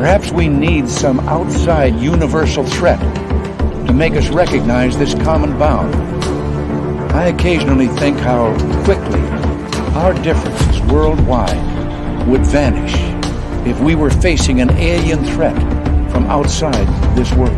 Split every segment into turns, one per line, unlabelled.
Perhaps we need some outside universal threat to make us recognize this common bound. I occasionally think how quickly our differences worldwide would vanish if we were facing an alien threat from outside this world.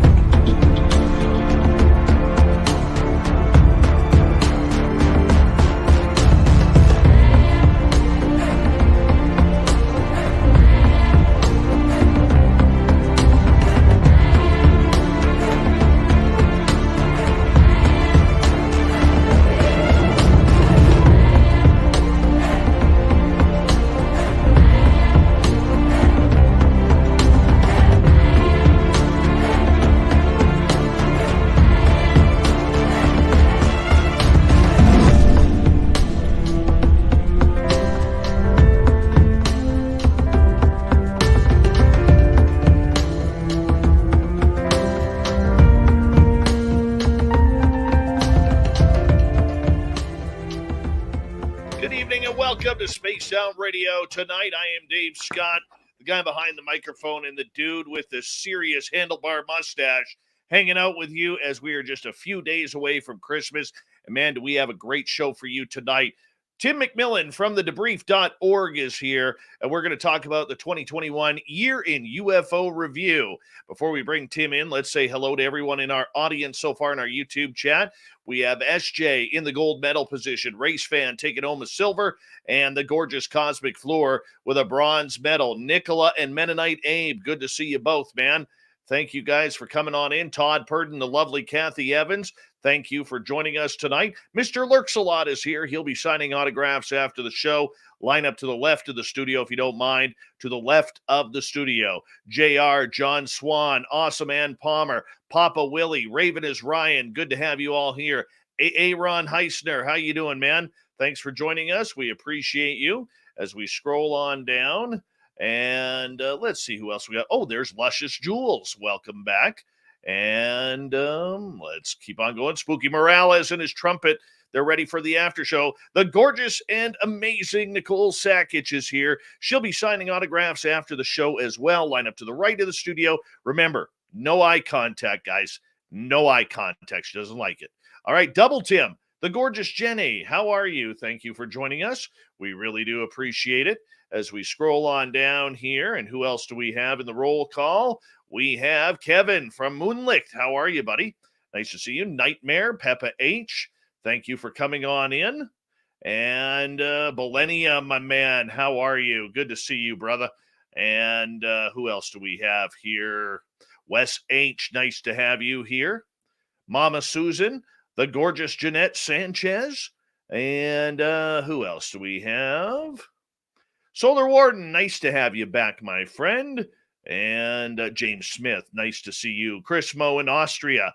Space Sound Radio. Tonight, I am Dave Scott, the guy behind the microphone and the dude with the serious handlebar mustache, hanging out with you as we are just a few days away from Christmas. And man, do we have a great show for you tonight. Tim McMillan from the Debrief.org is here, and we're going to talk about the 2021 Year in UFO Review. Before we bring Tim in, let's say hello to everyone in our audience so far in our YouTube chat. We have SJ in the gold medal position, race fan taking home a silver, and the gorgeous Cosmic Floor with a bronze medal. Nicola and Mennonite Abe, good to see you both, man. Thank you guys for coming on in. Todd Purdon, the lovely Kathy Evans, thank you for joining us tonight. Mr. Lurks-a-Lot is here. He'll be signing autographs after the show. Line up to the left of the studio, if you don't mind. To the left of the studio. JR, John Swan, Awesome Ann Palmer, Papa Willie, Raven is Ryan. Good to have you all here. Aaron Heisner, how you doing, man? Thanks for joining us. We appreciate you. As we scroll on down, and let's see who else we got. Oh, there's Luscious Jules. Welcome back. And let's keep on going. Spooky Morales and his trumpet. They're ready for the after show. The gorgeous and amazing Nicole Sakic is here. She'll be signing autographs after the show as well. Line up to the right of the studio. Remember, no eye contact, guys. No eye contact. She doesn't like it. All right, Double Tim, the gorgeous Jenny. How are you? Thank you for joining us. We really do appreciate it. As we scroll on down here, and who else do we have in the roll call? We have Kevin from Moonlicht. How are you, buddy? Nice to see you. Nightmare, Peppa H. Thank you for coming on in. And Belenia, my man, how are you? Good to see you, brother. And who else do we have here? Wes H. Nice to have you here. Mama Susan, the gorgeous Jeanette Sanchez. And who else do we have? Solar Warden, nice to have you back, my friend. And James Smith, nice to see you. Chris Moe in Austria,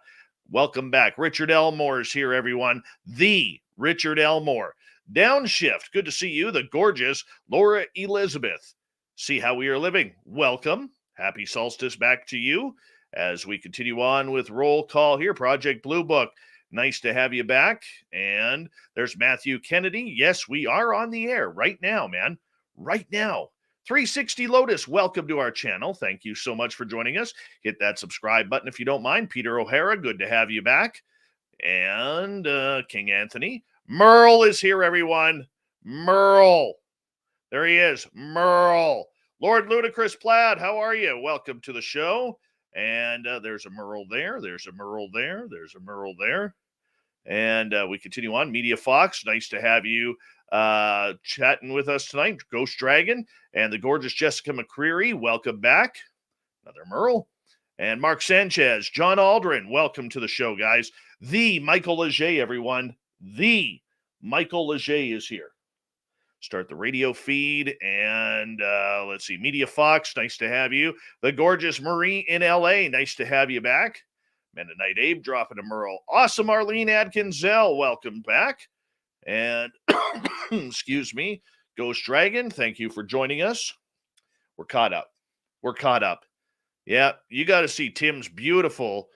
welcome back. Richard Elmore's here, everyone. The Richard Elmore. Downshift, good to see you. The gorgeous Laura Elizabeth. See how we are living. Welcome. Happy solstice back to you. As we continue on with roll call here, Project Blue Book. Nice to have you back. And there's Matthew Kennedy. Yes, we are on the air right now, man. Right now. 360 Lotus, welcome to our channel. Thank you so much for joining us. Hit that subscribe button if you don't mind. Peter O'Hara, good to have you back. And King Anthony. Merle is here, everyone. Merle. There he is. Merle. Lord Ludicrous Plaid, how are you? Welcome to the show. And there's a Merle there. There's a Merle there. There's a Merle there. And we continue on. Media Fox, nice to have you chatting with us tonight. Ghost Dragon and the gorgeous Jessica McCreary, welcome back. Another Merle. And Mark Sanchez, John Aldrin, welcome to the show, guys. The Michael Leger, everyone. The Michael Leger is here. Start the radio feed, and let's see. Media Fox, nice to have you. The gorgeous Marie in LA, nice to have you back. Mennonite Abe dropping a Merle. Awesome Arlene Adkins-Zell, welcome back. And, excuse me, Ghost Dragon, thank you for joining us. We're caught up. We're caught up. Yeah, you got to see Tim's beautiful,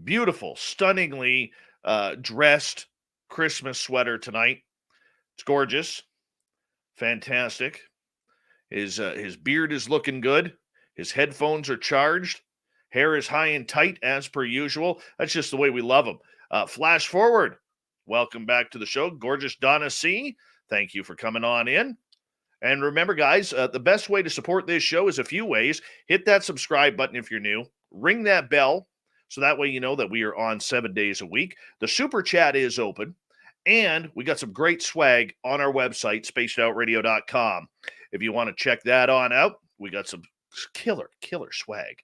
beautiful, stunningly dressed Christmas sweater tonight. It's gorgeous. Fantastic. His beard is looking good. His headphones are charged. Hair is high and tight as per usual. That's just the way we love him. Flash forward. Welcome back to the show, gorgeous Donna C. Thank you for coming on in. And remember, guys, the best way to support this show is a few ways. Hit that subscribe button if you're new. Ring that bell so that way you know that we are on 7 days a week. The super chat is open. And we got some great swag on our website, spacedoutradio.com. If you want to check that on out, we got some killer swag.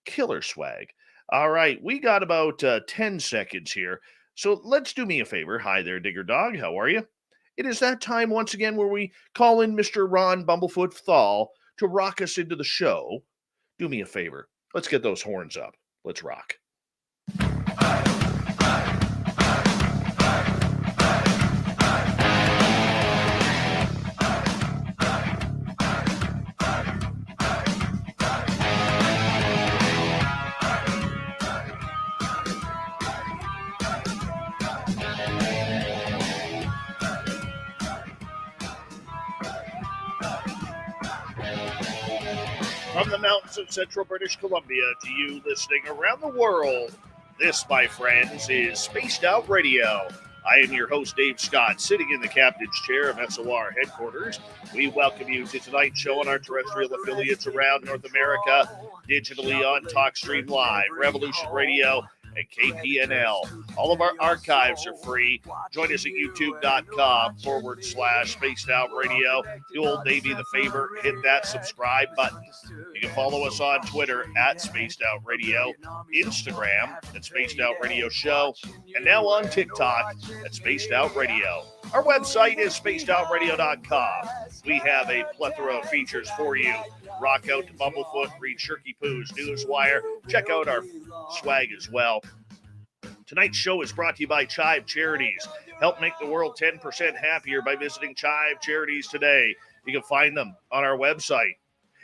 Killer swag. All right, we got about 10 seconds here. So let's do me a favor. Hi there, Digger Dog. How are you? It is that time once again where we call in Mr. Ron Bumblefoot Thal to rock us into the show. Do me a favor. Let's get those horns up. Let's rock. From the mountains of central British Columbia to you listening around the world, this, my friends, is Spaced Out Radio. I am your host, Dave Scott, sitting in the captain's chair of SOR headquarters. We welcome you to tonight's show on our terrestrial affiliates around North America, digitally on TalkStream Live, Revolution Radio, and KPNL. All of our archives are free. Join us at youtube.com/Spaced Out Radio. Do old Davey the favor, hit that subscribe button. You can follow us on Twitter at Spaced Out Radio, Instagram at Spaced Out Radio Show, and now on TikTok at Spaced Out Radio. Our website is spacedoutradio.com. We have a plethora of features for you. Rock out to Bumblefoot, read Shirky Poo's Newswire. Check out our swag as well. Tonight's show is brought to you by Chive Charities. Help make the world 10% happier by visiting Chive Charities today. You can find them on our website.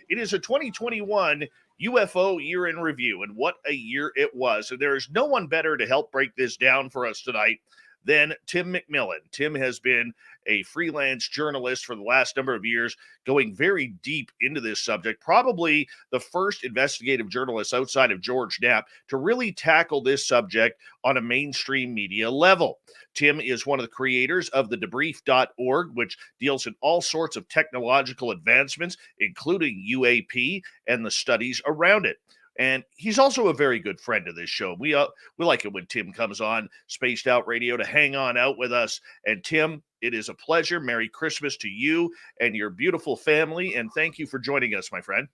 It is a 2021 UFO year in review, and what a year it was. And there is no one better to help break this down for us tonight than Tim McMillan. Tim has been a freelance journalist for the last number of years, going very deep into this subject, probably the first investigative journalist outside of George Knapp to really tackle this subject on a mainstream media level. Tim is one of the creators of the Debrief.org, which deals in all sorts of technological advancements, including UAP and the studies around it. And he's also a very good friend of this show. We like it when Tim comes on Spaced Out Radio to hang on out with us. And Tim, it is a pleasure. Merry Christmas to you and your beautiful family. And thank you for joining us, my friend.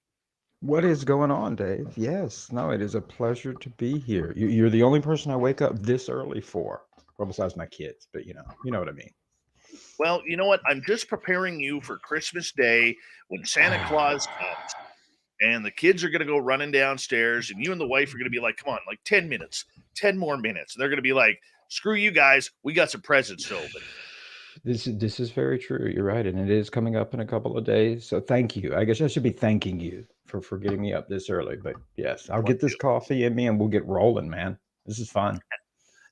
What is going on, Dave? Yes, no, it is a pleasure to be here. You're the only person I wake up this early for. Well, besides my kids, but you know what I mean.
Well, you know what? I'm just preparing you for Christmas Day when Santa Claus comes. And the kids are going to go running downstairs, and you and the wife are going to be like, come on, like 10 minutes, 10 more minutes. And they're going to be like, screw you guys. We got some presents to open.
This is very true. You're right. And it is coming up in a couple of days. So thank you. I guess I should be thanking you for getting me up this early. But yes, I'll get this coffee in me and we'll get rolling, man. This is fun.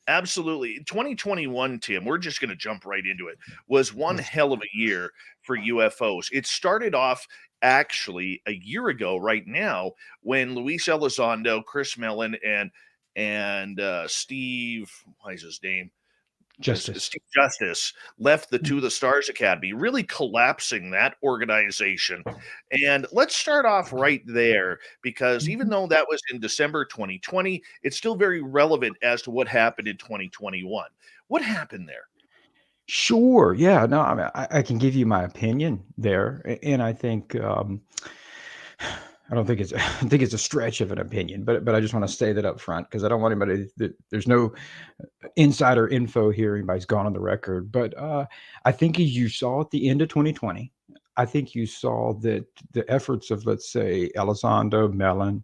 Absolutely. 2021, Tim, we're just going to jump right into it, was one hell of a year for UFOs. It started off actually a year ago right now when Luis Elizondo, Chris Mellon, and Steve, what is his name? Steve Justice left the To the Stars Academy, really collapsing that organization. And let's start off right there, because even though that was in December 2020, it's still very relevant as to what happened in 2021. What happened there?
Sure. Yeah. No, I mean, I can give you my opinion there. And I think I don't think I think it's a stretch of an opinion, but I just want to say that up front because I don't want anybody there's no insider info here. Anybody's gone on the record, but I think as you saw at the end of 2020, I think you saw that the efforts of, let's say, Elizondo, Mellon,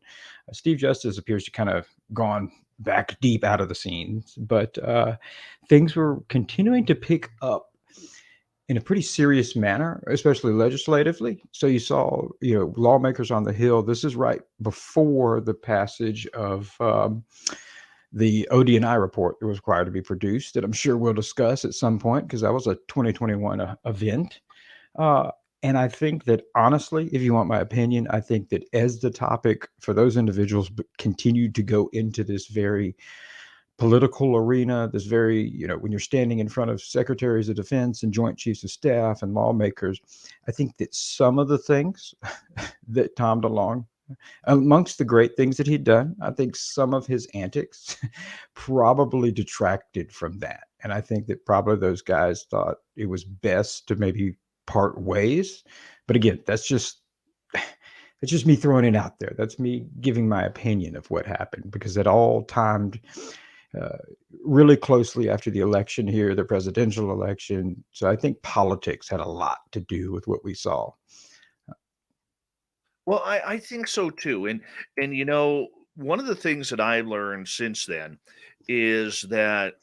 Steve Justice appears to kind of gone back deep out of the scenes, but things were continuing to pick up in a pretty serious manner, especially legislatively. So you saw, lawmakers on the Hill. This is right before the passage of the ODNI report that was required to be produced, that I'm sure we'll discuss at some point because that was a 2021 event. And I think that honestly, if you want my opinion, I think that as the topic for those individuals continued to go into this very political arena, this very, when you're standing in front of secretaries of defense and joint chiefs of staff and lawmakers, I think that some of the things that Tom DeLonge, amongst the great things that he'd done, I think some of his antics probably detracted from that. And I think that probably those guys thought it was best to maybe part ways. But again, that's just me throwing it out there. That's me giving my opinion of what happened, because it all timed uh, really closely after the election here, the presidential election. So I think politics had a lot to do with what we saw.
Well, I think so too. And one of the things that I learned since then is that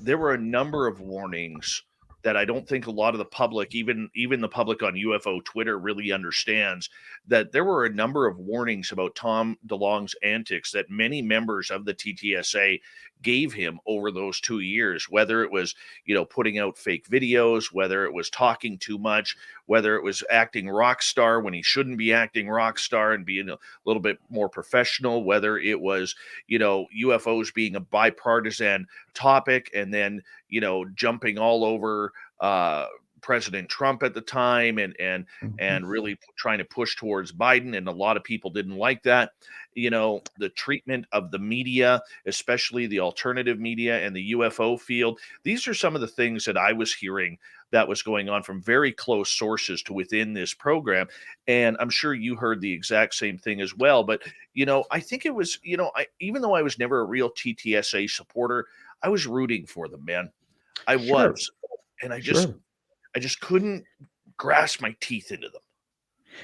there were a number of warnings that I don't think a lot of the public, even the public on UFO Twitter, really understands. That there were a number of warnings about Tom DeLonge's antics that many members of the TTSA gave him over those 2 years, whether it was, putting out fake videos, whether it was talking too much, whether it was acting rock star when he shouldn't be acting rock star and being a little bit more professional, whether it was, UFOs being a bipartisan topic and then, jumping all over President Trump at the time and really trying to push towards Biden, and a lot of people didn't like that. The treatment of the media, especially the alternative media and the UFO field. These are some of the things that I was hearing that was going on from very close sources to within this program. And I'm sure you heard the exact same thing as well. But, I think it was, even though I was never a real TTSA supporter, I was rooting for them, man. I
Sure,
was. And
sure.
I just couldn't grasp my teeth into them.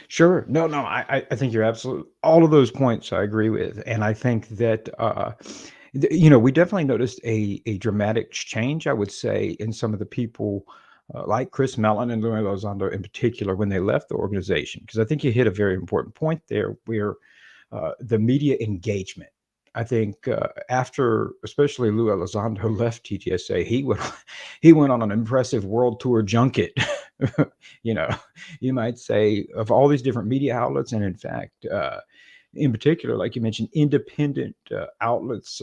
Sure. No, no, I think you're absolutely all of those points I agree with. And I think that we definitely noticed a dramatic change, I would say, in some of the people like Chris Mellon and Louis Elizondo in particular when they left the organization. Because I think you hit a very important point there where the media engagement. I think after, especially Lou Elizondo left TTSA, he went on an impressive world tour junket. you know, you might say, of all these different media outlets, and in fact, in particular, like you mentioned, independent outlets,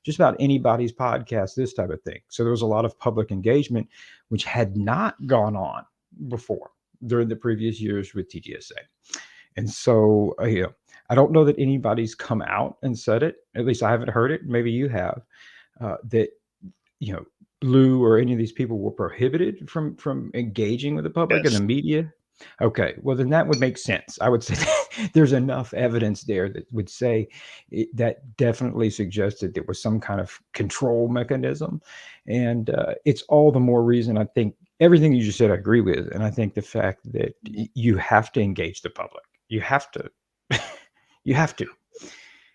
just about anybody's podcast, this type of thing. So there was a lot of public engagement, which had not gone on before during the previous years with TTSA. And so, I don't know that anybody's come out and said it. At least I haven't heard it. Maybe you have. That you know, Lou or any of these people were prohibited from engaging with the public and
Yes.
the media. Okay, well then that would make sense. I would say there's enough evidence there that would say that definitely suggested there was some kind of control mechanism, and it's all the more reason I think everything you just said I agree with, and I think the fact that you have to engage the public. You have to. You have to.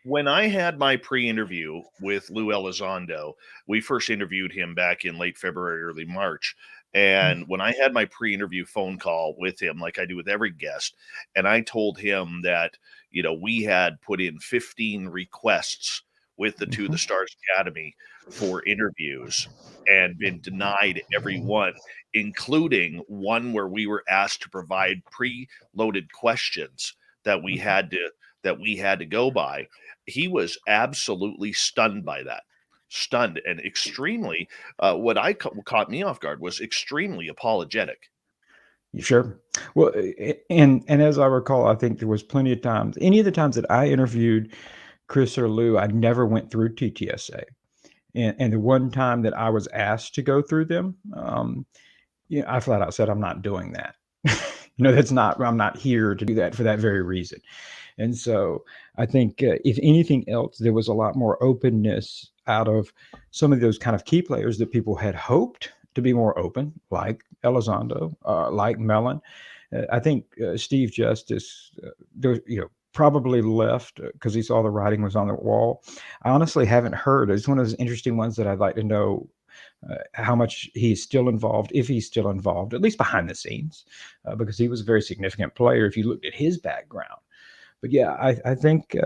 When I had my pre-interview with Lou Elizondo, we first interviewed him back in late February, early March. And when I had my pre-interview phone call with him, like I do with every guest, and I told him that, we had put in 15 requests with the To the
Mhm.
Stars Academy for interviews and been denied every one, including one where we were asked to provide pre-loaded questions that we
Mhm.
had to go by. He was absolutely stunned by that. Stunned and extremely, what caught me off guard was extremely apologetic.
Sure. Well, and as I recall, I think there was plenty of times. Any of the times that I interviewed Chris or Lou, I never went through TTSA. And the one time that I was asked to go through them, I flat out said, I'm not doing that. I'm not here to do that for that very reason. And so I think, if anything else, there was a lot more openness out of some of those kind of key players that people had hoped to be more open, like Elizondo, like Mellon. I think Steve Justice, probably left because he saw the writing was on the wall. I honestly haven't heard. It's one of those interesting ones that I'd like to know how much he's still involved, if he's still involved, at least behind the scenes, because he was a very significant player if you looked at his background. But yeah, I think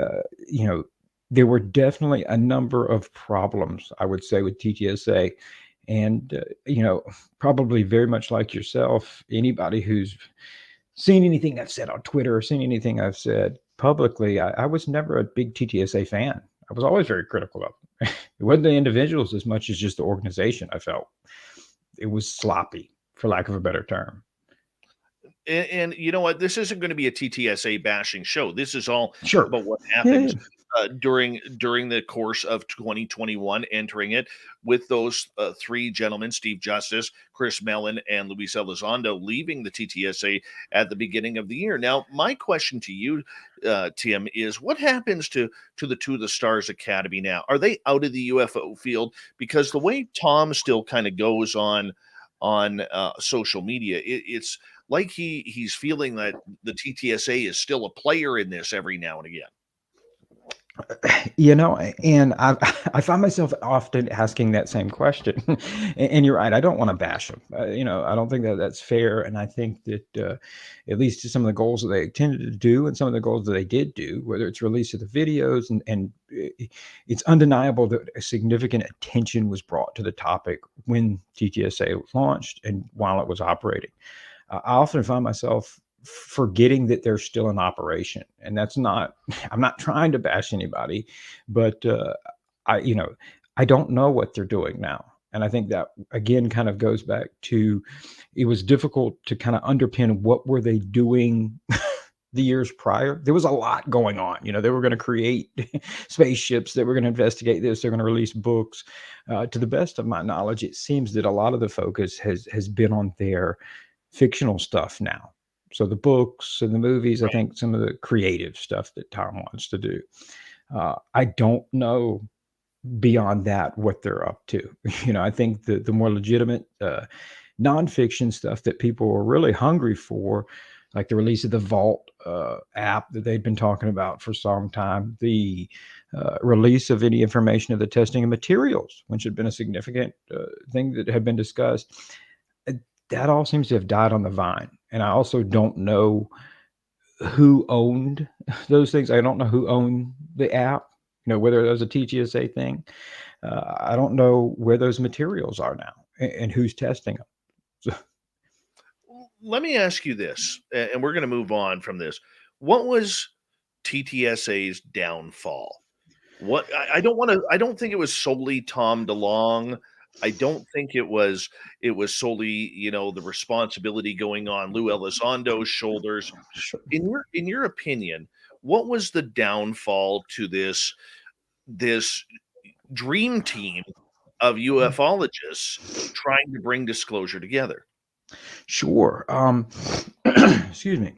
there were definitely a number of problems, I would say, with TTSA, and probably very much like yourself, anybody who's seen anything I've said on Twitter or seen anything I've said publicly, I was never a big TTSA fan. I was always very critical of them. It wasn't the individuals as much as just the organization. I felt it was sloppy, for lack of a better term.
And you know what? This isn't going to be a TTSA bashing show. This is all
Sure.
about what
Yeah,
happened
yeah.
during the course of 2021, entering it with those three gentlemen: Steve Justice, Chris Mellon, and Luis Elizondo, leaving the TTSA at the beginning of the year. Now, my question to you, Tim, is what happens to the Stars Academy now? Are they out of the UFO field? Because the way Tom still kind of goes on social media, it's like he's feeling that the TTSA is still a player in this every now and again.
You know, and I find myself often asking that same question. And you're right, I don't want to bash them. You know, I don't think that that's fair. And I think that at least to some of the goals that they intended to do and some of the goals that they did do, whether it's release of the videos, and it's undeniable that a significant attention was brought to the topic when TTSA was launched and while it was operating. I often find myself forgetting that they're still in operation, and that's not. I'm not trying to bash anybody, but you know, I don't know what they're doing now, and I think that again kind of goes back to it was difficult to kind of underpin what were they doing. The years prior, there was a lot going on. You know, they were going to create spaceships, they were going to investigate this, they're going to release books. To the best of my knowledge, it seems that a lot of the focus has been on their fictional stuff now. So the books and the movies, I think some of the creative stuff that Tom wants to do. I don't know beyond that what they're up to. You know, I think the more legitimate nonfiction stuff that people were really hungry for, like the release of the Vault app that they'd been talking about for some time, the release of any information of the testing of materials, which had been a significant thing that had been discussed. That all seems to have died on the vine. And I also don't know who owned those things. I don't know who owned the app, you know, whether it was a TTSA thing. I don't know where those materials are now and who's testing them. So,
Let me ask you this, and we're going to move on from this. What was TTSA's downfall? What I don't want to. I don't think it was solely Tom DeLonge. I don't think it was solely, you know, the responsibility going on Lou Elizondo's shoulders.
sure.
In your opinion, what was the downfall to this dream team of ufologists trying to bring disclosure together?
Sure. Excuse me.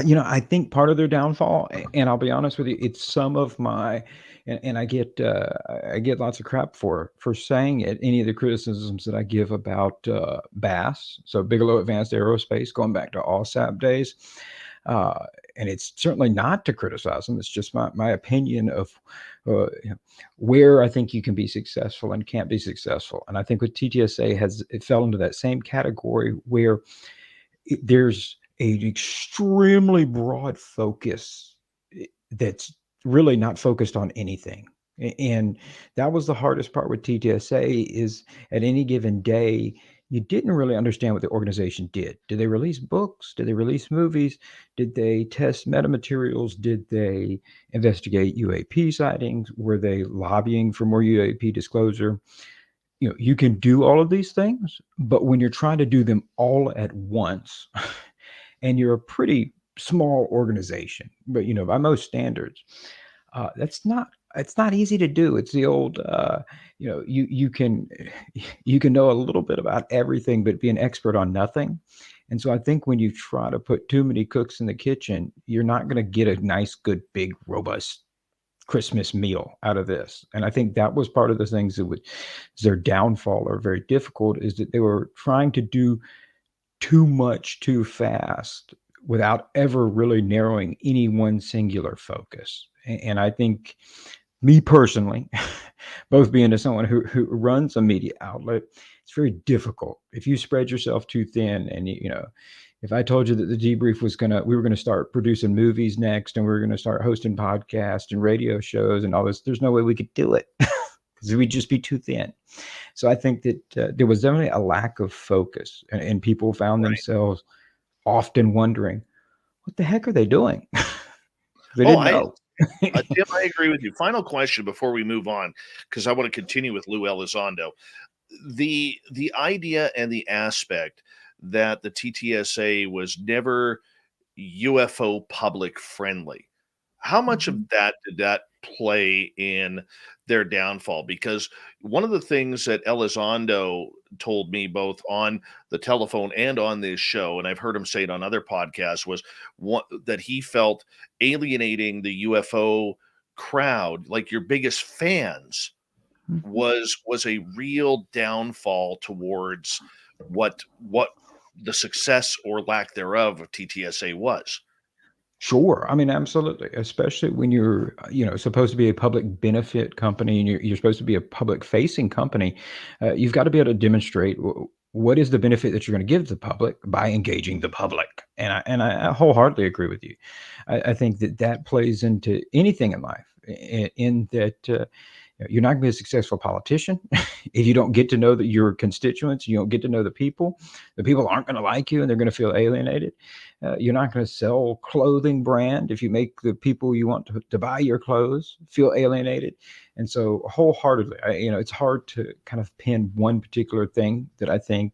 You know, I think part of their downfall, and I'll be honest with you, it's some of my, and I get lots of crap for saying it. Any of the criticisms that I give about BAS, so Bigelow Advanced Aerospace, going back to OSAP days, and it's certainly not to criticize them. It's just my opinion of you know, where I think you can be successful and can't be successful. And I think with TTSA it fell into that same category where there's an extremely broad focus that's really not focused on anything. And that was the hardest part with TTSA is at any given day, you didn't really understand what the organization did. Did they release books? Did they release movies? Did they test metamaterials? Did they investigate UAP sightings? Were they lobbying for more UAP disclosure? You know, you can do all of these things, but when you're trying to do them all at once, and you're a pretty small organization, but you know, by most standards, it's not easy to do. It's the old, you know, you can know a little bit about everything, but be an expert on nothing. And so I think when you try to put too many cooks in the kitchen, you're not going to get a nice, good, big, robust Christmas meal out of this. And I think that was part of the things that would their downfall or very difficult is that they were trying to do too much too fast without ever really narrowing any one singular focus. And I think me personally, both being as someone who runs a media outlet, it's very difficult if you spread yourself too thin. And you know, if I told you that the Debrief we were gonna start producing movies next, and we were gonna start hosting podcasts and radio shows and all this, there's no way we could do it because we'd just be too thin. So I think that there was definitely a lack of focus, and people found themselves often wondering, what the heck are they doing? They
Oh,
didn't know.
Tim, I agree with you. Final question before we move on, because I want to continue with Lou Elizondo. The idea and the aspect that the TTSA was never UFO public friendly. How much of
Mhm.
that did that play in their downfall? Because one of the things that Elizondo told me both on the telephone and on this show, and I've heard him say it on other podcasts, was that he felt alienating the UFO crowd, like your biggest fans,
Mhm.
was a real downfall towards what the success or lack thereof of TTSA was.
Sure. I mean, absolutely. Especially when you're, supposed to be a public benefit company and you're supposed to be a public facing company, you've got to be able to demonstrate what is the benefit that you're going to give the public by engaging the public. And I wholeheartedly agree with you. I think that that plays into anything in life. In that you're not going to be a successful politician if you don't get to know your constituents. You don't get to know the people. The people aren't going to like you, and they're going to feel alienated. You're not going to sell clothing brand if you make the people you want to buy your clothes feel alienated. And so, wholeheartedly, it's hard to kind of pin one particular thing that I think.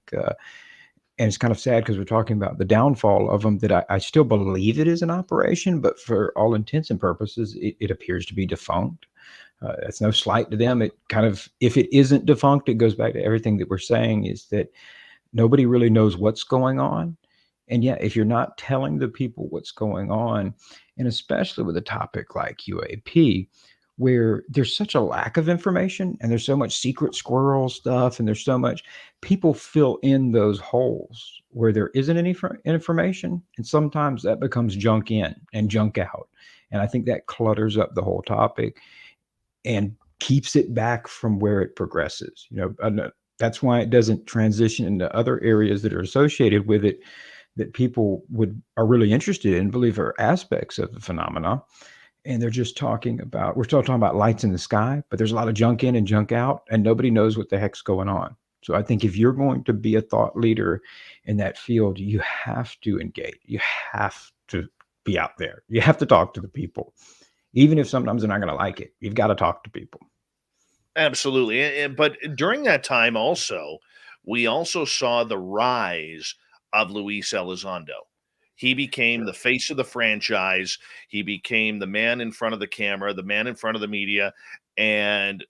And it's kind of sad because we're talking about the downfall of them, that I still believe it is an operation, but for all intents and purposes, it appears to be defunct. That's no slight to them. It kind of, if it isn't defunct, it goes back to everything that we're saying, is that nobody really knows what's going on. And yet, if you're not telling the people what's going on, and especially with a topic like UAP, where there's such a lack of information and there's so much secret squirrel stuff and there's so much, people fill in those holes where there isn't any information. And sometimes that becomes junk in and junk out. And I think that clutters up the whole topic and keeps it back from where it progresses. That's why it doesn't transition into other areas that are associated with it, that people are really interested in, believe are aspects of the phenomena. And they're just we're still talking about lights in the sky, but there's a lot of junk in and junk out, and nobody knows what the heck's going on. So I think if you're going to be a thought leader in that field, you have to engage. You have to be out there. You have to talk to the people. Even if sometimes they're not going to like it, you've got to talk to people.
Absolutely. But during that time also, we also saw the rise of Luis Elizondo. He became the face of the franchise. He became the man in front of the camera, the man in front of the media. And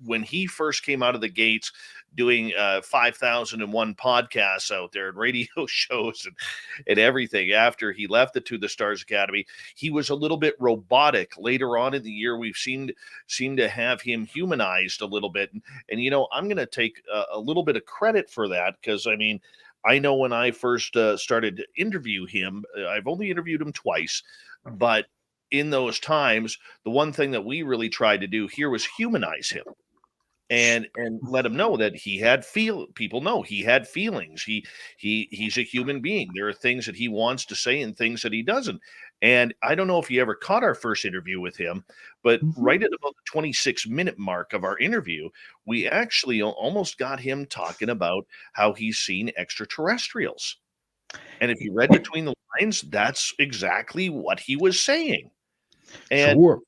when he first came out of the gates doing 5,001 podcasts out there and radio shows and everything, after he left the To the Stars Academy, he was a little bit robotic. Later on in the year, we've seemed to have him humanized a little bit. And I'm going to take a little bit of credit for that, because I mean, I know when I first started to interview him, I've only interviewed him twice, but in those times, the one thing that we really tried to do here was humanize him and let him know that people know he had feelings. He's a human being. There are things that he wants to say and things that he doesn't. And I don't know if you ever caught our first interview with him, but
Mhm.
right at about the 26-minute mark of our interview, we actually almost got him talking about how he's seen extraterrestrials. And if you read between the lines, that's exactly what he was saying. And
Sure.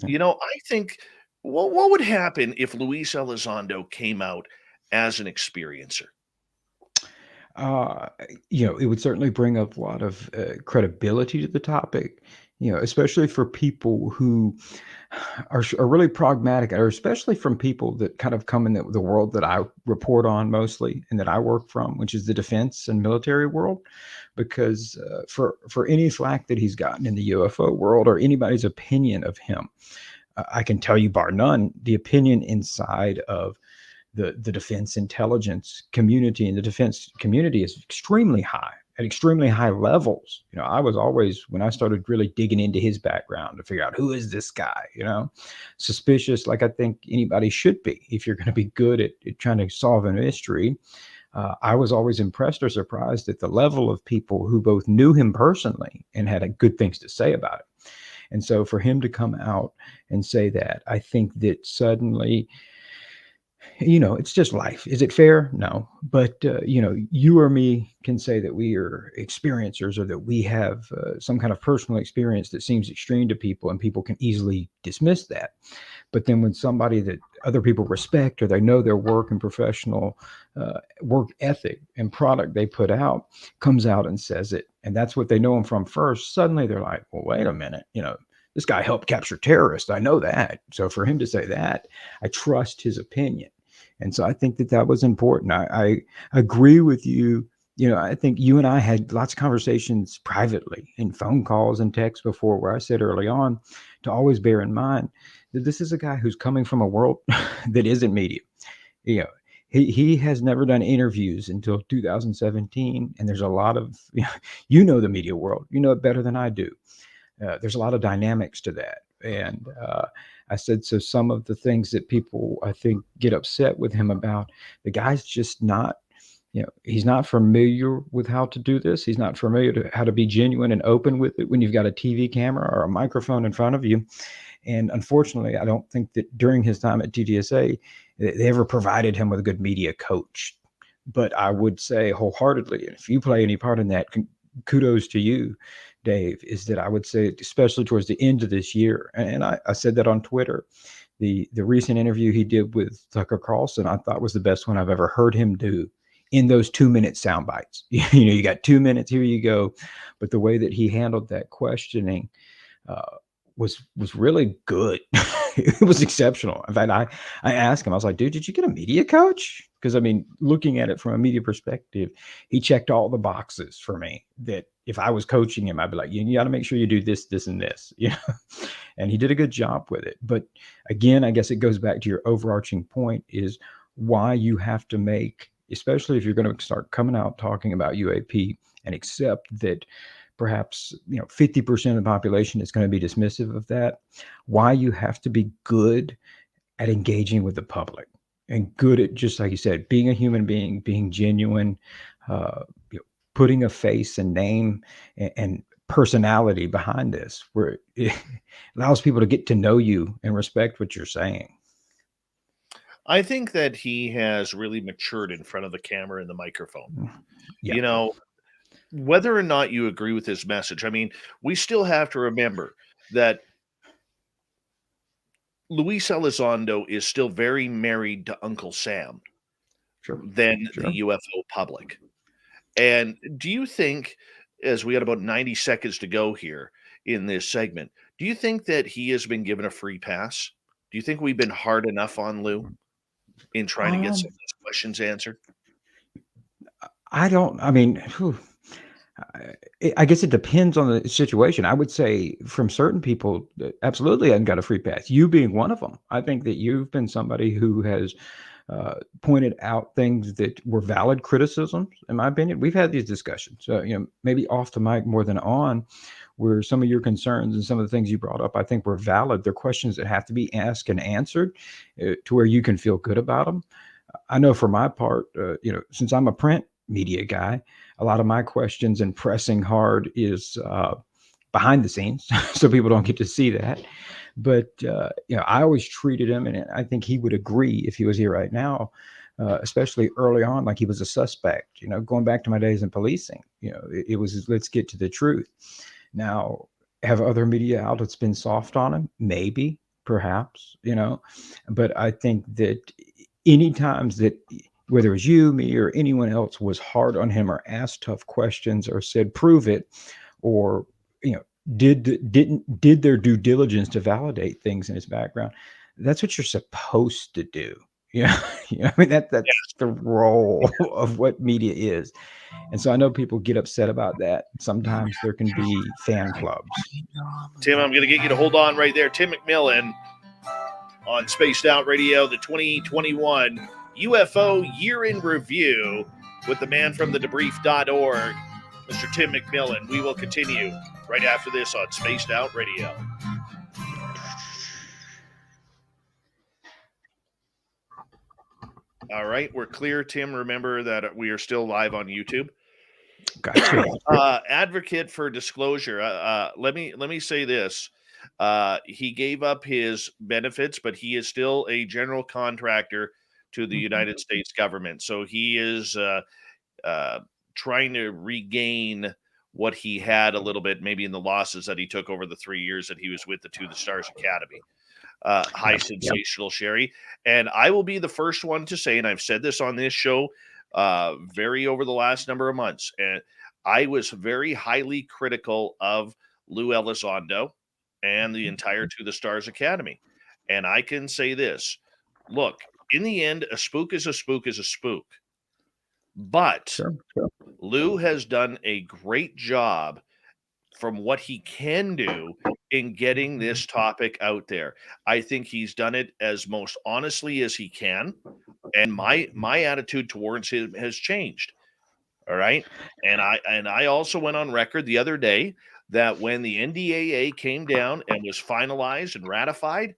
I think, what would happen if Luis Elizondo came out as an experiencer?
Uh, it would certainly bring up a lot of credibility to the topic, especially for people who are really pragmatic, or especially from people that kind of come in the world that I report on mostly and that I work from, which is the defense and military world. Because for any slack that he's gotten in the UFO world, or anybody's opinion of him, I can tell you, bar none, the opinion inside of the defense intelligence community and the defense community is extremely high, at extremely high levels. I was always, when I started really digging into his background to figure out who is this guy, suspicious, like I think anybody should be if you're going to be good at trying to solve a mystery. I was always impressed or surprised at the level of people who both knew him personally and had good things to say about it. And so for him to come out and say that, I think that suddenly It's just life. Is it fair? No. But, you or me can say that we are experiencers or that we have some kind of personal experience that seems extreme to people, and people can easily dismiss that. But then when somebody that other people respect or they know their work and professional work ethic and product they put out comes out and says it, and that's what they know him from first, suddenly they're like, well, wait a minute, this guy helped capture terrorists. I know that. So for him to say that, I trust his opinion. And so I think that that was important. I agree with you. I think you and I had lots of conversations privately in phone calls and texts before, where I said early on to always bear in mind that this is a guy who's coming from a world that isn't media. You know, he has never done interviews until 2017, and there's a lot of the media world. You know it better than I do. There's a lot of dynamics to that. And I said, so some of the things that people, I think, get upset with him about, the guy's just not, he's not familiar with how to do this. He's not familiar to how to be genuine and open with it when you've got a TV camera or a microphone in front of you. And unfortunately, I don't think that during his time at TTSA, they ever provided him with a good media coach. But I would say wholeheartedly, if you play any part in that, kudos to you, Dave, is that I would say, especially towards the end of this year, and I said that on Twitter, the recent interview he did with Tucker Carlson, I thought was the best one I've ever heard him do in those 2-minute sound bites. You got 2 minutes, here you go. But the way that he handled that questioning was really good. It was exceptional. In fact, I asked him, I was like, dude, did you get a media coach? Because I mean, looking at it from a media perspective, he checked all the boxes for me that if I was coaching him, I'd be like, you got to make sure you do this, this, and this, and he did a good job with it. But again, I guess it goes back to your overarching point, is why you have to make, especially if you're going to start coming out talking about UAP and accept that perhaps 50% of the population is going to be dismissive of that, why you have to be good at engaging with the public and good at, just like you said, being a human being, being genuine, putting a face and name and personality behind this, where it allows people to get to know you and respect what you're saying.
I think that he has really matured in front of the camera and the microphone.
Yeah.
Whether or not you agree with his message, I mean, we still have to remember that Luis Elizondo is still very married to Uncle Sam than the UFO public. And do you think, as we got about 90 seconds to go here in this segment, do you think that he has been given a free pass? Do you think we've been hard enough on Lou in trying to get some of these questions answered?
I mean, I guess it depends on the situation. I would say from certain people, absolutely, I've got a free pass. You being one of them. I think that you've been somebody who has pointed out things that were valid criticisms, in my opinion. We've had these discussions, maybe off the mic more than on, where some of your concerns and some of the things you brought up, I think, were valid. They're questions that have to be asked and answered to where you can feel good about them. I know for my part, since I'm a print media guy, a lot of my questions and pressing hard is behind the scenes, so people don't get to see that. But I always treated him, and I think he would agree if he was here right now, especially early on, like he was a suspect. Going back to my days in policing, it was, let's get to the truth. Now, have other media outlets been soft on him? Maybe, perhaps, but I think that any times that, whether it was you, me, or anyone else, was hard on him or asked tough questions or said, prove it, or, did their due diligence to validate things in his background, that's what you're supposed to do. I mean, that's the role of what media is. And so I know people get upset about that. Sometimes there can be fan clubs.
Tim, I'm going to get you to hold on right there. Tim McMillan on Spaced Out Radio, the 2021 UFO Year in Review with the man from the Debrief.org, Mr. Tim McMillan. We will continue right after this on Spaced Out Radio. All right, we're clear, Tim. Remember that we are still live on YouTube.
Gotcha.
Advocate for disclosure. Let me say this. He gave up his benefits, but he is still a general contractor to the United States government. So he is trying to regain what he had a little bit, maybe in the losses that he took over the 3 years that he was with the Stars Academy. High sensational, Sherry. And I will be the first one to say, and I've said this on this show very over the last number of months, and I was very highly critical of Lou Elizondo and the entire To the Stars Academy. And I can say this, look, in the end, a spook is a spook is a spook. But
Sure.
Lou has done a great job from what he can do in getting this topic out there. I think he's done it as most honestly as he can. And my attitude towards him has changed. All right. And I also went on record the other day that when the NDAA came down and was finalized and ratified,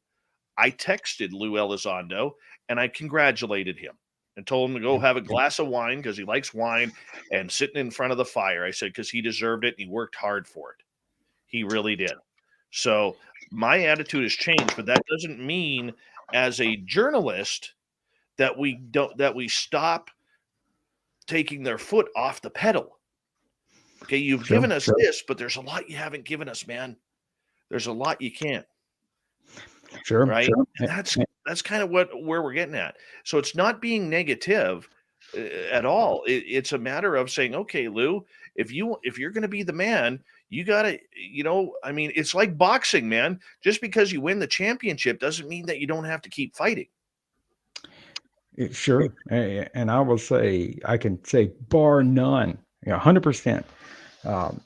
I texted Lou Elizondo and I congratulated him and told him to go have a glass of wine because he likes wine and sitting in front of the fire. I said, because he deserved it and he worked hard for it. He really did. So my attitude has changed, but that doesn't mean as a journalist that we stop taking their foot off the pedal. Okay, you've given us this, but there's a lot you haven't given us, man. There's a lot you can't.
Sure.
Right.
Sure.
And that's kind of where we're getting at. So it's not being negative at all. It's a matter of saying, okay, Lou, if you're going to be the man, you got to, I mean, it's like boxing, man. Just because you win the championship doesn't mean that you don't have to keep fighting.
Sure. And I will say, I can say bar none, 100%.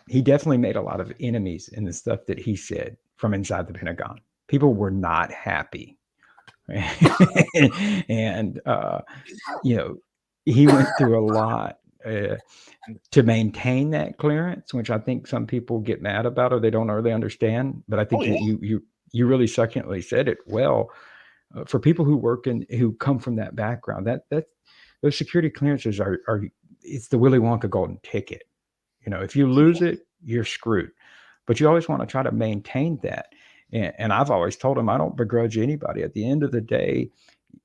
He definitely made a lot of enemies in the stuff that he said from inside the Pentagon. People were not happy. And, he went through a lot to maintain that clearance, which I think some people get mad about or they don't really understand. But I think you really succinctly said it well. For people who come from that background, that those security clearances are it's the Willy Wonka golden ticket. If you lose it, you're screwed. But you always want to try to maintain that. And I've always told him I don't begrudge anybody. At the end of the day,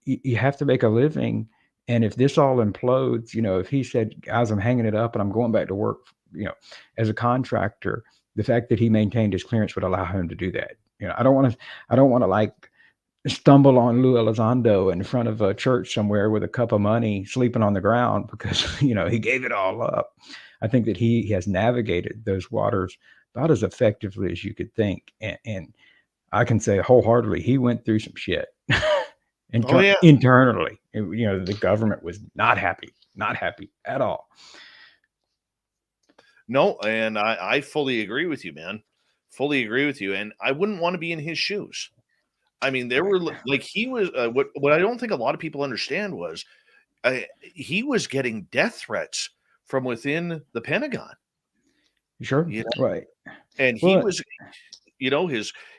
you have to make a living. And if this all implodes, if he said, guys, I'm hanging it up and I'm going back to work, as a contractor, the fact that he maintained his clearance would allow him to do that. I don't want to like stumble on Lou Elizondo in front of a church somewhere with a cup of money sleeping on the ground because, he gave it all up. I think that he has navigated those waters about as effectively as you could think. And I can say wholeheartedly, he went through some shit internally. The government was not happy at all. No,
and I fully agree with you, man. Fully agree with you. And I wouldn't want to be in his shoes. I mean, there were like he was what I don't think a lot of people understand was he was getting death threats from within the Pentagon.
Sure. Right.
And he was,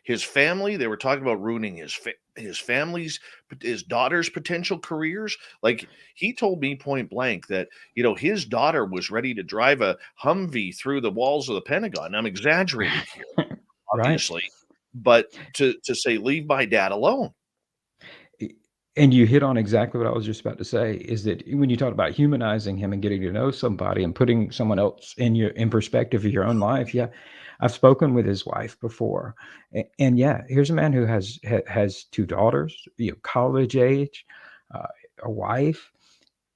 his family, they were talking about ruining his family's, his daughter's potential careers. Like he told me point blank that, his daughter was ready to drive a Humvee through the walls of the Pentagon. I'm exaggerating here, obviously, but to say, leave my dad alone.
And you hit on exactly what I was just about to say, is that when you talk about humanizing him and getting to know somebody and putting someone else in perspective of your own life. Yeah. I've spoken with his wife before, and here's a man who has two daughters, college age, a wife.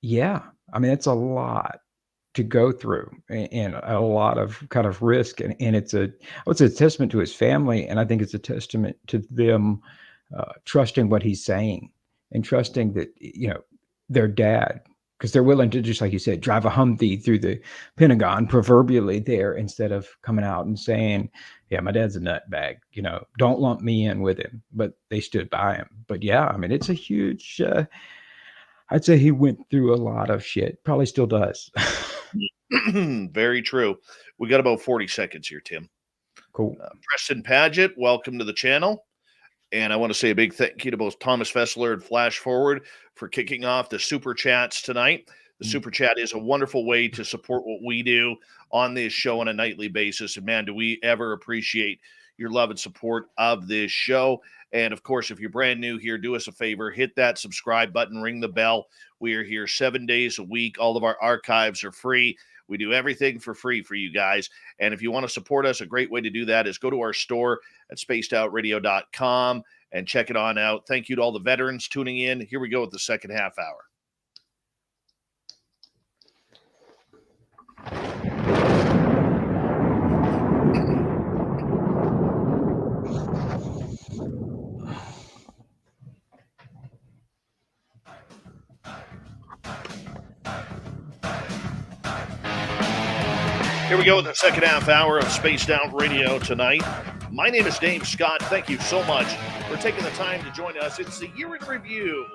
Yeah. I mean, it's a lot to go through and a lot of kind of risk. And it's a testament to his family. And I think it's a testament to them trusting what he's saying. And trusting that, their dad, because they're willing to, just like you said, drive a Humvee through the Pentagon, proverbially there, instead of coming out and saying, yeah, my dad's a nutbag, don't lump me in with him. But they stood by him. But yeah, I mean, it's a huge, I'd say he went through a lot of shit, probably still does.
Very true. We got about 40 seconds here, Tim.
Cool.
Preston Paget, welcome to the channel. And I want to say a big thank you to both Thomas Fessler and Flash Forward for kicking off the Super Chats tonight. The Super Chat is a wonderful way to support what we do on this show on a nightly basis. And man, do we ever appreciate your love and support of this show. And of course, if you're brand new here, do us a favor, hit that subscribe button, ring the bell. We are here 7 days a week. All of our archives are free. We do everything for free for you guys. And if you want to support us, a great way to do that is go to our store at spacedoutradio.com and check it on out. Thank you to all the veterans tuning in. Here we go with the second half hour. Here we go with the second half hour of Spaced Out Radio tonight. My name is Dave Scott. Thank you so much for taking the time to join us. It's the year in review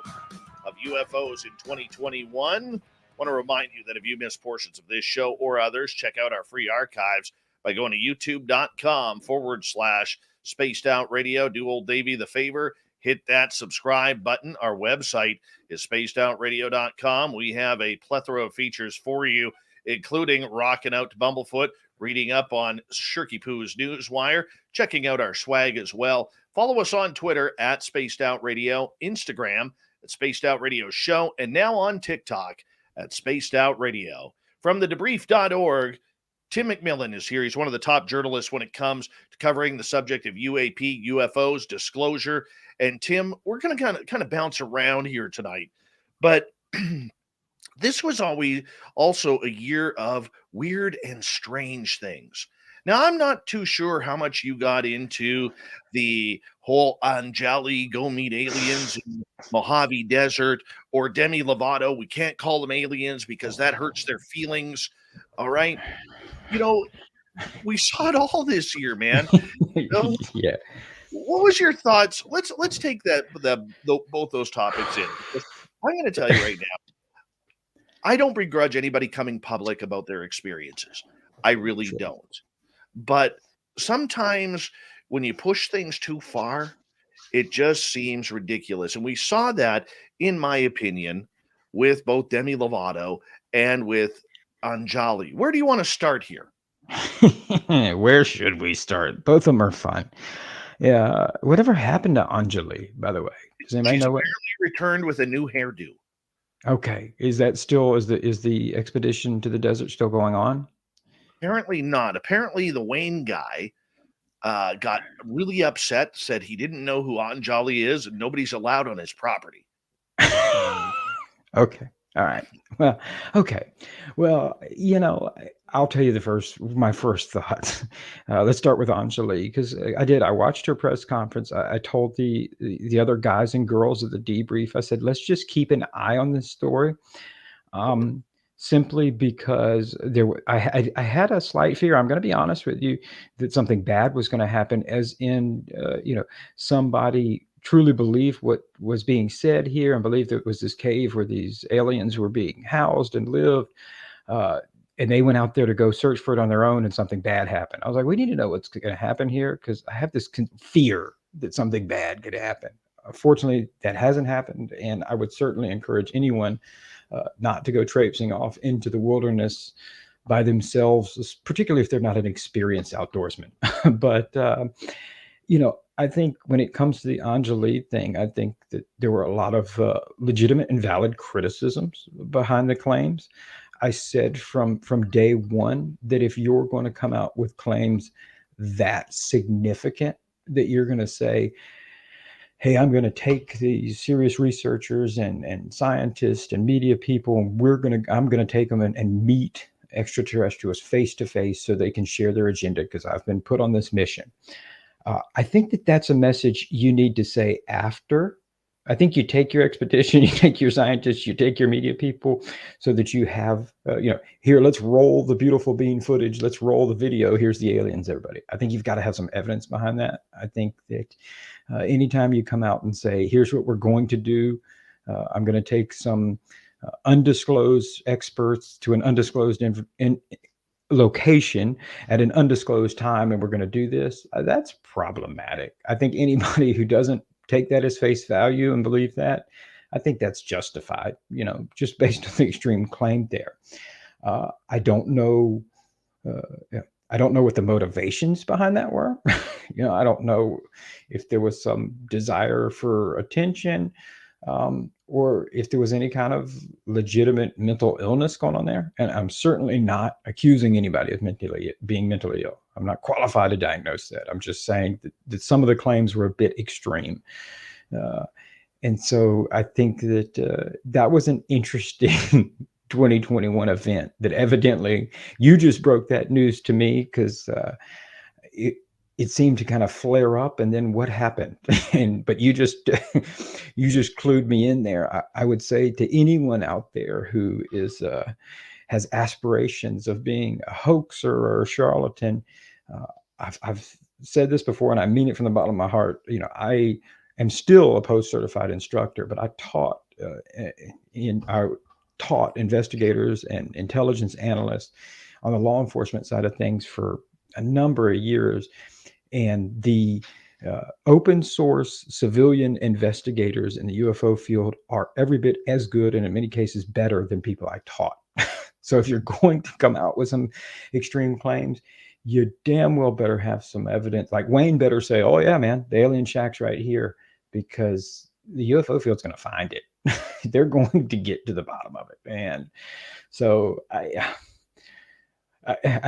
of UFOs in 2021. I want to remind you that if you missed portions of this show or others, check out our free archives by going to youtube.com/Spaced Out Radio. Do old Davey the favor, hit that subscribe button. Our website is spacedoutradio.com. We have a plethora of features for you, including rocking out to Bumblefoot, reading up on Shirky Poo's Newswire, checking out our swag as well. Follow us on Twitter at Spaced Out Radio, Instagram at Spaced Out Radio Show, and now on TikTok at Spaced Out Radio. From the Debrief.org, Tim McMillan is here. He's one of the top journalists when it comes to covering the subject of UAP, UFOs, disclosure. And Tim, we're going to kind of bounce around here tonight, but this was always also a year of weird and strange things. Now, I'm not too sure how much you got into the whole Anjali go meet aliens in Mojave Desert or Demi Lovato. We can't call them aliens because that hurts their feelings. All right. You know, we saw it all this year, man. So,
Yeah.
what was your thoughts? Let's take both those topics in. I'm going to tell you right now, I don't begrudge anybody coming public about their experiences. I really don't. But sometimes when you push things too far, it just seems ridiculous. And we saw that, in my opinion, with both Demi Lovato and with Anjali. Where do you want to start here?
Where should we start? Both of them are fun. Yeah. Whatever happened to Anjali, by the way? Does anybody
She's
know what?
apparently returned with a new hairdo.
Okay. Is that still, is the expedition to the desert still going on?
Apparently not. Apparently the Wayne guy got really upset, said he didn't know who Anjali is, and nobody's allowed on his property.
Okay. All right. Well, okay. Well, I'll tell you my first thoughts. Let's start with Anjali, because I watched her press conference. I told the other guys and girls at the debrief, I said, let's just keep an eye on this story. Simply because I had a slight fear, I'm going to be honest with you, that something bad was going to happen, as in, somebody truly believed what was being said here and believed that it was this cave where these aliens were being housed and lived. And they went out there to go search for it on their own, and something bad happened. I was like, we need to know what's going to happen here, because I have this fear that something bad could happen. Fortunately, that hasn't happened. And I would certainly encourage anyone not to go traipsing off into the wilderness by themselves, particularly if they're not an experienced outdoorsman. But, I think when it comes to the Anjali thing, I think that there were a lot of legitimate and valid criticisms behind the claims. I said from day one that if you're going to come out with claims that significant, that you're going to say, hey, I'm going to take these serious researchers and scientists and media people, and I'm going to take them and meet extraterrestrials face to face so they can share their agenda, because I've been put on this mission. I think that's a message you need to say after. I think you take your expedition, you take your scientists, you take your media people, so that you have, here, let's roll the beautiful bean footage. Let's roll the video. Here's the aliens, everybody. I think you've got to have some evidence behind that. I think that anytime you come out and say, here's what we're going to do, I'm going to take some undisclosed experts to an undisclosed location at an undisclosed time, and we're going to do this, that's problematic. I think anybody who doesn't take that as face value and believe that, I think that's justified, just based on the extreme claim there. I don't know. I don't know what the motivations behind that were. I don't know if there was some desire for attention, or if there was any kind of legitimate mental illness going on there. And I'm certainly not accusing anybody of being mentally ill. I'm not qualified to diagnose that. I'm just saying that some of the claims were a bit extreme. And so I think that that was an interesting 2021 event that evidently you just broke that news to me, because it seemed to kind of flare up, and then what happened? But you just you just clued me in there. I would say to anyone out there who has aspirations of being a hoaxer or a charlatan, I've said this before, and I mean it from the bottom of my heart. I am still a post-certified instructor, but I taught taught investigators and intelligence analysts on the law enforcement side of things for a number of years. And the open source civilian investigators in the UFO field are every bit as good, and in many cases better, than people I taught. So if you're going to come out with some extreme claims, you damn well better have some evidence. Like Wayne better say, oh yeah, man, the alien shack's right here, because the UFO field's going to find it. They're going to get to the bottom of it. And so I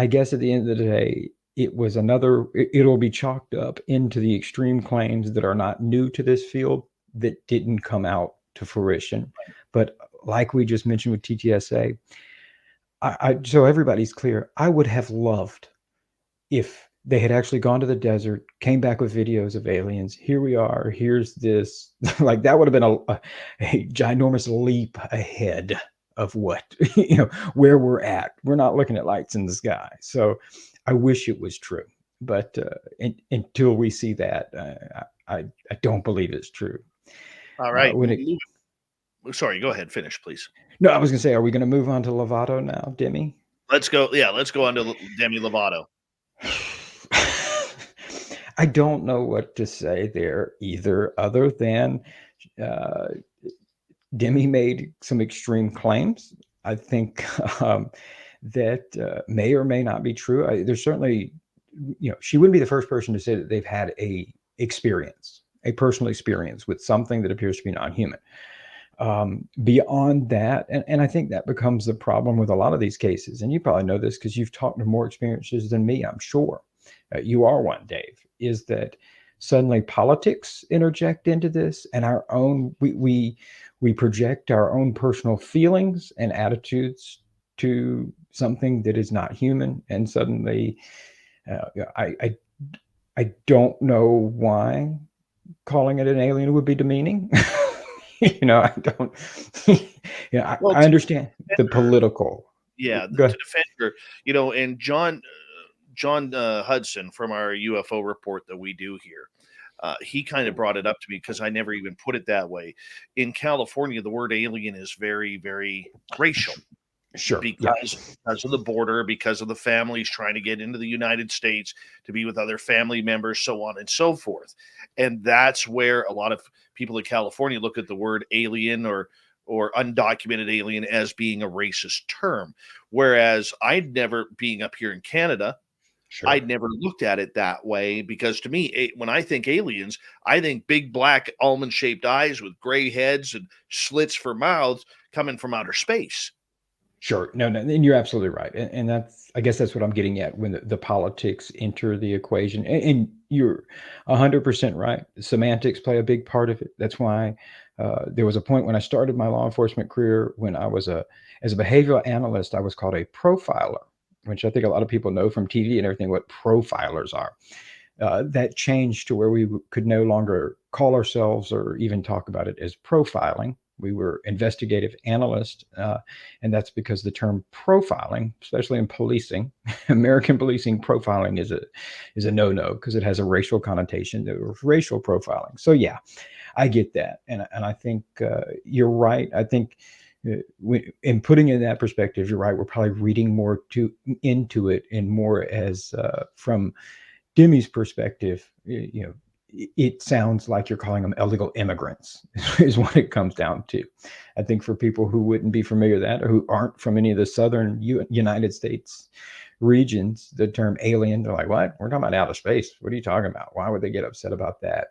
guess at the end of the day, it'll be chalked up into the extreme claims that are not new to this field, that didn't come out to fruition. But like we just mentioned with TTSA, so everybody's clear, I would have loved if they had actually gone to the desert, came back with videos of aliens. Here we are. Here's this. Like, that would have been a ginormous leap ahead of what, where we're at. We're not looking at lights in the sky. So I wish it was true. But until we see that, I don't believe it's true.
All right. Sorry, go ahead. Finish, please.
No, I was going to say, are we going to move on to Lovato now, Demi?
Let's go. Yeah, let's go on to Demi Lovato.
I don't know what to say there either, other than Demi made some extreme claims. I think that may or may not be true. There's certainly, she wouldn't be the first person to say that they've had a personal experience with something that appears to be non-human. Beyond that, and I think that becomes the problem with a lot of these cases, and you probably know this because you've talked to more experiences than me, I'm sure. You are one, Dave, is that suddenly politics interject into this, and our own, we project our own personal feelings and attitudes to something that is not human, and suddenly I don't know why calling it an alien would be demeaning. I don't. I understand the political.
Yeah, to defend her, and John Hudson from our UFO report that we do here, he kind of brought it up to me because I never even put it that way. In California, the word alien is very, very racial.
Sure.
Because of the border, because of the families trying to get into the United States to be with other family members, so on and so forth. And that's where a lot of people in California look at the word alien or undocumented alien as being a racist term. Whereas I'd never, being up here in Canada, sure, I'd never looked at it that way, because to me, when I think aliens, I think big black almond-shaped eyes with gray heads and slits for mouths coming from outer space.
Sure. No, and you're absolutely right. And I guess that's what I'm getting at when the politics enter the equation. And you're 100% right. Semantics play a big part of it. That's why there was a point when I started my law enforcement career, when I was as a behavioral analyst, I was called a profiler, which I think a lot of people know from TV and everything what profilers are. That changed to where we could no longer call ourselves or even talk about it as profiling. We were investigative analysts, and that's because the term profiling, especially in policing, American policing, profiling is a no-no because it has a racial connotation. There was racial profiling. So yeah, I get that, and I think you're right. I think in putting it in that perspective, you're right. We're probably reading more into it, and more as from Demi's perspective, it sounds like you're calling them illegal immigrants is what it comes down to. I think for people who wouldn't be familiar with that, or who aren't from any of the southern United States regions, the term alien, they're like, what? We're talking about outer space. What are you talking about? Why would they get upset about that?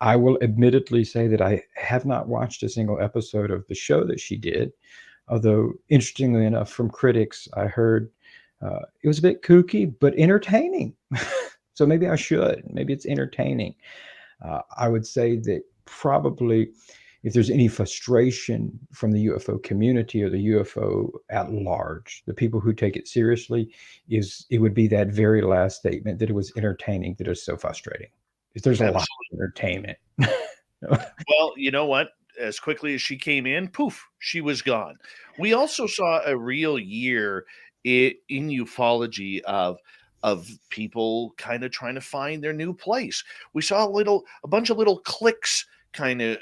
I will admittedly say that I have not watched a single episode of the show that she did. Although, interestingly enough, from critics, I heard it was a bit kooky, but entertaining. So maybe I should. Maybe it's entertaining. I would say that probably if there's any frustration from the UFO community or the UFO at large, the people who take it seriously, it would be that very last statement that it was entertaining that is so frustrating. Because there's a lot of entertainment.
Well, you know what? As quickly as she came in, poof, she was gone. We also saw a real year in ufology of people kind of trying to find their new place. We saw a bunch of little cliques kind of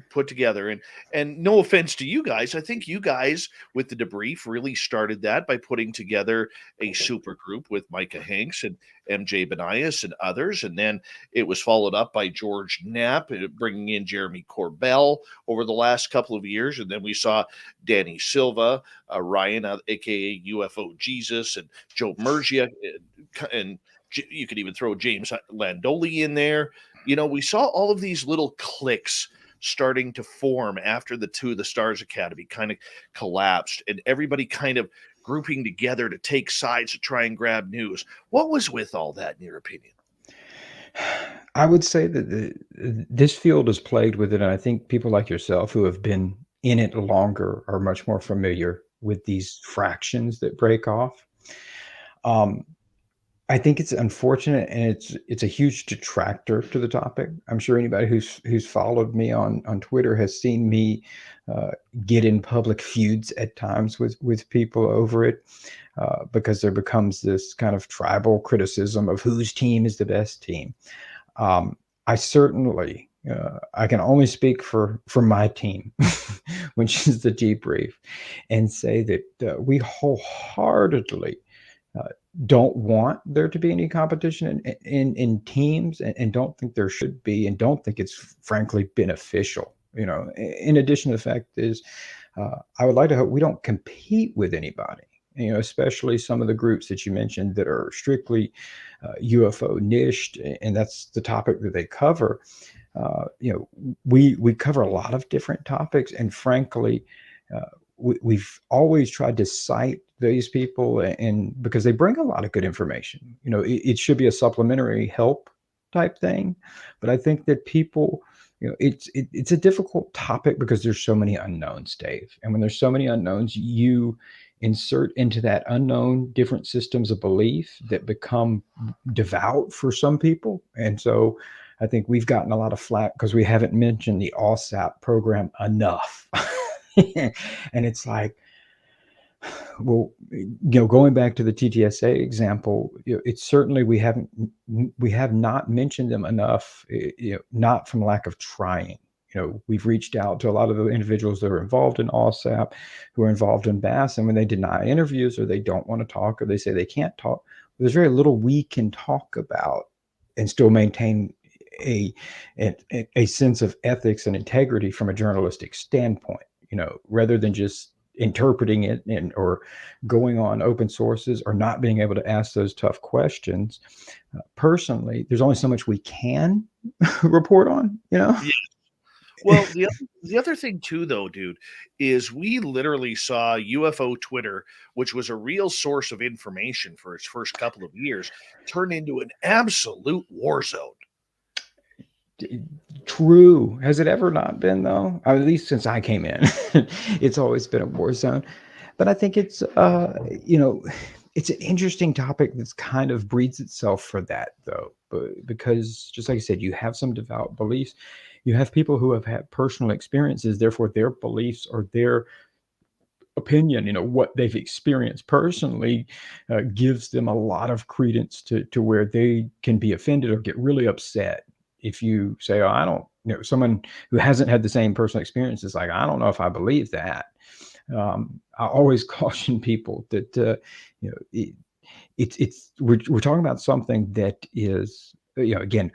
put together, and no offense to you guys, I think you guys with the Debrief really started that by putting together a super group with Micah Hanks and MJ Benias and others, and then it was followed up by George Knapp bringing in Jeremy Corbell over the last couple of years, and then we saw Danny Silva, Ryan aka UFO Jesus, and Joe Mergia, and you could even throw James Landoli in there. We saw all of these little cliques starting to form after the Stars Academy kind of collapsed, and everybody kind of grouping together to take sides to try and grab news. What was with all that, in your opinion?
I would say that this field is plagued with it, and I think people like yourself who have been in it longer are much more familiar with these fractions that break off. I think it's unfortunate, and it's a huge detractor to the topic. I'm sure anybody who's followed me on Twitter has seen me get in public feuds at times with people over it, because there becomes this kind of tribal criticism of whose team is the best team. I certainly I can only speak for my team, which is the Debrief, and say that we wholeheartedly don't want there to be any competition in teams, and don't think there should be, and don't think it's frankly beneficial. In addition, the fact is, I would like to hope we don't compete with anybody. Especially some of the groups that you mentioned that are strictly UFO niched, and that's the topic that they cover. We cover a lot of different topics, and frankly, we've always tried to cite these people, and because they bring a lot of good information. It should be a supplementary help type thing, but I think that people, it's a difficult topic because there's so many unknowns, Dave, and when there's so many unknowns, you insert into that unknown different systems of belief that become devout for some people. And so I think we've gotten a lot of flack because we haven't mentioned the OSAP program enough. And it's like, well, going back to the TTSA example, it's certainly we have not mentioned them enough, not from lack of trying. We've reached out to a lot of the individuals that are involved in OSAP, who are involved in BASS, and when they deny interviews or they don't want to talk or they say they can't talk, there's very little we can talk about and still maintain a sense of ethics and integrity from a journalistic standpoint, rather than just interpreting it or going on open sources or not being able to ask those tough questions. Personally, there's only so much we can report on,
Yeah. Well, the other thing too, though, dude, is we literally saw UFO Twitter, which was a real source of information for its first couple of years, turn into an absolute war zone.
True. Has it ever not been, though? At least since I came in, it's always been a war zone. But I think it's it's an interesting topic that's kind of breeds itself for that, though, because just like I said, you have some devout beliefs, you have people who have had personal experiences, therefore their beliefs or their opinion, what they've experienced personally, gives them a lot of credence to where they can be offended or get really upset if you say, oh, I don't, someone who hasn't had the same personal experience is like, I don't know if I believe that. I always caution people that, we're talking about something that is, again,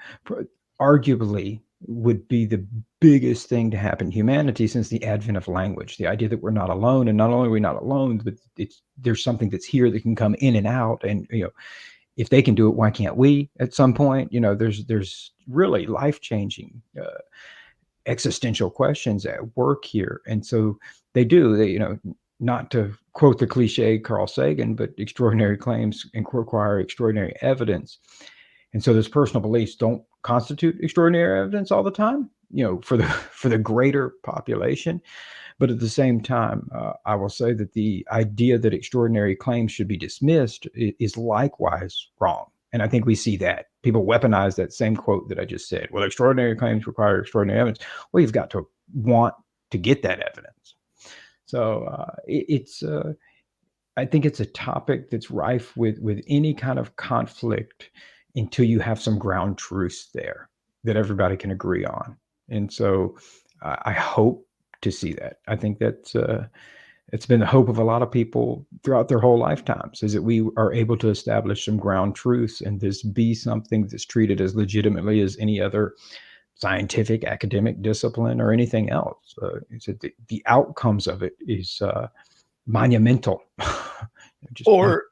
arguably would be the biggest thing to happen in humanity since the advent of language. The idea that we're not alone, and not only are we not alone, but there's something that's here that can come in and out. And if they can do it, why can't we? At some point, there's really life changing existential questions at work here, and so they do. Not to quote the cliche Carl Sagan, but extraordinary claims require extraordinary evidence. And so those personal beliefs don't constitute extraordinary evidence all the time, for the greater population. But at the same time, I will say that the idea that extraordinary claims should be dismissed is likewise wrong. And I think we see that people weaponize that same quote that I just said. Well, extraordinary claims require extraordinary evidence. Well, you've got to want to get that evidence. So I think it's a topic that's rife with any kind of conflict until you have some ground truths there that everybody can agree on. And so I hope to see that. I think that's it's been the hope of a lot of people throughout their whole lifetimes, is that we are able to establish some ground truths and this be something that's treated as legitimately as any other scientific academic discipline or anything else. It's that the outcomes of it is monumental.
Or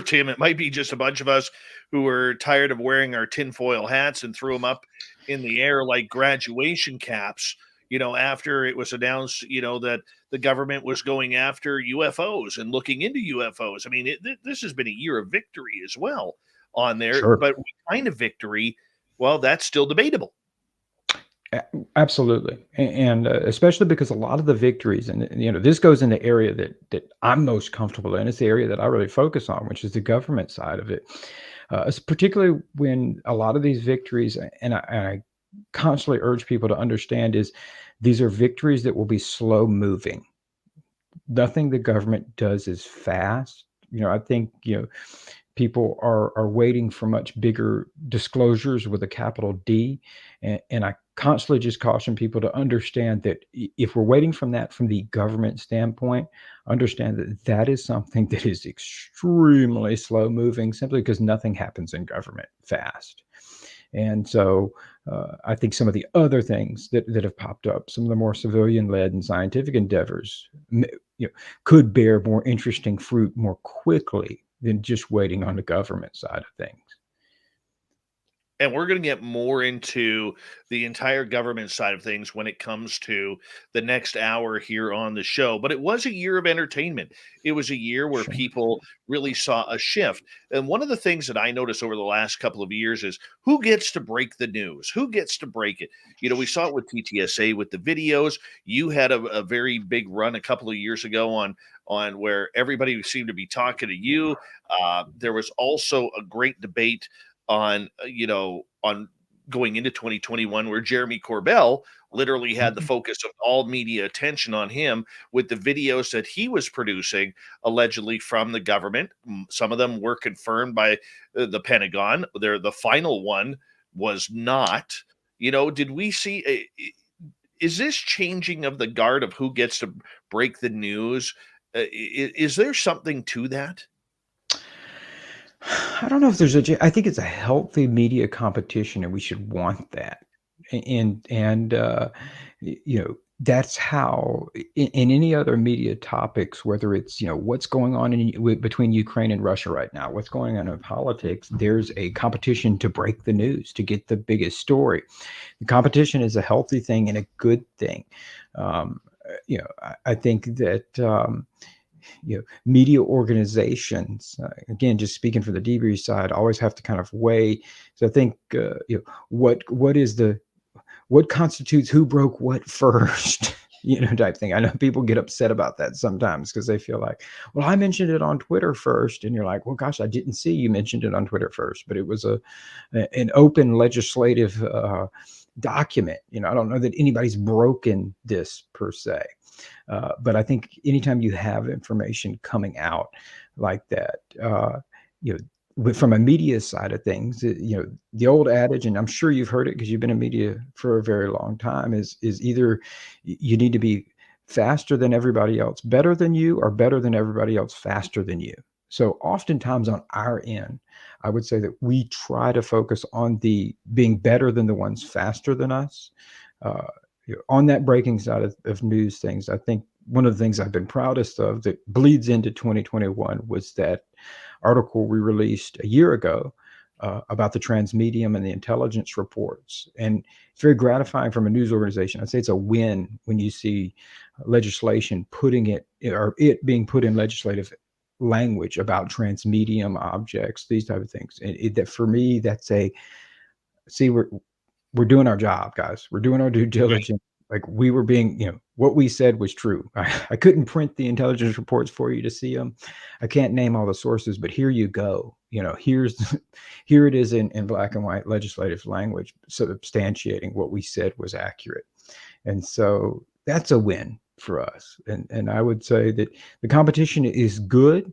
Tim, it might be just a bunch of us who were tired of wearing our tinfoil hats and threw them up in the air like graduation caps, after it was announced, that the government was going after UFOs and looking into UFOs. I mean, this has been a year of victory as well on there,
Sure.
but what kind of victory? Well, that's still debatable.
Absolutely. And especially because a lot of the victories, and this goes in the area that I'm most comfortable in. It's the area that I really focus on, which is the government side of it. Particularly when a lot of these victories, and I constantly urge people to understand, is these are victories that will be slow moving. Nothing the government does is fast. I think, people are waiting for much bigger disclosures with a capital D. And I constantly just caution people to understand that if we're waiting from the government standpoint, understand that that is something that is extremely slow moving, simply because nothing happens in government fast. And so I think some of the other things that have popped up, some of the more civilian led and scientific endeavors, could bear more interesting fruit more quickly than just waiting on the government side of things.
And we're going to get more into the entire government side of things when it comes to the next hour here on the show. But it was a year of entertainment. It was a year where
Sure.
people really saw a shift. And one of the things that I noticed over the last couple of years is who gets to break the news? Who gets to break it? We saw it with TTSA with the videos. You had a very big run a couple of years ago on where everybody seemed to be talking to you. There was also a great debate on going into 2021 where Jeremy Corbell literally had the focus of all media attention on him with the videos that he was producing allegedly from the government. Some of them were confirmed by the Pentagon. The final one was not. Did we see is this changing of the guard of who gets to break the news? Is there something to that?
I don't know if I think it's a healthy media competition, and we should want that. And that's how in any other media topics, whether it's, what's going on between Ukraine and Russia right now, what's going on in politics, there's a competition to break the news, to get the biggest story. The competition is a healthy thing and a good thing. I think that, media organizations, again, just speaking for the Debrief side, always have to kind of weigh. So I think, what constitutes who broke what first, type thing. I know people get upset about that sometimes because they feel like, well, I mentioned it on Twitter first. And you're like, well, gosh, I didn't see you mentioned it on Twitter first, but it was an open legislative document. I don't know that anybody's broken this per se. But I think anytime you have information coming out like that, from a media side of things, the old adage, and I'm sure you've heard it because you've been in media for a very long time, is either you need to be faster than everybody else, better than you, or better than everybody else, faster than you. So oftentimes on our end, I would say that we try to focus on the being better than the ones faster than us. uh, on that breaking side of news things, I think one of the things I've been proudest of that bleeds into 2021 was that article we released a year ago about the transmedium and the intelligence reports. And it's very gratifying from a news organization. I'd say it's a win when you see legislation putting it, or it being put in legislative language about transmedium objects, these type of things. And that for me, that's see, we're doing our job, guys. We're doing our due diligence. Like we were being, what we said was true. I couldn't print the intelligence reports for you to see them. I can't name all the sources, but here you go. Here it is in black and white legislative language, substantiating what we said was accurate. And so that's a win for us. And I would say that the competition is good.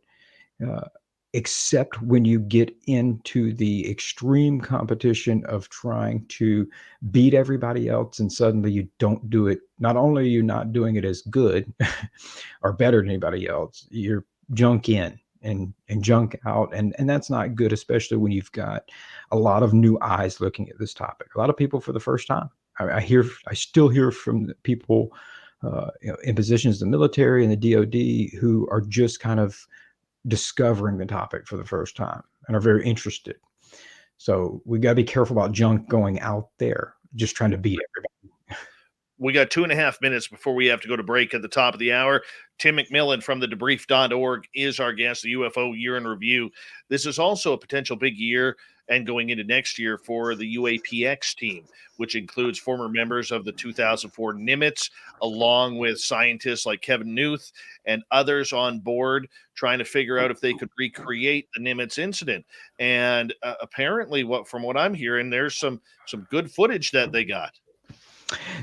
Except when you get into the extreme competition of trying to beat everybody else and suddenly you don't do it. Not only are you not doing it as good or better than anybody else, you're junk in and junk out. And that's not good, especially when you've got a lot of new eyes looking at this topic. A lot of people for the first time. I still hear from the people in positions in the military and the DOD who are just kind of discovering the topic for the first time and are very interested. So we got to be careful about junk going out there, just trying to beat everybody.
We got 2.5 minutes before we have to go to break at the top of the hour. Tim McMillan from the Debrief.org is our guest, the UFO Year in Review. This is also a potential big year and going into next year for the UAPX team, which includes former members of the 2004 Nimitz, along with scientists like Kevin Newth and others on board trying to figure out if they could recreate the Nimitz incident. And apparently, from what I'm hearing, there's some good footage that they got.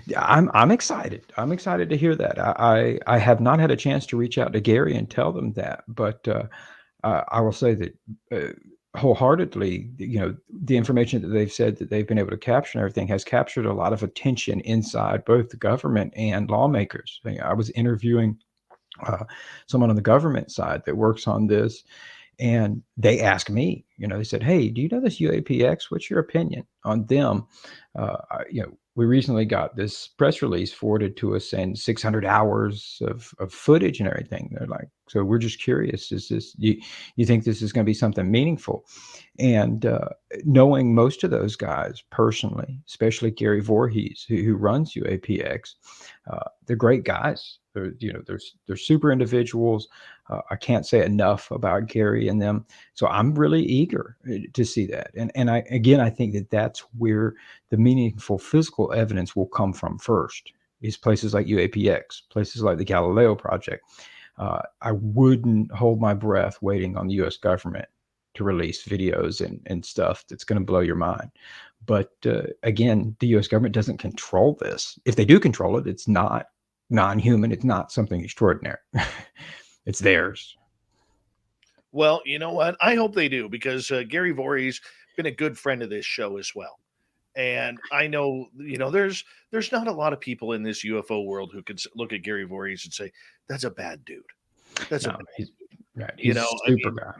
Yeah, I'm excited. I'm excited to hear that. I have not had a chance to reach out to Gary and tell them that, but I will say that wholeheartedly, the information that they've said that they've been able to capture and everything has captured a lot of attention inside both the government and lawmakers. I was interviewing someone on the government side that works on this, and they asked me, they said, "Hey, do you know this UAPX? What's your opinion on them?" We recently got this press release forwarded to us saying 600 hours of footage and everything. They're like, so we're just curious, is this, you think this is going to be something meaningful? And knowing most of those guys personally, especially Gary Voorhees, who runs UAPX, they're great guys. They're super individuals. I can't say enough about Gary and them. So I'm really eager to see that. And I think that that's where the meaningful physical evidence will come from first, is places like UAPX, places like the Galileo Project. I wouldn't hold my breath waiting on the U.S. government to release videos and stuff that's going to blow your mind. But again, the U.S. government doesn't control this. If they do control it, it's not non-human. It's not something extraordinary. It's theirs.
Well, you know what? I hope they do, because Gary Voorhees been a good friend of this show as well. And I know, there's not a lot of people in this UFO world who could look at Gary Voorhees and say, that's a bad dude. That's a bad dude.
Right. He's super guy.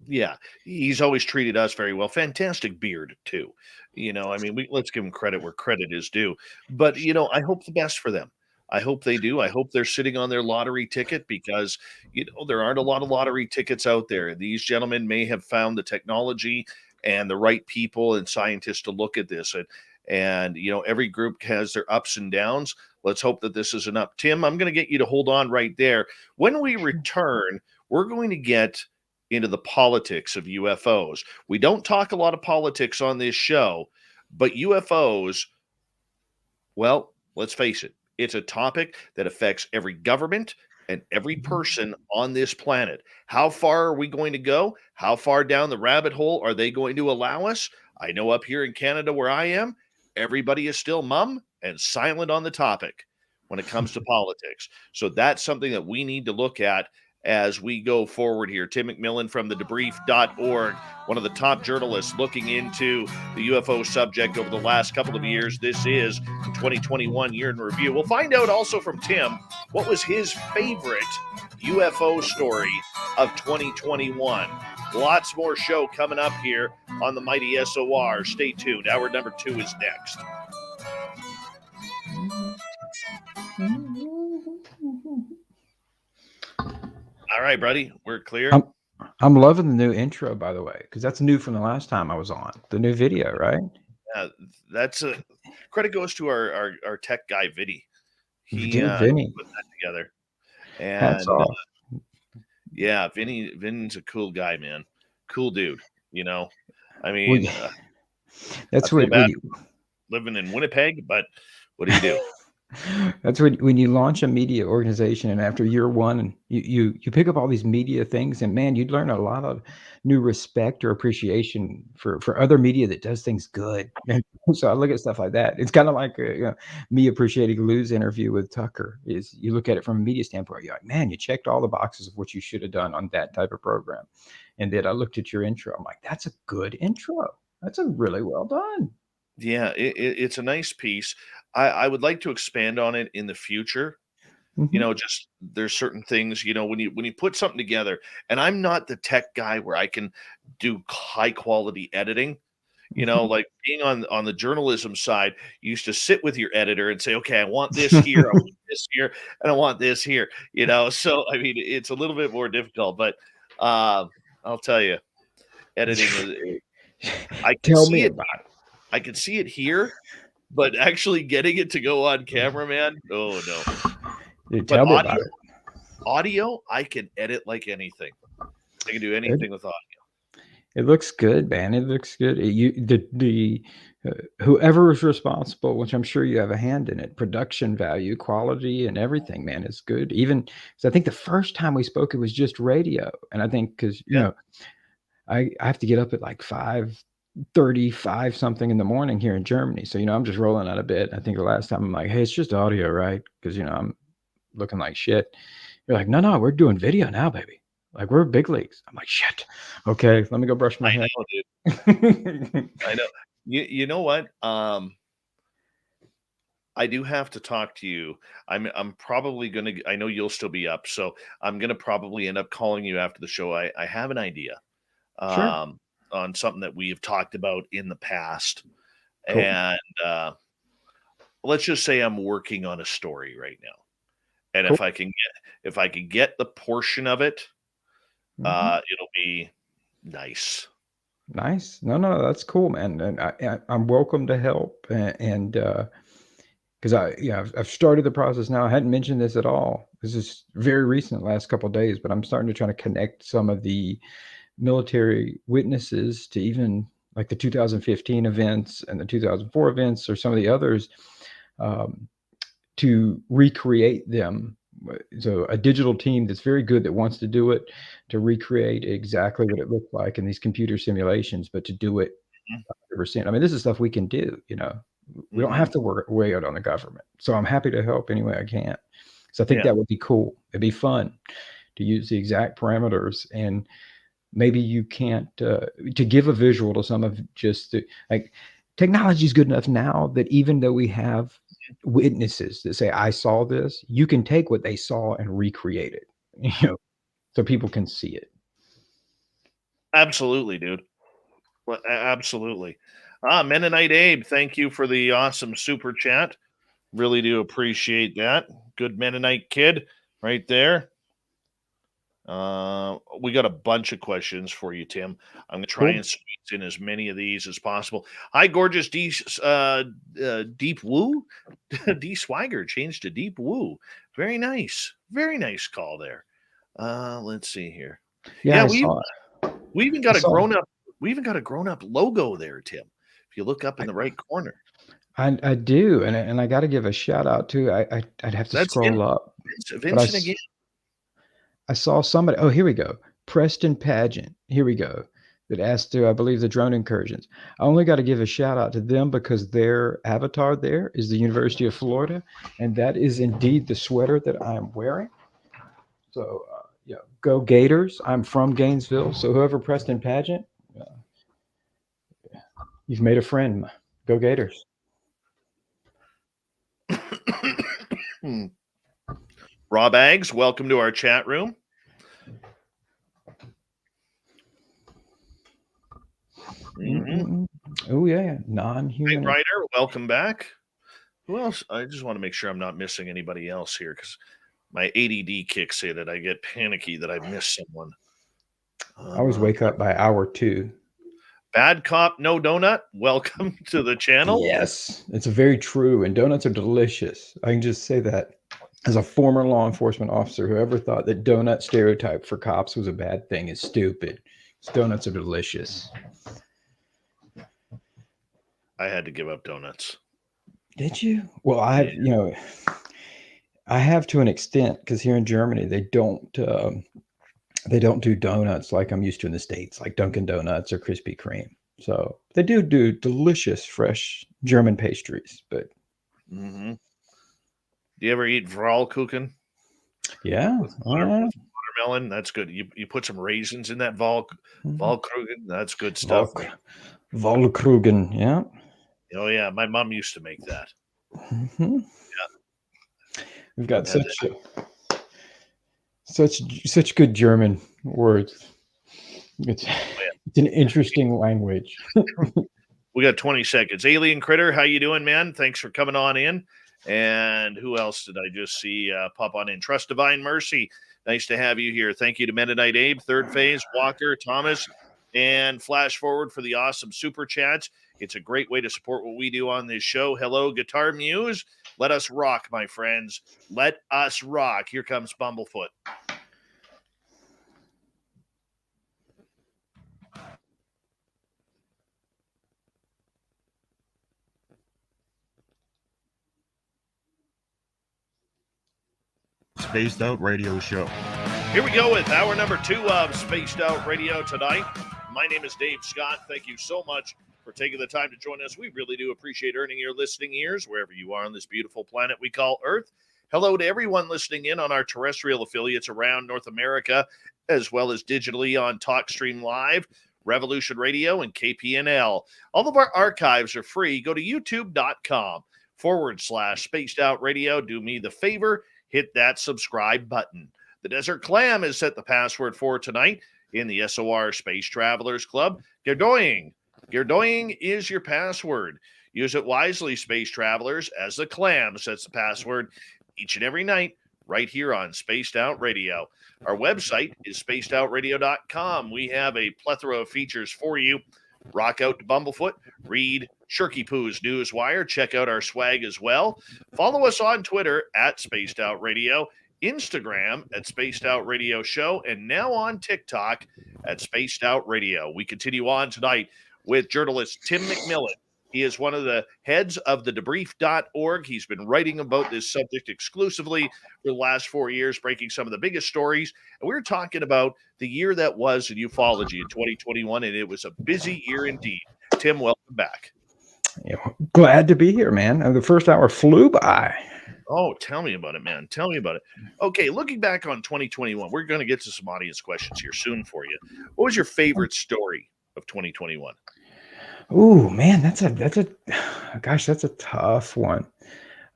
Yeah, he's always treated us very well. Fantastic beard too. Let's give him credit where credit is due. But I hope the best for them. I hope they do. I hope they're sitting on their lottery ticket, because there aren't a lot of lottery tickets out there. These gentlemen may have found the technology and the right people and scientists to look at this. And every group has their ups and downs. Let's hope that this is an up. Tim, I'm going to get you to hold on right there. When we return, we're going to get into the politics of UFOs. We don't talk a lot of politics on this show, but UFOs, well, let's face it, it's a topic that affects every government and every person on this planet. How far are we going to go? How far down the rabbit hole are they going to allow us? I know up here in Canada where I am, everybody is still mum and silent on the topic when it comes to politics. So that's something that we need to look at as we go forward here. Tim McMillan from the Debrief.org, one of the top journalists looking into the UFO subject over the last couple of years. This is the 2021 Year in Review. We'll find out also from Tim what was his favorite UFO story of 2021. Lots more show coming up here on the mighty SOR. Stay tuned. Hour number 2 is next. All right, buddy. We're clear.
I'm I'm loving the new intro, by the way, because that's new from the last time I was on. The new video, right?
That's a credit goes to our tech guy, Vinny. He
Dude, Vinny,
put that together.
hats
And
off.
yeah, Vinny's a cool guy, man. Cool dude. You know, I
Well,
mean, I
that's
feel
what
bad living in Winnipeg, but what do you do?
that's when you launch a media organization, and after year one, and you pick up all these media things, and man, you'd learn a lot of new respect or appreciation for other media that does things good. And so I look at stuff like that. It's kind of like me appreciating Lou's interview with Tucker. Is you look at it from a media standpoint, you're like, man, you checked all the boxes of what you should have done on that type of program. And then I looked at your intro. I'm like, that's a good intro. That's a really well done.
Yeah, it's a nice piece. I would like to expand on it in the future. You
Mhm.
know, just there's certain things, you know, when you put something together, and I'm not the tech guy where I can do high quality editing. You know,
Mhm.
like being on the journalism side, you used to sit with your editor and say, okay, I want this here, I want this here, and I want this here. You know, so I mean, it's a little bit more difficult, but I'll tell you, editing is. I can
Tell
see
me
it.
about it.
I can see it here, but actually getting it to go on camera, man, oh no.
Dude,
But
tell me about it.
audio, I can edit like anything. I can do
It
anything with audio.
it looks good, man. It looks good. Whoever is responsible, which I'm sure you have a hand in it, production value, quality, and everything, man, is good. Even 'cause I think the first time we spoke, it was just radio, and I think because
Yeah.
I have to get up at like 5:35 something in the morning here in Germany, so I'm just rolling out of bed. I think the last time I'm like, hey, it's just audio, right? Because I'm looking like shit. You're like, no, no, we're doing video now, baby. Like we're big leagues. I'm like, shit. Okay, let me go brush my
I
hair.
know, dude. I know. You know what? I do have to talk to you. I'm probably gonna. I know you'll still be up, so I'm gonna probably end up calling you after the show. I have an idea
Sure.
um, on something that we have talked about in the past,
Cool.
and let's just say I'm working on a story right now, and
Cool.
if I can get the portion of it,
Mhm.
it'll be nice.
Nice. No, no, that's cool, man. And I'm welcome to help. And because I've started the process now. I hadn't mentioned this at all. This is very recent, last couple of days, but I'm starting to try to connect some of the military witnesses to even like the 2015 events and the 2004 events or some of the others, um, to recreate them. So a digital team that's very good that wants to do it, to recreate exactly what it looked like in these computer simulations, but to do it
Mhm,
100%. I mean, this is stuff we can do. We don't
mhm.
have to work way out on the government. So I'm happy to help any way I can. So I think
Yeah,
that would be cool. It'd be fun to use the exact parameters, and maybe you can't to give a visual to some of just like technology is good enough now that even though we have witnesses that say I saw this, you can take what they saw and recreate it, you know, so people can see it.
absolutely, dude. Absolutely. Mennonite Abe, thank you for the awesome super chat. Really do appreciate that. Good Mennonite kid right there. We got a bunch of questions for you, Tim. I'm gonna try
Cool.
and squeeze in as many of these as possible. Hi, gorgeous Deep Woo, D Swagger changed to Deep Woo. Very nice call there. Let's see here.
Yeah,
Yeah,
I saw it.
we even
I
got a
saw
grown up. We even got a grown up logo there, Tim. If you look up in
I,
the right corner,
I do, and I got to give a shout out to I'd have to
that's
scroll up, but
Vincent again.
I saw somebody. Oh, here we go. Preston Pageant. Here we go. That asked to, I believe, the drone incursions. I only got to give a shout out to them because their avatar there is the University of Florida, and that is indeed the sweater that I'm wearing. So, yeah, go Gators. I'm from Gainesville, so whoever Preston Pageant, uh, you've made a friend. Go Gators.
Hmm. Rob Aggs, welcome to our chat room. Mm-hmm.
Oh yeah,
Hey,
non-human.
Ryder, welcome back. Who else? I just want to make sure I'm not missing anybody else here because My ADD kicks in and I get panicky that I miss someone.
I always wake up by hour 2.
Bad cop, no donut. Welcome to the channel.
Yes, it's very true. And donuts are delicious. I can just say that as a former law enforcement officer, whoever thought that donut stereotype for cops was a bad thing is stupid. Donuts are delicious.
I had to give up donuts.
Did you? Well, I have, I have to an extent, because here in Germany they don't do donuts like I'm used to in the States, like Dunkin' Donuts or Krispy Kreme. So they do delicious, fresh German pastries. But
Mm-hmm. Do you ever eat Vralkuchen?
yeah,
With watermelon? That's good. You put some raisins in that Vralkuchen. That's good stuff.
Vollkrugen, yeah.
Oh yeah, my mom used to make that.
Mm-hmm.
Yeah,
we've got such good German words. It's an interesting language.
We got 20 seconds. Alien Critter, how you doing, man? Thanks for coming on in. And who else did I just see pop on in? Trust Divine Mercy. Nice to have you here. Thank you to Mennonite Abe, Third Phase, Walker, Thomas, and Flash Forward for the awesome super chats. It's a great way to support what we do on this show. Hello, Guitar Muse. Let us rock, my friends. Let us rock. Here comes Bumblefoot.
Spaced Out Radio Show.
Here we go with hour number 2 of Spaced Out Radio tonight. My name is Dave Scott. Thank you so much for taking the time to join us. We really do appreciate earning your listening ears wherever you are on this beautiful planet we call Earth. Hello to everyone listening in on our terrestrial affiliates around North America, as well as digitally on TalkStream Live, Revolution Radio, and KPNL. All of our archives are free. Go to youtube.com/Spaced Out Radio. Do me the favor, hit that subscribe button. The Desert Clam has set the password for tonight in the SOR Space Travelers Club. Gerdoying. Gerdoying is your password. Use it wisely, Space Travelers, as the Clam sets the password each and every night right here on Spaced Out Radio. Our website is spacedoutradio.com. We have a plethora of features for you. Rock out to Bumblefoot. Read Shirky Poo's Newswire. Check out our swag as well. Follow us on Twitter at Spaced Out Radio, Instagram at Spaced Out Radio Show, and now on TikTok at Spaced Out Radio. We continue on tonight with journalist Tim McMillan. He is one of the heads of the Debrief.org. He's been writing about this subject exclusively for the last 4 years, breaking some of the biggest stories. And we're talking about the year that was in ufology in 2021, and it was a busy year indeed. Tim, welcome back.
Yeah, glad to be here, man. The first hour flew by.
Oh, tell me about it, man. Tell me about it. Okay, looking back on 2021, we're going to get to some audience questions here soon for you. What was your favorite story of 2021?
Oh man, that's a tough one.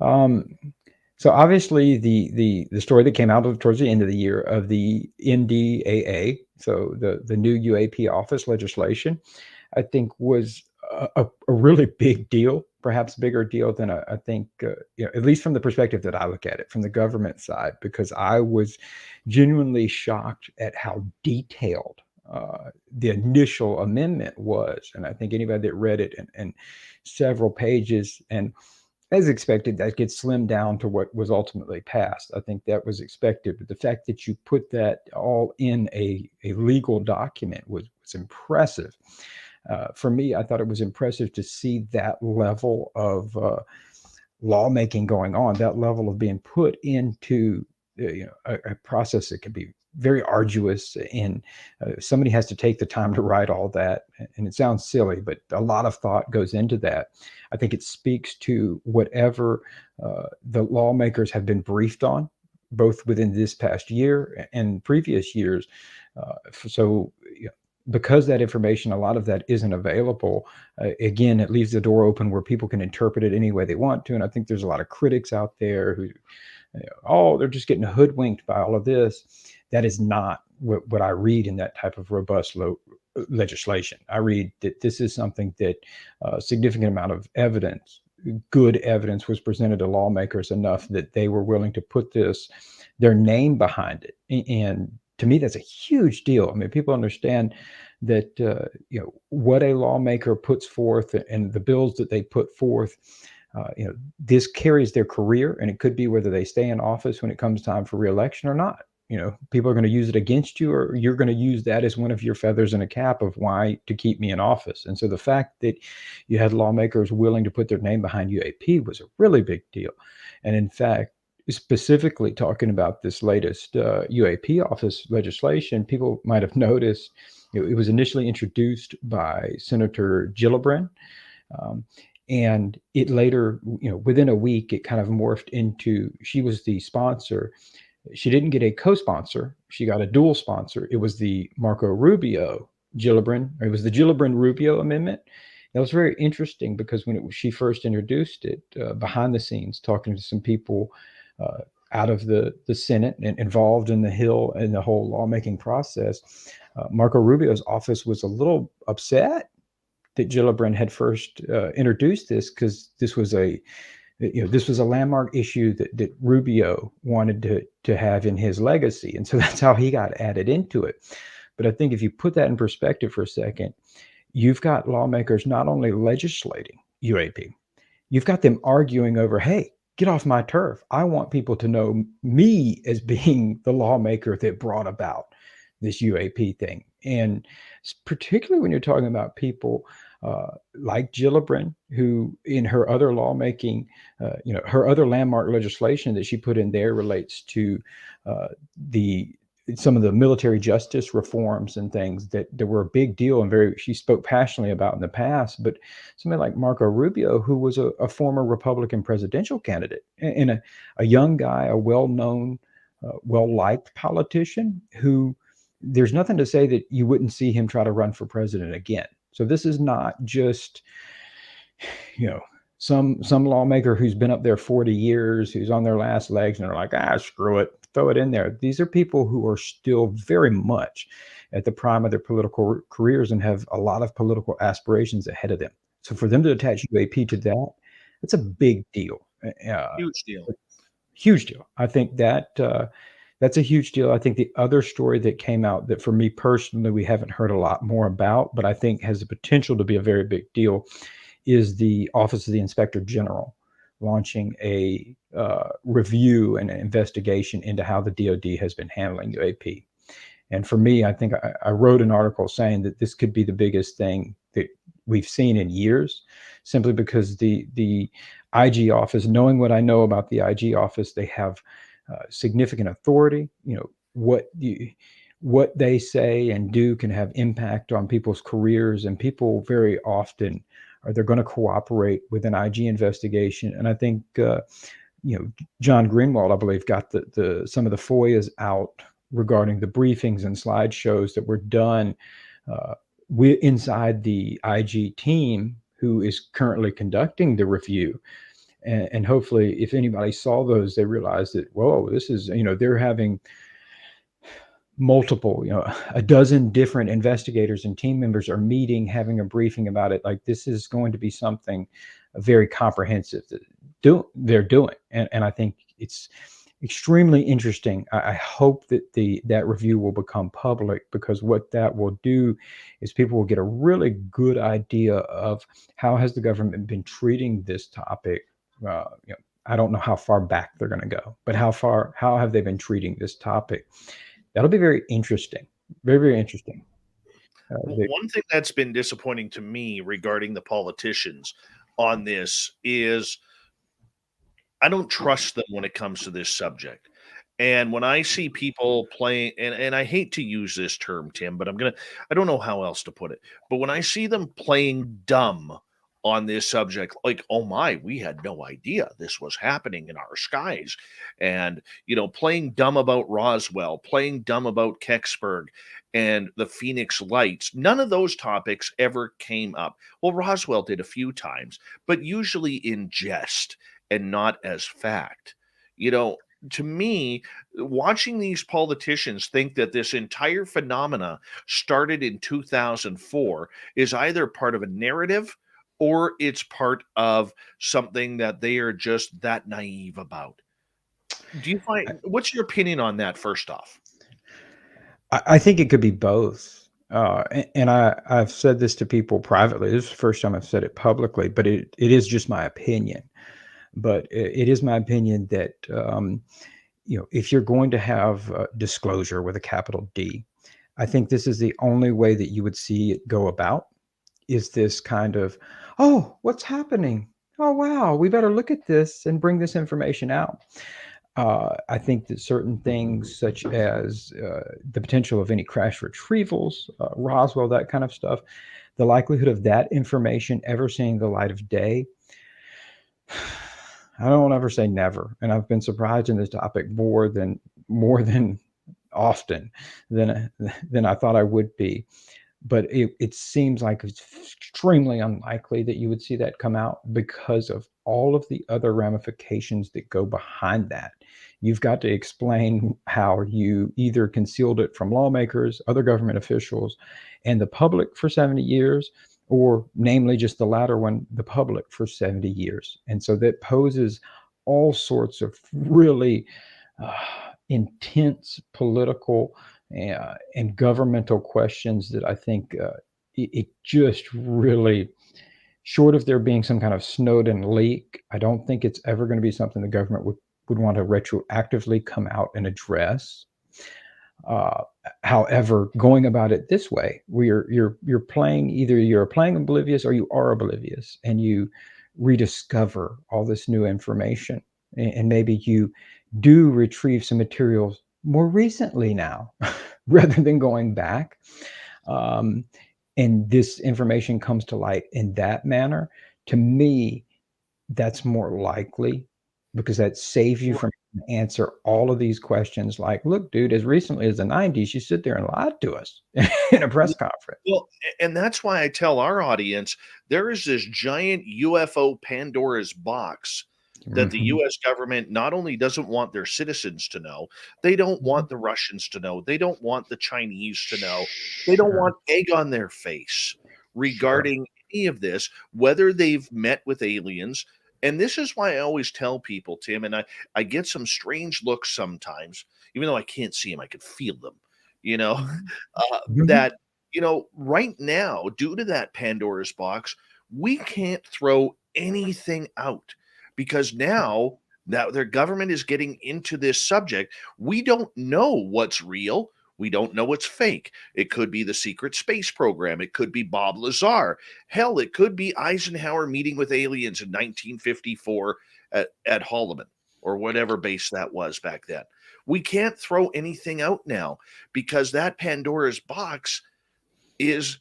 So obviously the story that came out towards the end of the year of the NDAA, so the new UAP office legislation, I think was a really big deal, perhaps bigger deal than I think, at least from the perspective that I look at it from the government side, because I was genuinely shocked at how detailed the initial amendment was. And I think anybody that read it in several pages, and as expected, that gets slimmed down to what was ultimately passed. I think that was expected, but the fact that you put that all in a legal document was impressive. For me, I thought it was impressive to see that level of lawmaking going on, that level of being put into a process that could be very arduous, and somebody has to take the time to write all that. And it sounds silly, but a lot of thought goes into that. I think it speaks to whatever the lawmakers have been briefed on, both within this past year and previous years. Because that information, a lot of that isn't available, again, it leaves the door open where people can interpret it any way they want to. And I think there's a lot of critics out there who, they're just getting hoodwinked by all of this. That is not what I read in that type of robust legislation. I read that this is something that a significant amount of evidence good evidence was presented to lawmakers enough that they were willing to put their name behind it. And to me, that's a huge deal. I mean, people understand that what a lawmaker puts forth and the bills that they put forth. This carries their career, and it could be whether they stay in office when it comes time for reelection or not. People are going to use it against you, or you're going to use that as one of your feathers in a cap of why to keep me in office. And so the fact that you had lawmakers willing to put their name behind UAP was a really big deal. And in fact, specifically talking about this latest UAP office legislation, people might have noticed it was initially introduced by Senator Gillibrand. And it later, within a week, it kind of morphed into, she was the sponsor. She didn't get a co-sponsor. She got a dual sponsor. It was the Marco Rubio Gillibrand, or it was the Gillibrand-Rubio amendment. That was very interesting because when she first introduced it, behind the scenes, talking to some people out of the Senate and involved in the Hill and the whole lawmaking process, Marco Rubio's office was a little upset that Gillibrand had first introduced this, because this was a landmark issue that Rubio wanted to have in his legacy. And so that's how he got added into it. But I think if you put that in perspective for a second, you've got lawmakers not only legislating UAP, you've got them arguing over, hey, get off my turf. I want people to know me as being the lawmaker that brought about this UAP thing. And particularly when you're talking about people like Gillibrand, who in her other lawmaking, her other landmark legislation that she put in there relates to some of the military justice reforms and things that were a big deal and she spoke passionately about in the past. But somebody like Marco Rubio, who was a former Republican presidential candidate and a young guy, a well-known, well-liked politician who there's nothing to say that you wouldn't see him try to run for president again. So this is not just, some lawmaker who's been up there 40 years, who's on their last legs, and they're like, screw it, throw it in there. These are people who are still very much at the prime of their political careers and have a lot of political aspirations ahead of them. So for them to attach UAP to that, it's a big deal.
Huge deal.
Huge deal. I think that's a huge deal. I think the other story that came out that for me personally, we haven't heard a lot more about, but I think has the potential to be a very big deal, is the Office of the Inspector General launching a review and an investigation into how the DoD has been handling UAP. And for me, I think I wrote an article saying that this could be the biggest thing that we've seen in years, simply because the IG office, knowing what I know about the IG office, they have significant authority. What they say and do can have impact on people's careers, and people very often they're going to cooperate with an IG investigation. And I think John Greenwald, I believe, got some of the FOIAs out regarding the briefings and slideshows that were done inside the IG team who is currently conducting the review. And hopefully, if anybody saw those, they realized that, whoa, this is, they're having multiple, a dozen different investigators and team members are meeting, having a briefing about it. Like, this is going to be something very comprehensive that they're doing. And I think it's extremely interesting. I hope that that review will become public, because what that will do is people will get a really good idea of how has the government been treating this topic. I don't know how far back they're going to go, but how have they been treating this topic? That'll be very interesting. Very, very interesting.
One thing that's been disappointing to me regarding the politicians on this is I don't trust them when it comes to this subject. And when I see people playing, and I hate to use this term, Tim, but I don't know how else to put it. But when I see them playing dumb on this subject, like, oh my, we had no idea this was happening in our skies. And, playing dumb about Roswell, playing dumb about Kecksburg and the Phoenix Lights, none of those topics ever came up. Well, Roswell did a few times, but usually in jest and not as fact. To me, watching these politicians think that this entire phenomena started in 2004 is either part of a narrative or it's part of something that they are just that naive about? Do you find, what's your opinion on that first off?
I think it could be both. And I've said this to people privately. This is the first time I've said it publicly, but it is just my opinion. But it is my opinion that if you're going to have disclosure with a capital D, I think this is the only way that you would see it go about. Is this kind of, oh, what's happening? Oh, wow, we better look at this and bring this information out. I think that certain things, such as the potential of any crash retrievals, Roswell, that kind of stuff, the likelihood of that information ever seeing the light of day, I don't ever say never. And I've been surprised in this topic more than often than I thought I would be. But it seems like it's extremely unlikely that you would see that come out because of all of the other ramifications that go behind that. You've got to explain how you either concealed it from lawmakers, other government officials, and the public for 70 years, or namely just the latter one, the public for 70 years. And so that poses all sorts of really uh, intense political and governmental questions that I think it just really, short of there being some kind of Snowden leak, I don't think it's ever going to be something the government would want to retroactively come out and address. Uh, However, going about it this way, where you're playing, either you're playing oblivious or you are oblivious, and you rediscover all this new information, and maybe you do retrieve some materials more recently now, rather than going back. Um, and this information comes to light in that manner. To me, that's more likely, because that saves you from having to answer all of these questions like, look, dude, as recently as the 90s, you sit there and lied to us in a press conference.
Well, and that's why I tell our audience there is this giant UFO Pandora's box that the
Mhm.
US government not only doesn't want their citizens to know, they don't want the Russians to know, they don't want the Chinese to know, they don't
Sure,
want egg on their face
sure.
regarding any of this, whether they've met with aliens. And this is why I always tell people, Tim, and I get some strange looks sometimes, even though I can't see them, I can feel them, you know,
Mhm. Mhm.
that right now, due to that Pandora's box, we can't throw anything out because now that their government is getting into this subject, we don't know what's real. We don't know what's fake. It could be the secret space program. It could be Bob Lazar. Hell, it could be Eisenhower meeting with aliens in 1954 at Holloman or whatever base that was back then. We can't throw anything out now because that Pandora's box is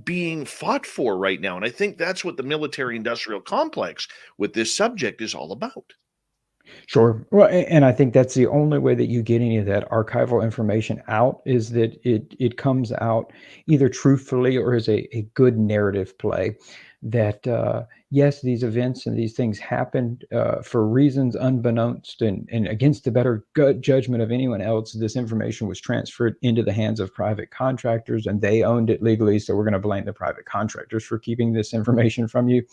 being fought for right now. And I think that's what the military industrial complex with this subject is all about.
Sure. Well, and I think that's the only way that you get any of that archival information out, is that it comes out either truthfully or as a good narrative play. That yes, these events and these things happened for reasons unbeknownst and against the better gut judgment of anyone else. This information was transferred into the hands of private contractors, and they owned it legally. So we're going to blame the private contractors for keeping this information from you,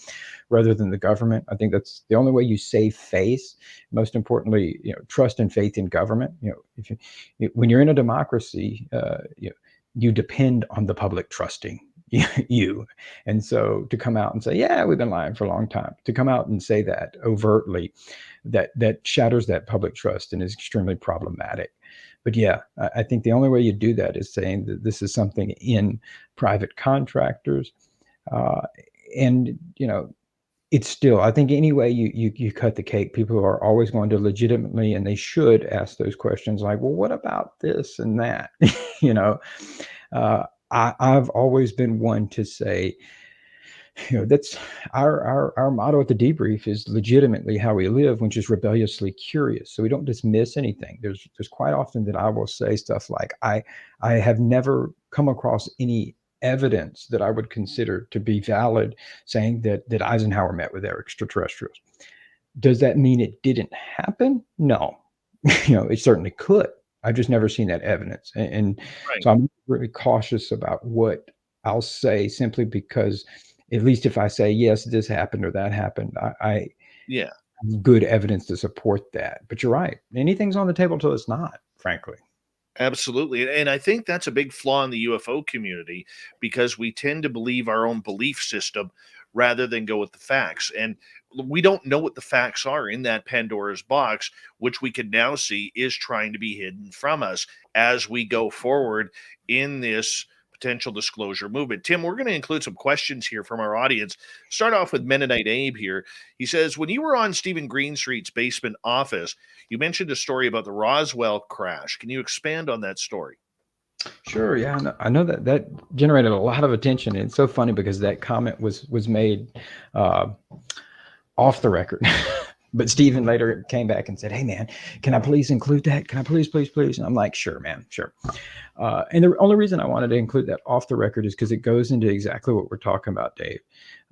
rather than the government. I think that's the only way you save face. Most importantly, trust and faith in government. If when you're in a democracy, you depend on the public trusting you. And so to come out and say, yeah, we've been lying for a long time, to come out and say that overtly, that shatters that public trust and is extremely problematic. But yeah, I think the only way you do that is saying that this is something in private contractors. Uh, and it's still, I think, any way you cut the cake, people are always going to legitimately, and they should ask those questions like, well, what about this and that? you know, I've always been one to say, that's our motto at the Debrief is legitimately how we live, which is rebelliously curious. So we don't dismiss anything. There's quite often that I will say stuff like, I have never come across any evidence that I would consider to be valid, saying that Eisenhower met with their extraterrestrials. Does that mean it didn't happen? No. It certainly could. I've just never seen that evidence. And
Right.
so I'm really cautious about what I'll say, simply because at least if I say, yes, this happened or that happened, I
Yeah.
have good evidence to support that. But you're right. Anything's on the table until it's not, frankly.
Absolutely. And I think that's a big flaw in the UFO community because we tend to believe our own belief system rather than go with the facts. And we don't know what the facts are in that Pandora's box, which we can now see is trying to be hidden from us as we go forward in this potential disclosure movement. Tim, we're going to include some questions here from our audience. Start off with Mennonite Abe here. He says, when you were on Stephen Greenstreet's basement office, you mentioned a story about the Roswell crash. Can you expand on that story?
Sure. Yeah, I know that that generated a lot of attention. And it's so funny because that comment was made uh, off the record. But Stephen later came back and said, "Hey, man, can I please include that? Can I please?" And I'm like, "Sure, man, sure." And the only reason I wanted to include that off the record is because it goes into exactly what we're talking about, Dave.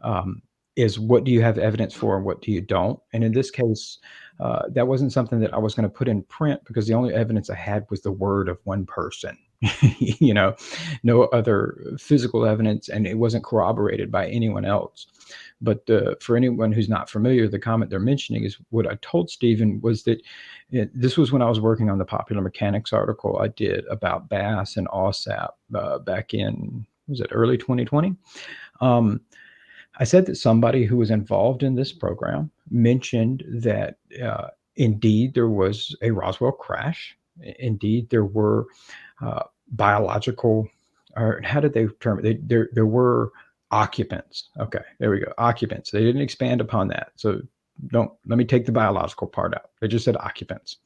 Um, is what do you have evidence for and what do you don't? And in this case, that wasn't something that I was going to put in print because the only evidence I had was the word of one person. you know, no other physical evidence, and it wasn't corroborated by anyone else. But for anyone who's not familiar, the comment they're mentioning is what I told Stephen was that this was when I was working on the Popular Mechanics article I did about Bass and OSAP back in, was it early 2020? Um, I said that somebody who was involved in this program mentioned that indeed there was a Roswell crash. Indeed, there were biological, or how did they term it? There were occupants. Okay, there we go. Occupants. They didn't expand upon that. So don't let me take the biological part out. They just said occupants,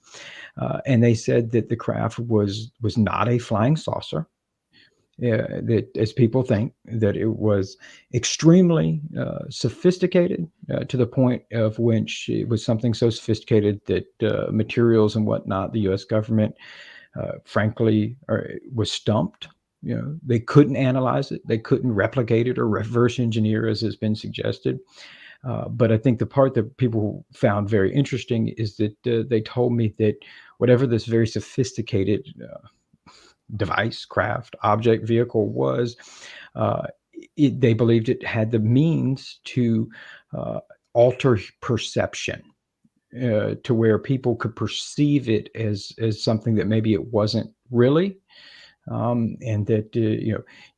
and they said that the craft was not a flying saucer. That as people think that it was extremely sophisticated to the point of which it was something so sophisticated that materials and whatnot, the U.S. government, frankly, was stumped. They couldn't analyze it, they couldn't replicate it or reverse engineer, as has been suggested. But I think the part that people found very interesting is that they told me that whatever this very sophisticated device, craft, object, vehicle was, they believed it had the means to alter perception to where people could perceive it as something that maybe it wasn't really. And that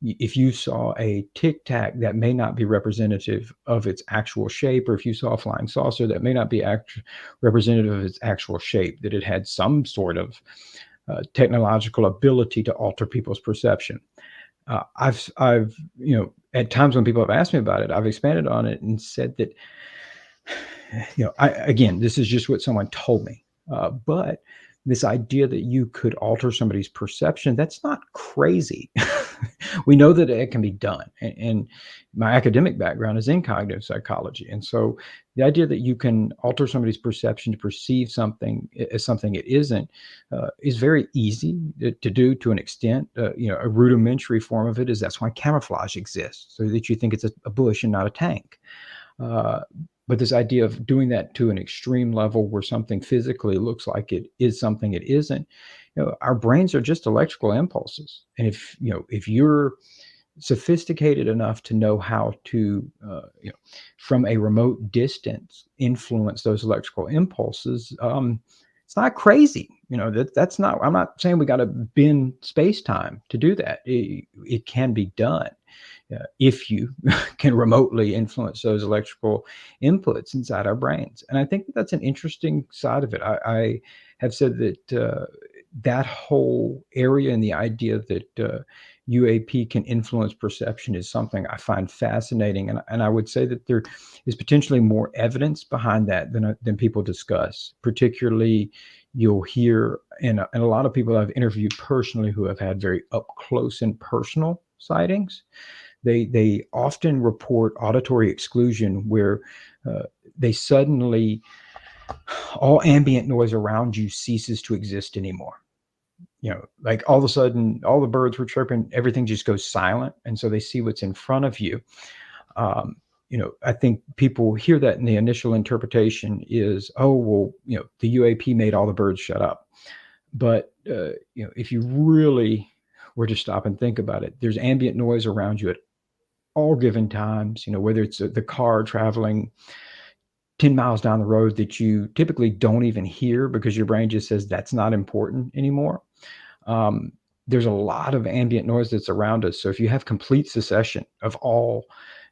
if you saw a tic tac that may not be representative of its actual shape, or if you saw a flying saucer that may not be representative of its actual shape, that it had some sort of technological ability to alter people's perception. I've at times when people have asked me about it, I've expanded on it and said that again, this is just what someone told me, but this idea that you could alter somebody's perception, that's not crazy. We know that it can be done. And my academic background is in cognitive psychology. And so the idea that you can alter somebody's perception to perceive something as something it isn't is very easy to do to an extent. A rudimentary form of it is that's why camouflage exists, so that you think it's a bush and not a tank. But this idea of doing that to an extreme level where something physically looks like it is something it isn't, our brains are just electrical impulses. And if you're sophisticated enough to know how to, from a remote distance, influence those electrical impulses, it's not crazy. That's not, I'm not saying we got to bend space time to do that. It can be done. If you can remotely influence those electrical inputs inside our brains. And I think that's an interesting side of it. I have said that that whole area and the idea that UAP can influence perception is something I find fascinating. And I would say that there is potentially more evidence behind that than people discuss. Particularly, you'll hear, and a lot of people I've interviewed personally who have had very up close and personal sightings. They often report auditory exclusion, where they suddenly, all ambient noise around you ceases to exist anymore. Like all of a sudden, all the birds were chirping, everything just goes silent, and so they see what's in front of you. I think people hear that, and the initial interpretation is, oh, well, the UAP made all the birds shut up. But if you really were to stop and think about it, there's ambient noise around you at all given times, whether it's the car traveling 10 miles down the road that you typically don't even hear because your brain just says that's not important anymore. Um, there's a lot of ambient noise that's around us. So if you have complete cessation of all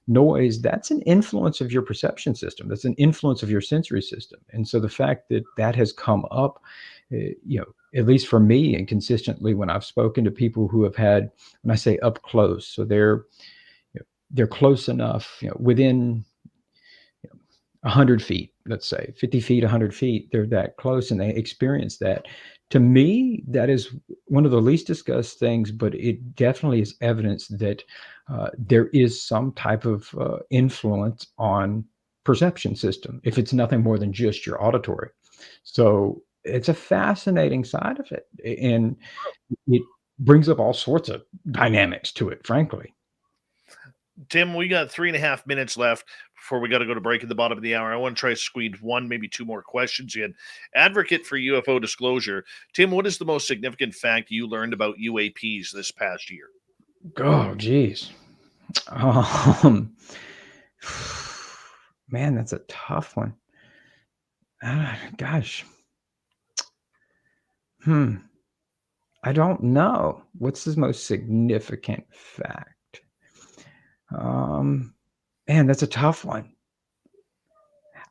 noise, that's an influence of your perception system. That's an influence of your sensory system. And so the fact that that has come up, at least for me and consistently when I've spoken to people who have had, when I say up close, so they're close enough, within 100 feet, let's say 50 feet, 100 feet, they're that close and they experience that. To me, that is one of the least discussed things, but it definitely is evidence that there is some type of influence on perception system, if it's nothing more than just your auditory. So it's a fascinating side of it. And it brings up all sorts of dynamics to it, frankly.
Tim, we got 3.5 minutes left before we got to go to break at the bottom of the hour. I want to try to squeeze one, maybe two more questions in. Advocate for UFO disclosure. Tim, what is the most significant fact you learned about UAPs this past year?
Oh, geez. Um, man, that's a tough one. Gosh. I don't know. What's the most significant fact? Man, that's a tough one.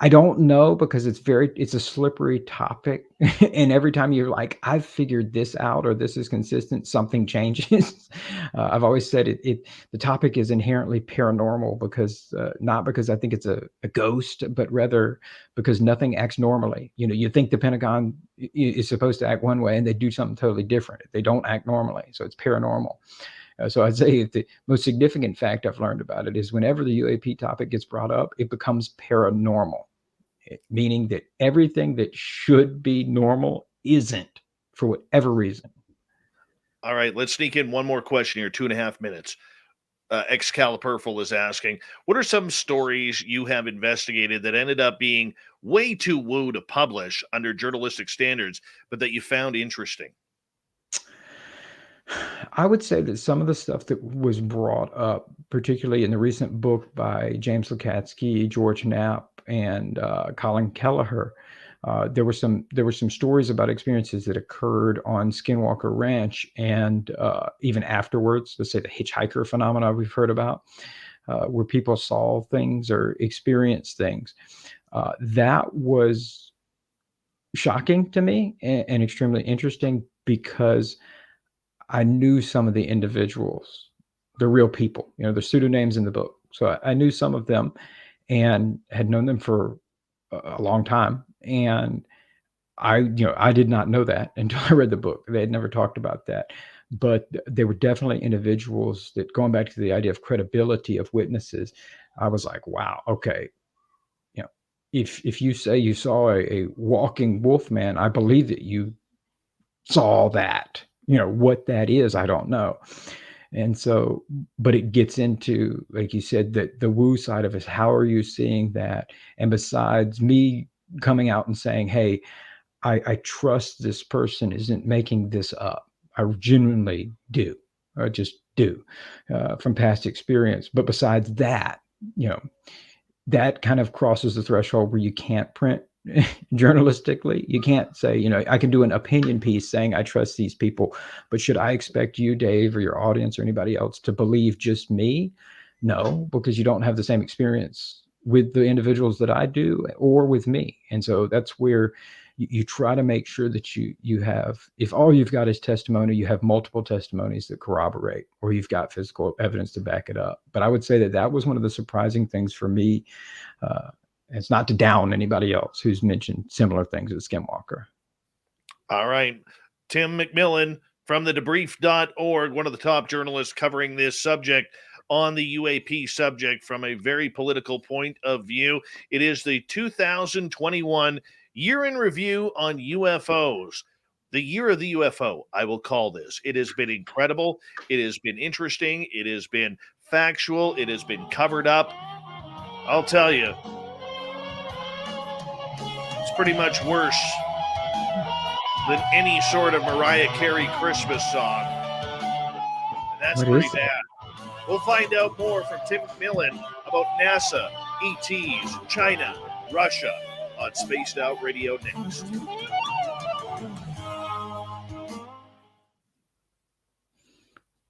I don't know because it's a slippery topic. And every time you're like, I've figured this out or this is consistent, something changes. I've always said the topic is inherently paranormal because not because I think it's a ghost, but rather because nothing acts normally. You think the Pentagon is supposed to act one way and they do something totally different. They don't act normally. So it's paranormal. So I'd say the most significant fact I've learned about it is whenever the UAP topic gets brought up, it becomes paranormal, meaning that everything that should be normal isn't for whatever reason.
All right, let's sneak in one more question here, 2.5 minutes. Excaliburful is asking, what are some stories you have investigated that ended up being way too woo to publish under journalistic standards, but that you found interesting?
I would say that some of the stuff that was brought up, particularly in the recent book by James Lukatsky, George Knapp, and Colin Kelleher, there were some stories about experiences that occurred on Skinwalker Ranch, and even afterwards. Let's say the hitchhiker phenomena we've heard about, where people saw things or experienced things. That was shocking to me and extremely interesting because I knew some of the individuals, the real people, the pseudonyms in the book. So I knew some of them and had known them for a long time. And I did not know that until I read the book. They had never talked about that. But they were definitely individuals that, going back to the idea of credibility of witnesses, I was like, wow, okay. If you say you saw a walking wolf man, I believe that you saw that. What that is, I don't know. And so, but it gets into, like you said, that the woo side of it. How are you seeing that? And besides me coming out and saying, hey, I trust this person isn't making this up. I genuinely do. I just do from past experience. But besides that, that kind of crosses the threshold where you can't print journalistically. You can't say, I can do an opinion piece saying I trust these people, but should I expect you, Dave, or your audience or anybody else to believe just me? No, because you don't have the same experience with the individuals that I do or with me. And so that's where you try to make sure that you have, if all you've got is testimony, you have multiple testimonies that corroborate, or you've got physical evidence to back it up. But I would say that was one of the surprising things for me. It's not to down anybody else who's mentioned similar things at Skinwalker.
All right. Tim McMillan from the Debrief.org, one of the top journalists covering this subject on the UAP subject from a very political point of view. It is the 2021 year in review on UFOs. The year of the UFO, I will call this. It has been incredible. It has been interesting. It has been factual. It has been covered up. I'll tell you, it's pretty much worse than any sort of Mariah Carey Christmas song. And that's
What
pretty
is it?
bad. We'll find out more from Tim McMillan about NASA, ETs, China, Russia on Spaced Out Radio next.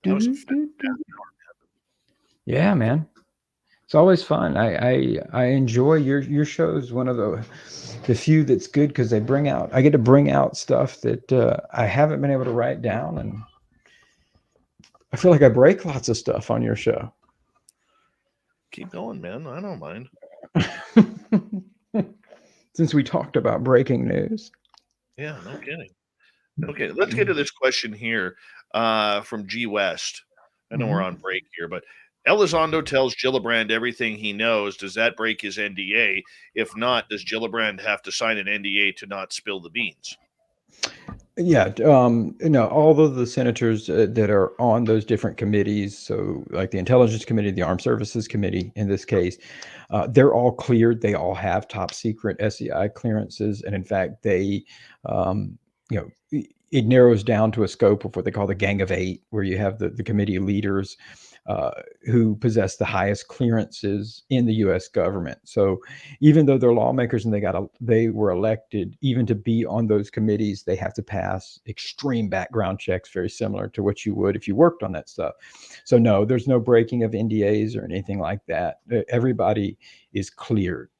That was a
Yeah, man. It's always fun. I enjoy your shows. One of the few that's good because I get to bring out stuff that I haven't been able to write down, and I feel like I break lots of stuff on your show.
Keep going, man. I don't mind.
Since we talked about breaking news.
Yeah, no kidding. Okay, let's get to this question here from G West. I know we're on break here, but Elizondo tells Gillibrand everything he knows. Does that break his NDA? If not, does Gillibrand have to sign an NDA to not spill the beans?
Yeah, all of the senators that are on those different committees, so like the Intelligence Committee, the Armed Services Committee in this case, they're all cleared. They all have top secret SEI clearances, and in fact, they, it narrows down to a scope of what they call the Gang of Eight, where you have the committee leaders who possess the highest clearances in the U.S. government. So even though they're lawmakers and they were elected, even to be on those committees, they have to pass extreme background checks, very similar to what you would if you worked on that stuff. So no, there's no breaking of NDAs or anything like that. Everybody is cleared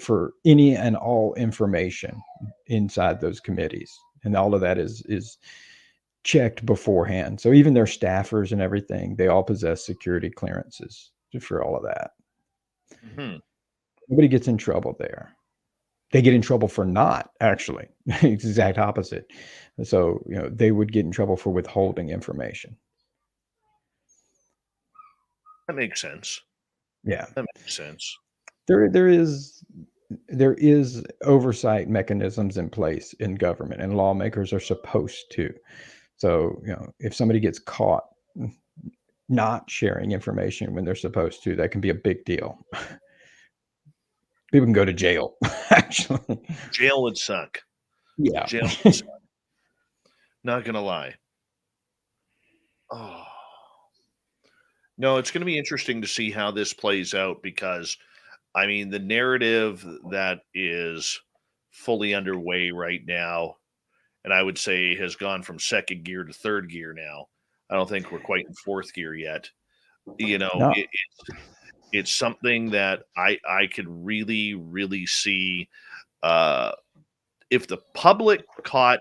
for any and all information inside those committees, and all of that is checked beforehand. So even their staffers and everything, they all possess security clearances for all of that.
Mm-hmm.
Nobody gets in trouble there. They get in trouble for not, actually. It's the exact opposite. So, they would get in trouble for withholding information.
That makes sense.
Yeah.
That makes sense.
There is oversight mechanisms in place in government, and lawmakers are supposed to. So, if somebody gets caught not sharing information when they're supposed to, that can be a big deal. People can go to jail, actually.
Jail would suck.
Yeah.
Jail would suck. Not going to lie. Oh. No, it's going to be interesting to see how this plays out because, I mean, the narrative that is fully underway right now, and I would say has gone from second gear to third gear now. I don't think we're quite in fourth gear yet.
No.
It's something that I could really, really see if the public caught,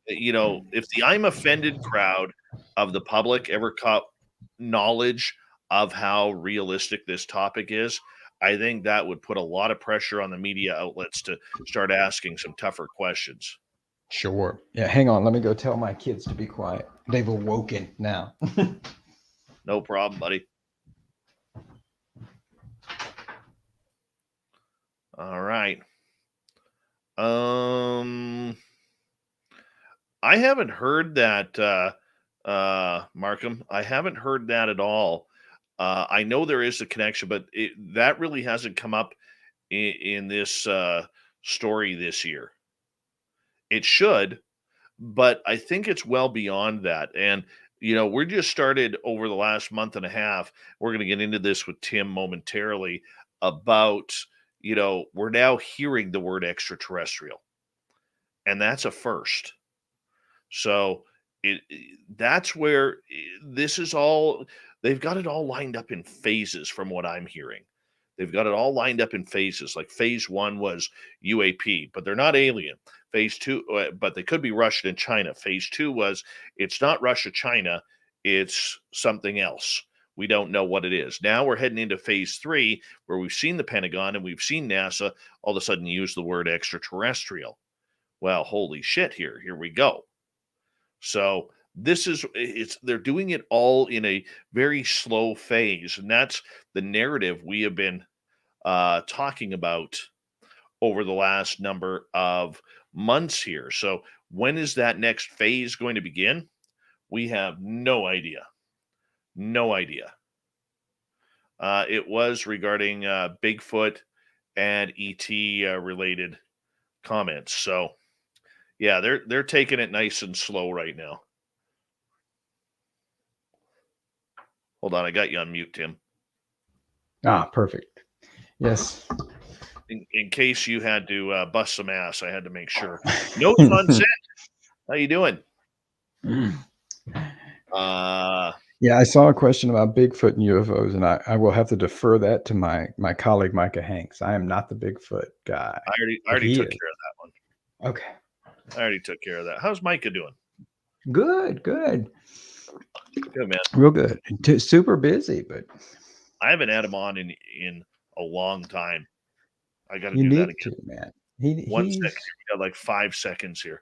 if the I'm offended crowd of the public ever caught knowledge of how realistic this topic is, I think that would put a lot of pressure on the media outlets to start asking some tougher questions.
Sure. Yeah, hang on. Let me go tell my kids to be quiet. They've awoken now.
No problem, buddy. All right. I haven't heard that, Markham. I haven't heard that at all. I know there is a connection, but that really hasn't come up in this story this year. It should, but I think it's well beyond that. And we're just started over the last month and a half. We're going to get into this with Tim momentarily about we're now hearing the word extraterrestrial, and that's a first. So that's where this is all. They've got it all lined up in phases, from what I'm hearing. They've got it all lined up in phases. Like phase one was UAP, but they're not alien. Phase two, but they could be Russian and China. Phase two was it's not Russia, China, it's something else. We don't know what it is. Now we're heading into phase three, where we've seen the Pentagon and we've seen NASA all of a sudden use the word extraterrestrial. Well, holy shit, here we go. So they're doing it all in a very slow phase, and that's the narrative we have been talking about over the last number of months here. So when is that next phase going to begin? We have no idea. No idea. It was regarding Bigfoot and ET related comments. So yeah, they're taking it nice and slow right now. Hold on, I got you on mute, Tim.
Perfect. Yes.
In case you had to bust some ass, I had to make sure. Notes on set. How you doing?
Yeah, I saw a question about Bigfoot and UFOs, and I will have to defer that to my colleague Micah Hanks. I am not the Bigfoot guy.
I
but
already
he
took
is.
care of that one.
Okay.
I already took care of that. How's Micah doing?
Good.
Good, man.
Real good. Super busy, but
I haven't had him on in a long time. I got to
you
do that
need
again.
to, man.
1 second.
He's
We got like 5 seconds here.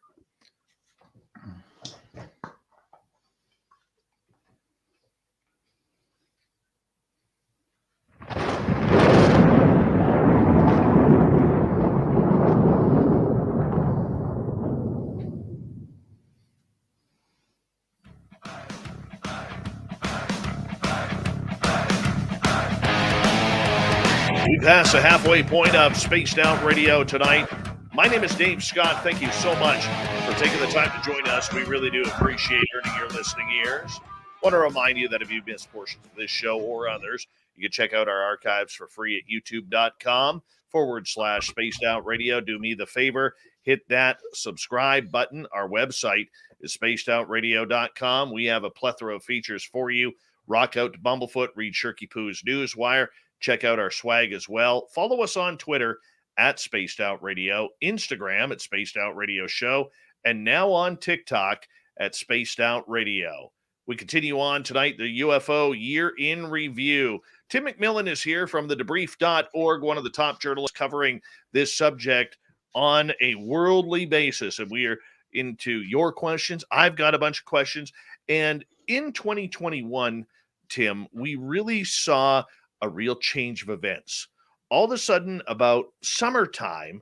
We pass the halfway point of Spaced Out Radio tonight. My name is Dave Scott. Thank you so much for taking the time to join us. We really do appreciate earning your listening ears. Want to remind you that if you've missed portions of this show or others, you can check out our archives for free at youtube.com/Spaced Out Radio. Do me the favor, hit that subscribe button. Our website is spacedoutradio.com. We have a plethora of features for you. Rock out to Bumblefoot, read Shirky Poo's Newswire. Check out our swag as well. Follow us on Twitter at Spaced Out Radio, Instagram at Spaced Out Radio Show, and now on TikTok at Spaced Out Radio. We continue on tonight, the UFO Year in Review. Tim McMillan is here from the Debrief.org, one of the top journalists covering this subject on a worldly basis. And we are into your questions. I've got a bunch of questions. And in 2021, Tim, we really saw a real change of events. All of a sudden, about summertime,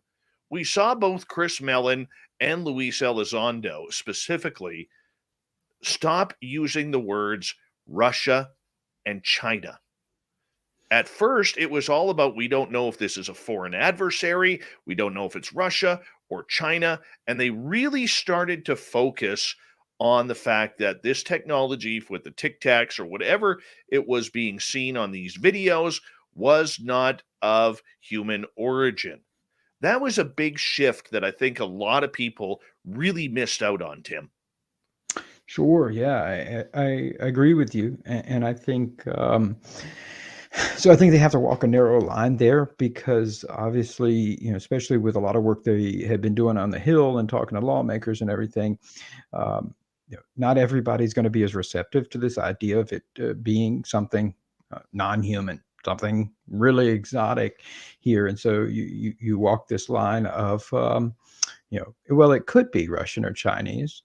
we saw both Chris Mellon and Luis Elizondo specifically stop using the words Russia and China. At first, it was all about, we don't know if this is a foreign adversary, we don't know if it's Russia or China, and they really started to focus on the fact that this technology with the Tic Tacs or whatever it was being seen on these videos was not of human origin. That was a big shift that I think a lot of people really missed out on, Tim.
Sure. Yeah, I agree with you, and I think so. I think they have to walk a narrow line there because obviously, especially with a lot of work they had been doing on the Hill and talking to lawmakers and everything, not everybody's going to be as receptive to this idea of it being something non-human, something really exotic here. And so you walk this line of well, it could be Russian or Chinese,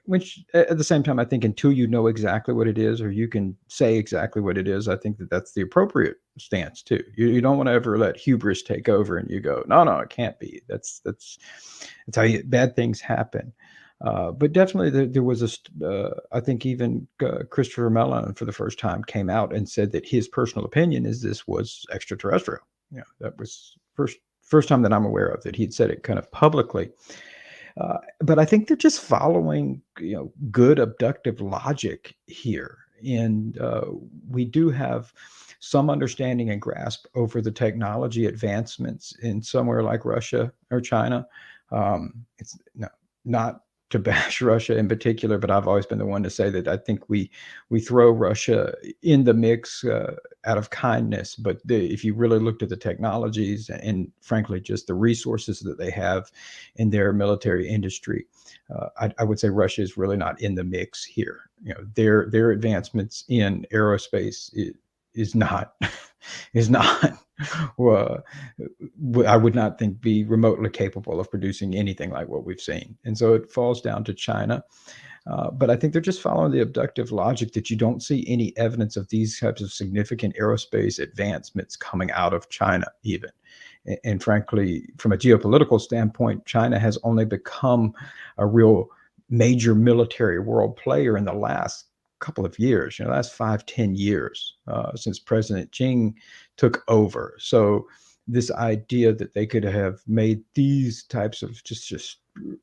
which at the same time, I think until you know exactly what it is, or you can say exactly what it is, I think that's the appropriate stance too. You don't want to ever let hubris take over and you go, no, it can't be. That's how bad things happen. But definitely there was I think even Christopher Mellon for the first time came out and said that his personal opinion is this was extraterrestrial. That was first time that I'm aware of that he'd said it kind of publicly. But I think they're just following, good abductive logic here. And we do have some understanding and grasp over the technology advancements in somewhere like Russia or China. It's not to bash Russia in particular, but I've always been the one to say that I think we throw Russia in the mix out of kindness. But if you really looked at the technologies and frankly, just the resources that they have in their military industry, I would say Russia is really not in the mix here. Their advancements in aerospace is not well, I would not think be remotely capable of producing anything like what we've seen. And so it falls down to China. But I think they're just following the abductive logic that you don't see any evidence of these types of significant aerospace advancements coming out of China even. And frankly, from a geopolitical standpoint, China has only become a real major military world player in the last couple of years, last 5-10 years since President Xi took over. So this idea that they could have made these types of just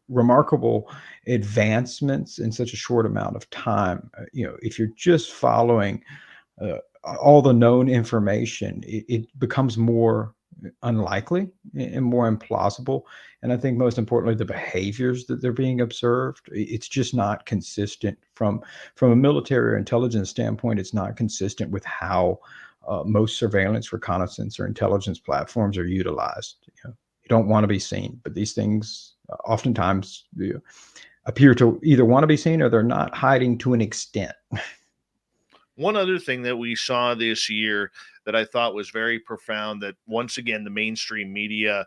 remarkable advancements in such a short amount of time, if you're just following uh, all the known information, it becomes more unlikely and more implausible. And I think most importantly, the behaviors that they're being observed, it's just not consistent from a military or intelligence standpoint. It's not consistent with how most surveillance, reconnaissance, or intelligence platforms are utilized. You don't want to be seen, but these things oftentimes appear to either want to be seen or they're not hiding to an extent.
One other thing that we saw this year that I thought was very profound, that once again the mainstream media,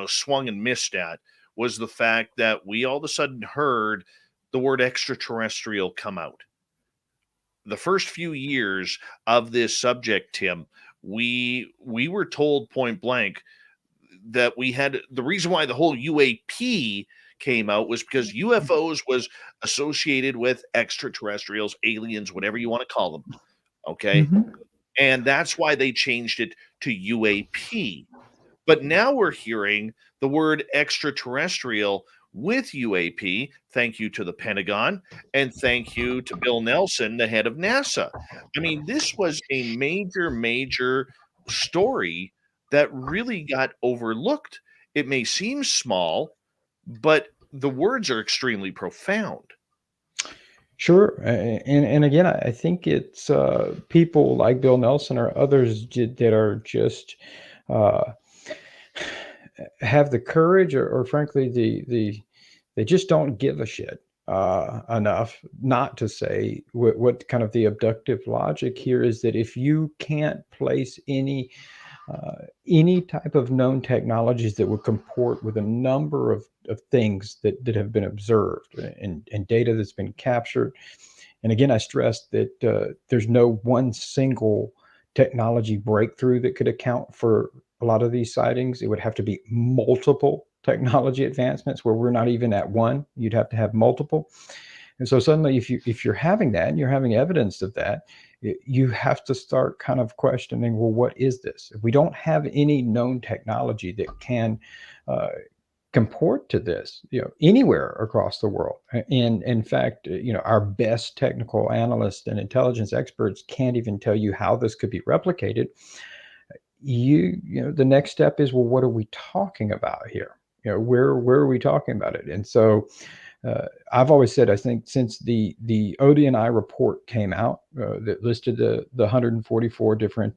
swung and missed at, was the fact that we all of a sudden heard the word extraterrestrial come out. The first few years of this subject, Tim, we were told point blank that we had the reason why the whole UAP came out was because UFOs was associated with extraterrestrials, aliens, whatever you want to call them. Okay.
Mhm.
And that's why they changed it to UAP. But now we're hearing the word extraterrestrial with UAP. Thank you to the Pentagon and thank you to Bill Nelson, the head of NASA. I mean, this was a major, major story that really got overlooked. It may seem small, but the words are extremely profound.
Sure, and again, I think it's people like Bill Nelson or others that are just uh, have the courage, or frankly, they just don't give a shit enough not to say what kind of the abductive logic here is that if you can't place any type of known technologies that would comport with a number of things that have been observed and data that's been captured. And again, I stress that there's no one single technology breakthrough that could account for a lot of these sightings. It would have to be multiple technology advancements where we're not even at one. You'd have to have multiple. And so suddenly, if you're having that and you're having evidence of that, you have to start kind of questioning, well, what is this? If we don't have any known technology that can comport to this, anywhere across the world, and in fact, our best technical analysts and intelligence experts can't even tell you how this could be replicated. The next step is, well, what are we talking about here? Where are we talking about it? And so I've always said, I think since the ODNI report came out that listed the 144 different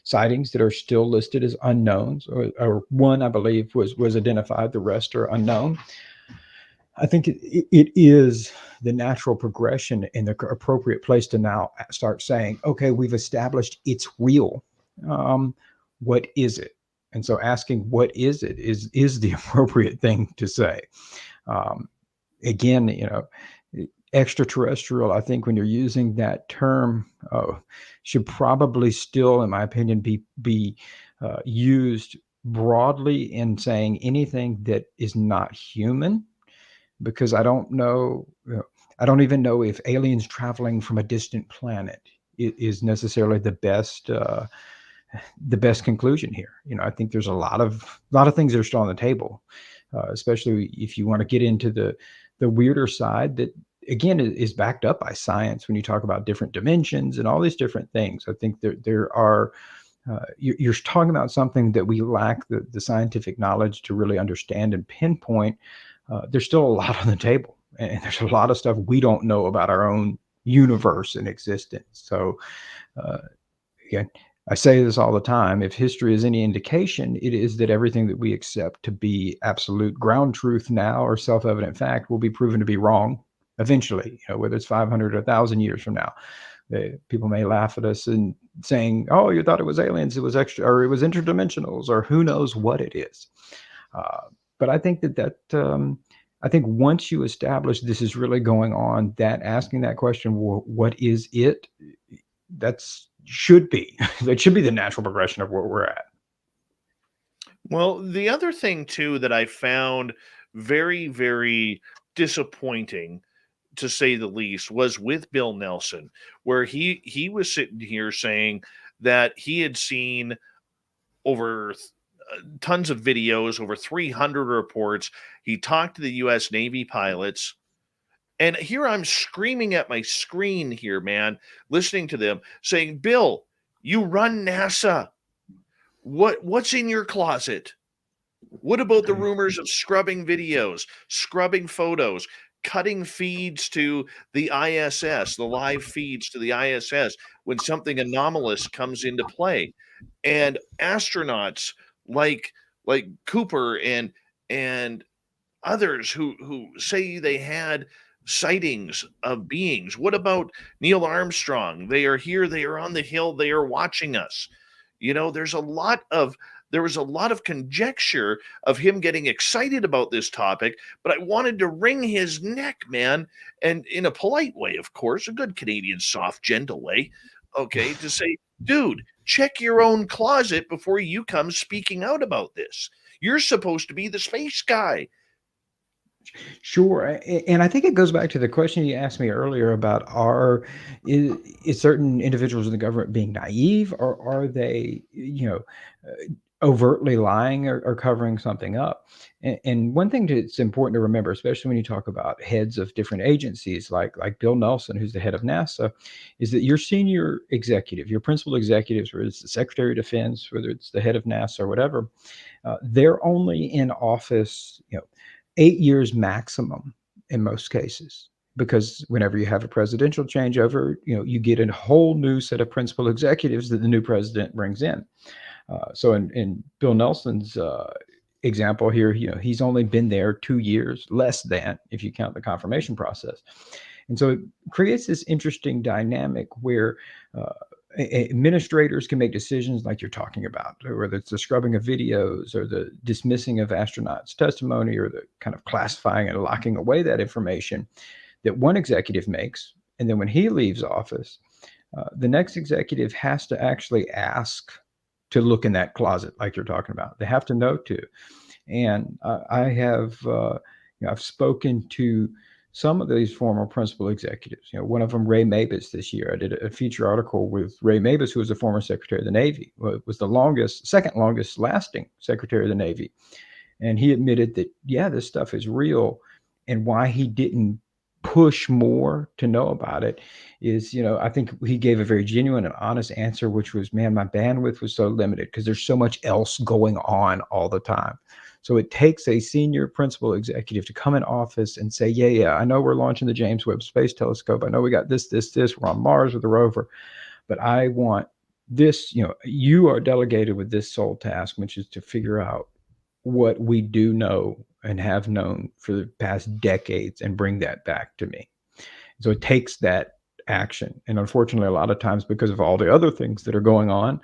sightings that are still listed as unknowns, or one I believe was identified, the rest are unknown. I think it is the natural progression and the appropriate place to now start saying, okay, we've established it's real. What is it? And so asking what is it is the appropriate thing to say. Again, extraterrestrial, I think when you're using that term, should probably still, in my opinion, be used broadly in saying anything that is not human, because I don't know, I don't even know if aliens traveling from a distant planet is necessarily the best conclusion here. I think there's a lot of things that are still on the table, especially if you want to get into the weirder side that again is backed up by science. When you talk about different dimensions and all these different things, I think there are you're talking about something that we lack the scientific knowledge to really understand and pinpoint. There's still a lot on the table, and there's a lot of stuff we don't know about our own universe and existence. So again, I say this all the time. If history is any indication, it is that everything that we accept to be absolute ground truth now or self-evident fact will be proven to be wrong eventually, whether it's 500 or 1,000 years from now. People may laugh at us and saying, oh, you thought it was aliens, it was extra, or it was interdimensionals, or who knows what it is. But I think I think once you establish this is really going on, that asking that question, well, what is it? That should be the natural progression of where we're at.
Well, the other thing too that I found very, very disappointing, to say the least, was with Bill Nelson, where he was sitting here saying that he had seen over tons of videos, over 300 reports. He talked to the U.S. Navy pilots, And here I'm screaming at my screen here, man, listening to them saying, Bill, you run NASA. What's in your closet? What about the rumors of scrubbing videos, scrubbing photos, cutting feeds to the ISS, the live feeds to the ISS when something anomalous comes into play? And astronauts like Cooper and others who say they had sightings of beings. What about Neil Armstrong? They are here, they are on the hill, they are watching us. You know, there was a lot of conjecture of him getting excited about this topic, but I wanted to wring his neck, man, and in a polite way, of course, a good Canadian soft, gentle way, okay, to say, dude, check your own closet before you come speaking out about this. You're supposed to be the space guy.
Sure. And I think it goes back to the question you asked me earlier about is certain individuals in the government being naive, or are they, overtly lying, or covering something up? And one thing that's important to remember, especially when you talk about heads of different agencies, like Bill Nelson, who's the head of NASA, is that your senior executive, your principal executives, whether it's the Secretary of Defense, whether it's the head of NASA or whatever, they're only in office, 8 years maximum in most cases, because whenever you have a presidential changeover, you get a whole new set of principal executives that the new president brings in. So in Bill Nelson's example here, he's only been there 2 years, less than, if you count the confirmation process. And so it creates this interesting dynamic where administrators can make decisions like you're talking about, whether it's the scrubbing of videos or the dismissing of astronauts' testimony or the kind of classifying and locking away that information that one executive makes. And then when he leaves office, the next executive has to actually ask to look in that closet like you're talking about. They have to know to. And I have, I've spoken to some of these former principal executives. One of them, Ray Mabus, this year. I did a feature article with Ray Mabus, who was the former Secretary of the Navy. Well, was the second longest lasting Secretary of the Navy. And he admitted that, yeah, this stuff is real. And why he didn't push more to know about it is, I think he gave a very genuine and honest answer, which was, man, my bandwidth was so limited because there's so much else going on all the time. So it takes a senior principal executive to come in office and say, yeah, I know we're launching the James Webb Space Telescope. I know we got this. We're on Mars with the rover, but I want this, you are delegated with this sole task, which is to figure out what we do know and have known for the past decades and bring that back to me. So it takes that action. And unfortunately, a lot of times, because of all the other things that are going on,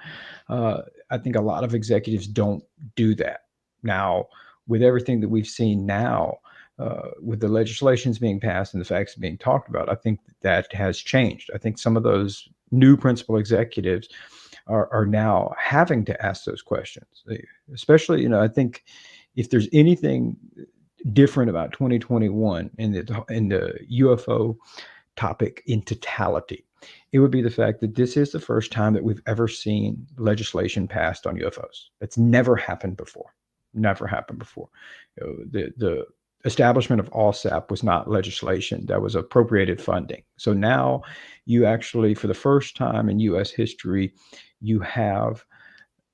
I think a lot of executives don't do that. Now, with everything that we've seen now, with the legislations being passed and the facts being talked about, I think that has changed. I think some of those new principal executives are now having to ask those questions. Especially, I think if there's anything different about 2021 in the UFO topic in totality, it would be the fact that this is the first time that we've ever seen legislation passed on UFOs. That's never happened before. Never happened before. The establishment of OSAP was not legislation. That was appropriated funding. So now you actually, for the first time in U.S. history, you have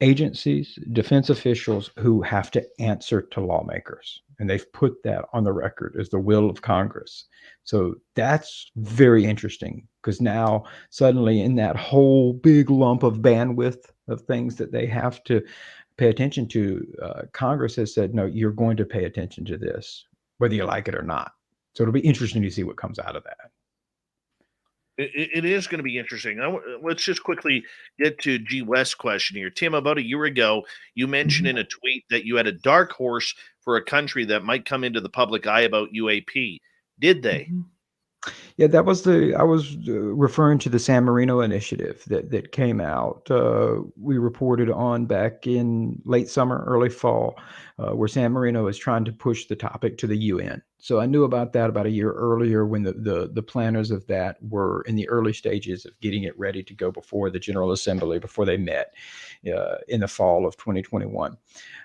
agencies, defense officials who have to answer to lawmakers. And they've put that on the record as the will of Congress. So that's very interesting, because now suddenly in that whole big lump of bandwidth of things that they have to pay attention to, Congress has said, no, you're going to pay attention to this, whether you like it or not. So it'll be interesting to see what comes out of that.
It is going to be interesting. Let's just quickly get to G. West's question here. Tim, about a year ago, you mentioned in a tweet that you had a dark horse for a country that might come into the public eye about UAP. Did they?
Yeah, I was referring to the San Marino initiative that came out. We reported on back in late summer, early fall, where San Marino is trying to push the topic to the UN. So I knew about that about a year earlier when the planners of that were in the early stages of getting it ready to go before the General Assembly, before they met in the fall of 2021.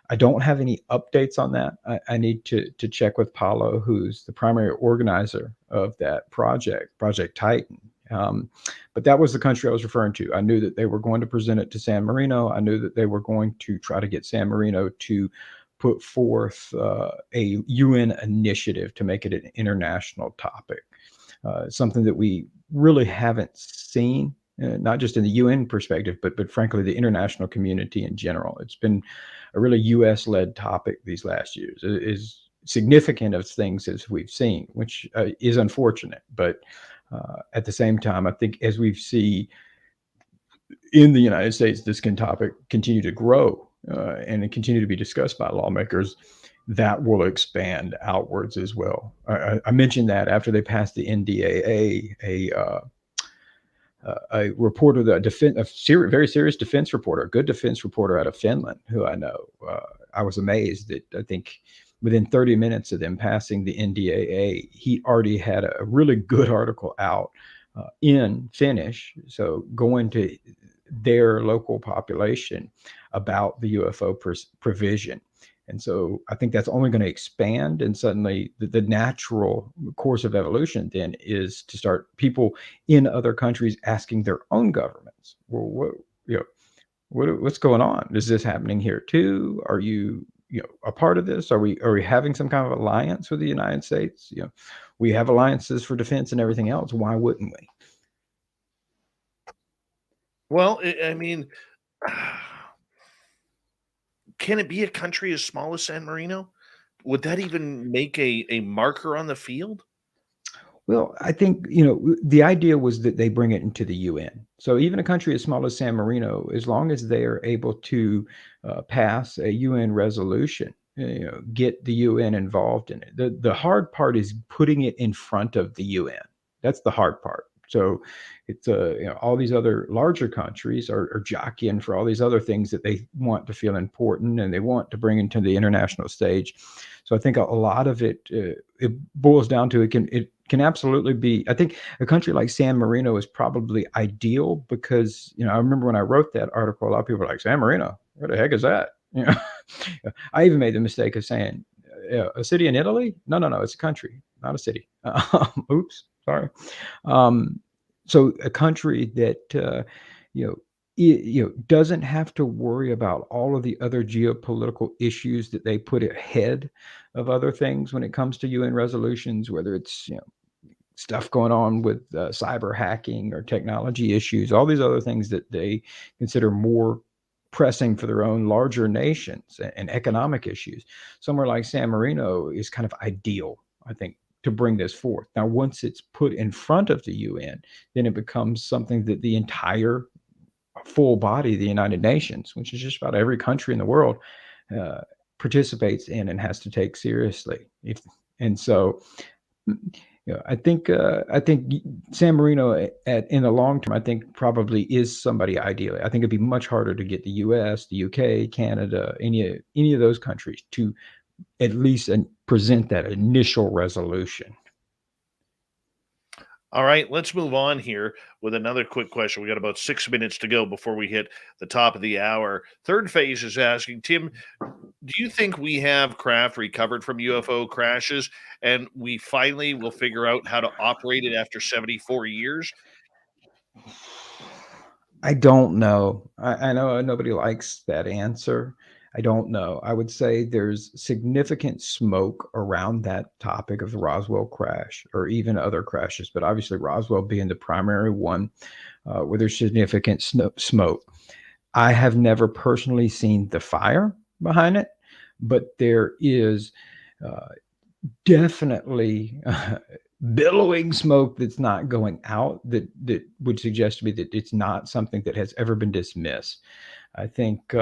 I don't have any updates on that. I need to check with Paulo, who's the primary organizer of that project, Project Titan. But that was the country I was referring to. I knew that they were going to present it to San Marino. I knew that they were going to try to get San Marino to put forth a UN initiative to make it an international topic, something that we really haven't seen, not just in the UN perspective, but frankly, the international community in general. It's been a really US-led topic these last years. It is significant of things as we've seen, which is unfortunate. But at the same time, I think as we see in the United States, this topic continue to grow and continue to be discussed by lawmakers, that will expand outwards as well. I mentioned that after they passed the NDAA, a reporter, very serious defense reporter, a good defense reporter out of Finland, who I know, I was amazed that I think within 30 minutes of them passing the NDAA, he already had a really good article out in Finnish. So going to their local population about the UFO provision. And so I think that's only going to expand. And suddenly the natural course of evolution then is to start people in other countries asking their own governments, well, what's going on? Is this happening here too? Are you a part of this? Are we having some kind of alliance with the United States? We have alliances for defense and everything else. Why wouldn't we?
Well, I mean, can it be a country as small as San Marino? Would that even make a marker on the field?
Well, I think, the idea was that they bring it into the UN. So even a country as small as San Marino, as long as they are able to pass a UN resolution, get the UN involved in it. The hard part is putting it in front of the UN. That's the hard part. So it's all these other larger countries are jockeying for all these other things that they want to feel important and they want to bring into the international stage. So I think a lot of it boils down to it can absolutely be. I think a country like San Marino is probably ideal because I remember when I wrote that article, a lot of people were like, San Marino, what the heck is that? I even made the mistake of saying a city in Italy. No, it's a country, not a city. Oops. Sorry. So a country that doesn't have to worry about all of the other geopolitical issues that they put ahead of other things when it comes to UN resolutions, whether it's stuff going on with cyber hacking or technology issues, all these other things that they consider more pressing for their own larger nations and economic issues. Somewhere like San Marino is kind of ideal, I think, to bring this forth. Now, once it's put in front of the UN, then it becomes something that the entire full body of the United Nations, which is just about every country in the world, participates in and has to take seriously. I think San Marino in the long term, I think probably is somebody ideally. I think it'd be much harder to get the US, the UK, Canada, any of those countries to at least present that initial resolution.
All right, let's move on here with another quick question. We got about 6 minutes to go before we hit the top of the hour. Third phase is asking, Tim, do you think we have craft recovered from UFO crashes and we finally will figure out how to operate it after 74 years?
I don't know. I know nobody likes that answer. I don't know. I would say there's significant smoke around that topic of the Roswell crash or even other crashes, but obviously Roswell being the primary one where there's significant smoke. I have never personally seen the fire behind it, but there is definitely billowing smoke that's not going out that would suggest to me that it's not something that has ever been dismissed. I think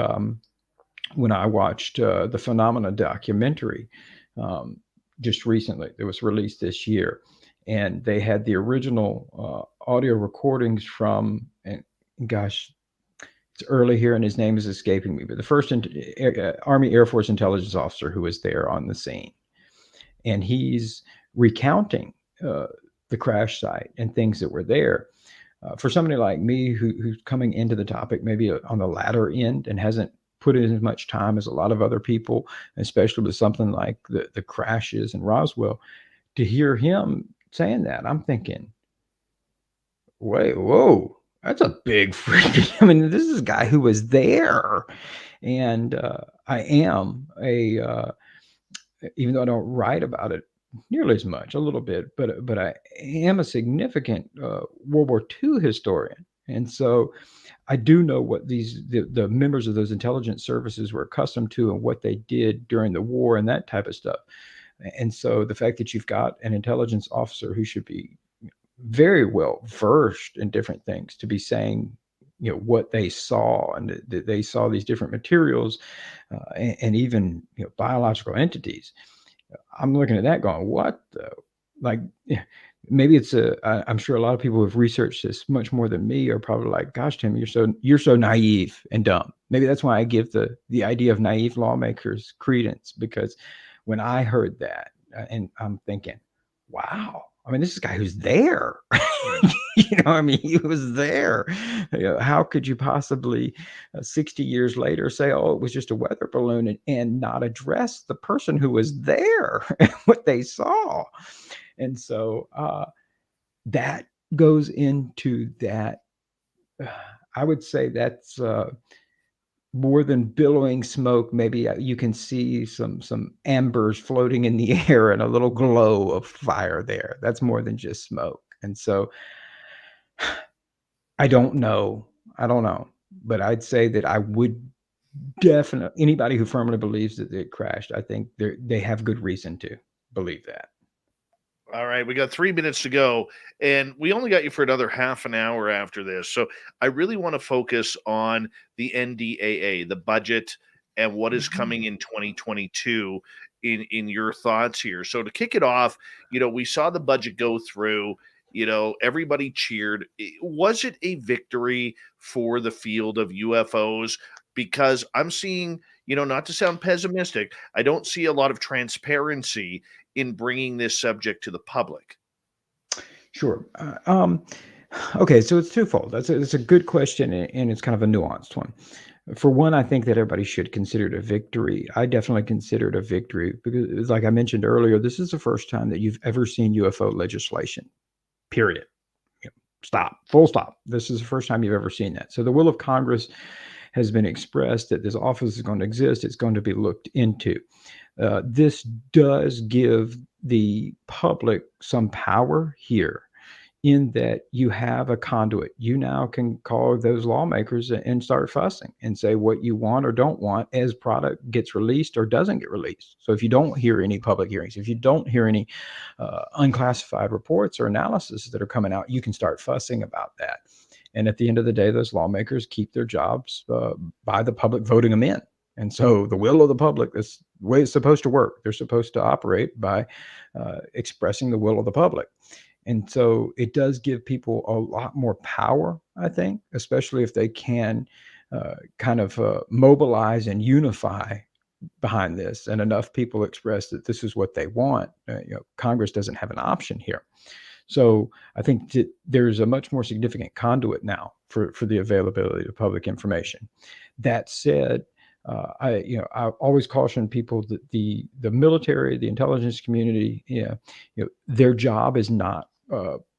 when I watched the Phenomena documentary just recently, it was released this year, and they had the original audio recordings from, and gosh, it's early here and his name is escaping me, but the first Army Air Force intelligence officer who was there on the scene. and he's recounting the crash site and things that were there. For somebody like me who's coming into the topic maybe on the latter end and hasn't put in as much time as a lot of other people, especially with something like the crashes in Roswell, to hear him saying that, I'm thinking, wait, whoa, that's a big freaking. I mean, this is a guy who was there, and I am even though I don't write about it nearly as much, a little bit, but I am a significant World War II historian, and so I do know what the members of those intelligence services were accustomed to and what they did during the war and that type of stuff. And so the fact that you've got an intelligence officer who should be very well versed in different things to be saying, what they saw, and that they saw these different materials and even biological entities. I'm looking at that going, what the, like, maybe I'm sure a lot of people who have researched this much more than me are probably like, gosh, Tim, you're so naive and dumb. Maybe that's why I give the idea of naive lawmakers credence, because when I heard that, and I'm thinking, wow, I mean, this is a guy who's there. I mean, he was there. How could you possibly 60 years later say, oh, it was just a weather balloon, and not address the person who was there and what they saw? And so that goes into that. I would say that's more than billowing smoke. Maybe you can see some embers floating in the air and a little glow of fire there. That's more than just smoke. And so I don't know. But I'd say that I would definitely, anybody who firmly believes that it crashed, I think they have good reason to believe that.
All right, we got 3 minutes to go, and we only got you for another half an hour after this. So I really want to focus on the NDAA, the budget, and what is coming in 2022 in your thoughts here. So to kick it off, we saw the budget go through. Everybody cheered. Was it a victory for the field of UFOs? Because I'm seeing, not to sound pessimistic, I don't see a lot of transparency in bringing this subject to the public.
Sure. Okay, so it's twofold. It's a good question, and it's kind of a nuanced one. For one, I think that everybody should consider it a victory. I definitely consider it a victory because, like I mentioned earlier, this is the first time that you've ever seen UFO legislation, period. Stop, full stop. This is the first time you've ever seen that. So the will of Congress has been expressed that this office is going to exist. It's going to be looked into. This does give the public some power here, in that you have a conduit. You now can call those lawmakers and start fussing and say what you want or don't want as product gets released or doesn't get released. So if you don't hear any public hearings, if you don't hear any unclassified reports or analysis that are coming out, you can start fussing about that. And at the end of the day, those lawmakers keep their jobs by the public voting them in. And so the will of the public, that's the way it's supposed to work. They're supposed to operate by expressing the will of the public. And so it does give people a lot more power, I think, especially if they can kind of mobilize and unify behind this, and enough people express that this is what they want. Congress doesn't have an option here. So I think that there's a much more significant conduit now for the availability of public information. That said, I always caution people that the military, the intelligence community, their job is not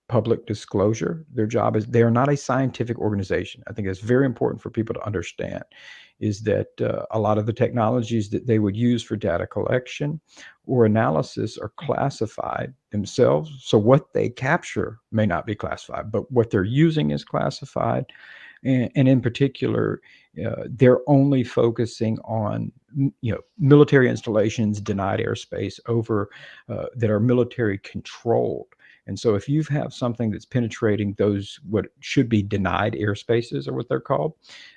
public disclosure. Their job is, they are not a scientific organization. I think it's very important for people to understand is that a lot of the technologies that they would use for data collection or analysis are classified themselves. So what they capture may not be classified, but what they're using is classified. And in particular, they're only focusing on military installations, denied airspace over that are military controlled. And so if you have something that's penetrating those what should be denied airspaces, or what they're called,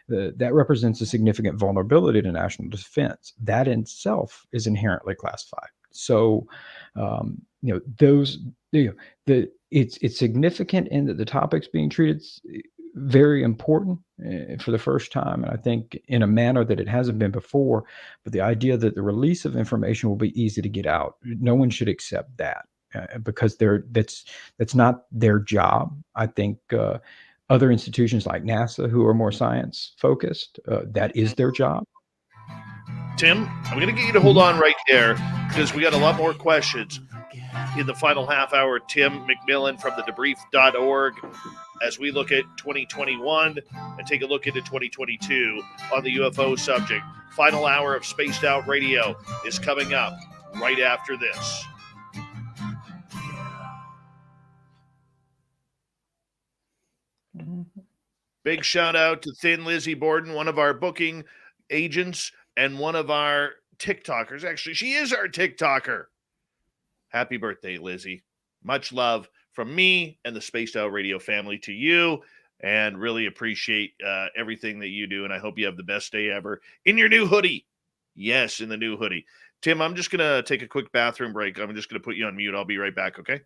that represents a significant vulnerability to national defense. That in itself is inherently classified. So it's significant in that the topics being treated very important for the first time, and I think in a manner that it hasn't been before. But the idea that the release of information will be easy to get out, no one should accept that because that's not their job. I think other institutions like NASA, who are more science focused, that is their job.
Tim, I'm going to get you to hold on right there because we got a lot more questions in the final half hour. Tim McMillan from the Debrief.org as we look at 2021 and take a look into 2022 on the UFO subject. Final hour of Spaced Out Radio is coming up right after this. Big shout out to Thin Lizzie Borden, one of our booking agents and one of our TikTokers. Actually, she is our TikToker. Happy birthday, Lizzie. Much love from me and the Spaced Out Radio family to you, and really appreciate everything that you do, and I hope you have the best day ever in your new hoodie. Yes, in the new hoodie. Tim, I'm just going to take a quick bathroom break. I'm just going to put you on mute. I'll be right back, okay?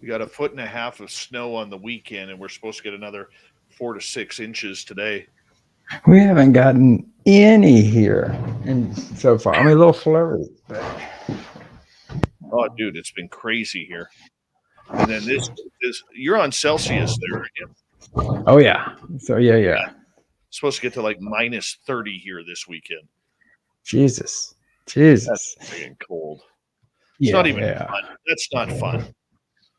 We got 1.5 feet of snow on the weekend, and we're supposed to get another 4 to 6 inches today.
We haven't gotten any here, and so far. I mean, a little flurry. But...
Oh, dude, it's been crazy here. And then this you're on Celsius there, aren't you?
Oh yeah. So yeah.
It's supposed to get to like minus 30 here this weekend.
Jesus.
That's freaking cold. It's not even fun. That's not fun.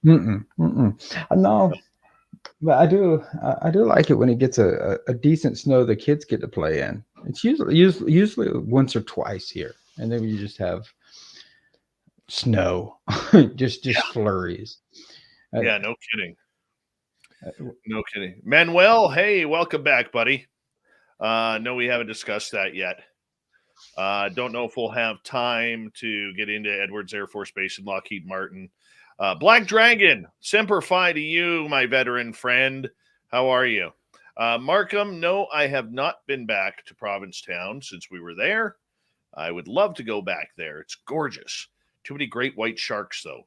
No, but I do like it when it gets a decent snow the kids get to play in. It's usually once or twice here, and then you just have snow, just flurries.
Yeah, no kidding. No kidding. Manuel, hey, welcome back, buddy. No, we haven't discussed that yet. Don't know if we'll have time to get into Edwards Air Force Base and Lockheed Martin. Black Dragon, Semper Fi to you, my veteran friend. How are you? Markham, no, I have not been back to Provincetown since we were there. I would love to go back there. It's gorgeous. Too many great white sharks, though.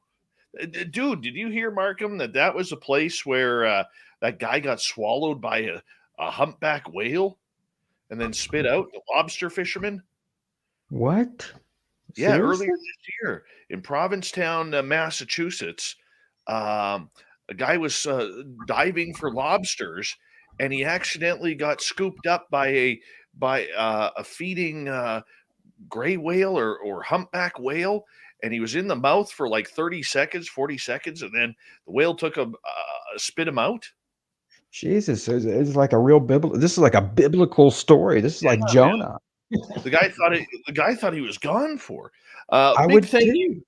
Dude, did you hear, Markham, that was a place where that guy got swallowed by a humpback whale and then spit out, the lobster fisherman?
What?
Yeah,
Seriously?
earlier this year in Provincetown, Massachusetts, a guy was diving for lobsters, and he accidentally got scooped up by a feeding gray whale or humpback whale, and he was in the mouth for like 30 seconds, 40 seconds, and then the whale took him, spit him out.
Jesus, it's like a real biblical. This is like a biblical story. This is like Jonah.
The guy thought he was gone for.
I
Big
would
thank
too.
you.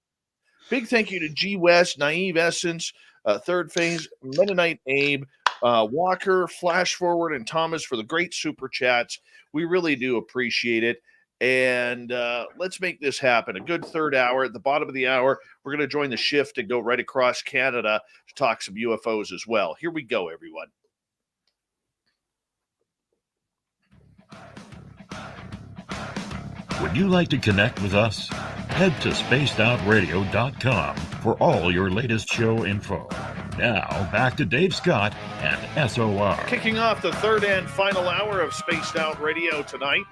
Big thank you to G West, Naive Essence, Third Phase, Mennonite Abe, Walker, Flash Forward, and Thomas for the great super chats. We really do appreciate it. And let's make this happen. A good third hour. At the bottom of the hour, we're going to join the shift and go right across Canada to talk some UFOs as well. Here we go, everyone.
Would you like to connect with us? Head to spacedoutradio.com for all your latest show info. Now, back to Dave Scott and SOR.
Kicking off the third and final hour of Spaced Out Radio tonight.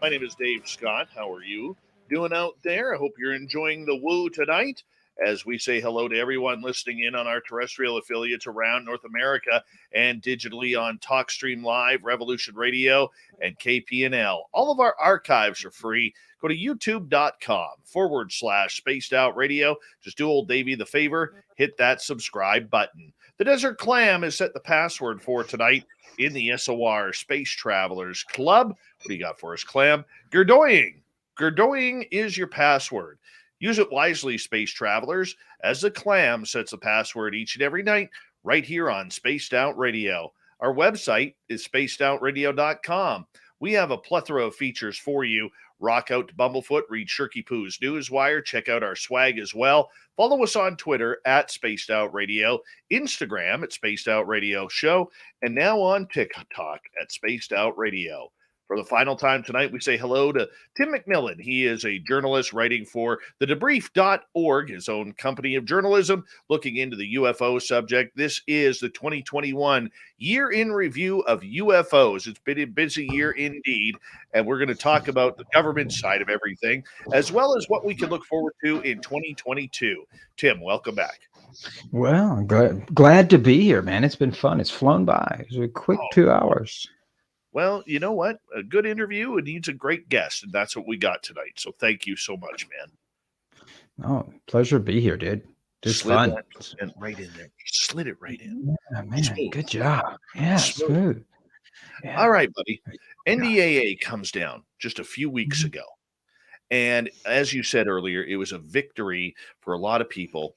My name is Dave Scott. How are you doing out there? I hope you're enjoying the woo tonight as we say hello to everyone listening in on our terrestrial affiliates around North America and digitally on TalkStream Live, Revolution Radio, and KPNL. All of our archives are free. Go to youtube.com/Spaced Out Radio. Just do old Davey the favor, hit that subscribe button. The Desert Clam has set the password for tonight in the SOR Space Travelers Club. What do you got for us, Clam? Gerdoying. Gerdoying is your password. Use it wisely, space travelers, as the Clam sets a password each and every night right here on Spaced Out Radio. Our website is spacedoutradio.com. We have a plethora of features for you. Rock out to Bumblefoot, read Shirky Poo's Newswire, check out our swag as well. Follow us on Twitter at Spaced Out Radio, Instagram at Spaced Out Radio Show, and now on TikTok at Spaced Out Radio. For the final time tonight, we say hello to Tim McMillan. He is a journalist writing for the Debrief.org, his own company of journalism, looking into the UFO subject. This is the 2021 year in review of UFOs. It's been a busy year indeed, and we're going to talk about the government side of everything, as well as what we can look forward to in 2022. Tim, welcome back.
Well, glad to be here, man. It's been fun. It's flown by. It was a quick 2 hours.
Well, you know what? A good interview, it needs a great guest, and that's what we got tonight. So thank you so much, man.
Oh, pleasure to be here, dude. Just fun.
And right in there. Slid it right in.
Yeah, man,
Smooth.
good job. Yeah, smooth. Yeah.
All right, buddy. NDAA comes down just a few weeks ago. And as you said earlier, it was a victory for a lot of people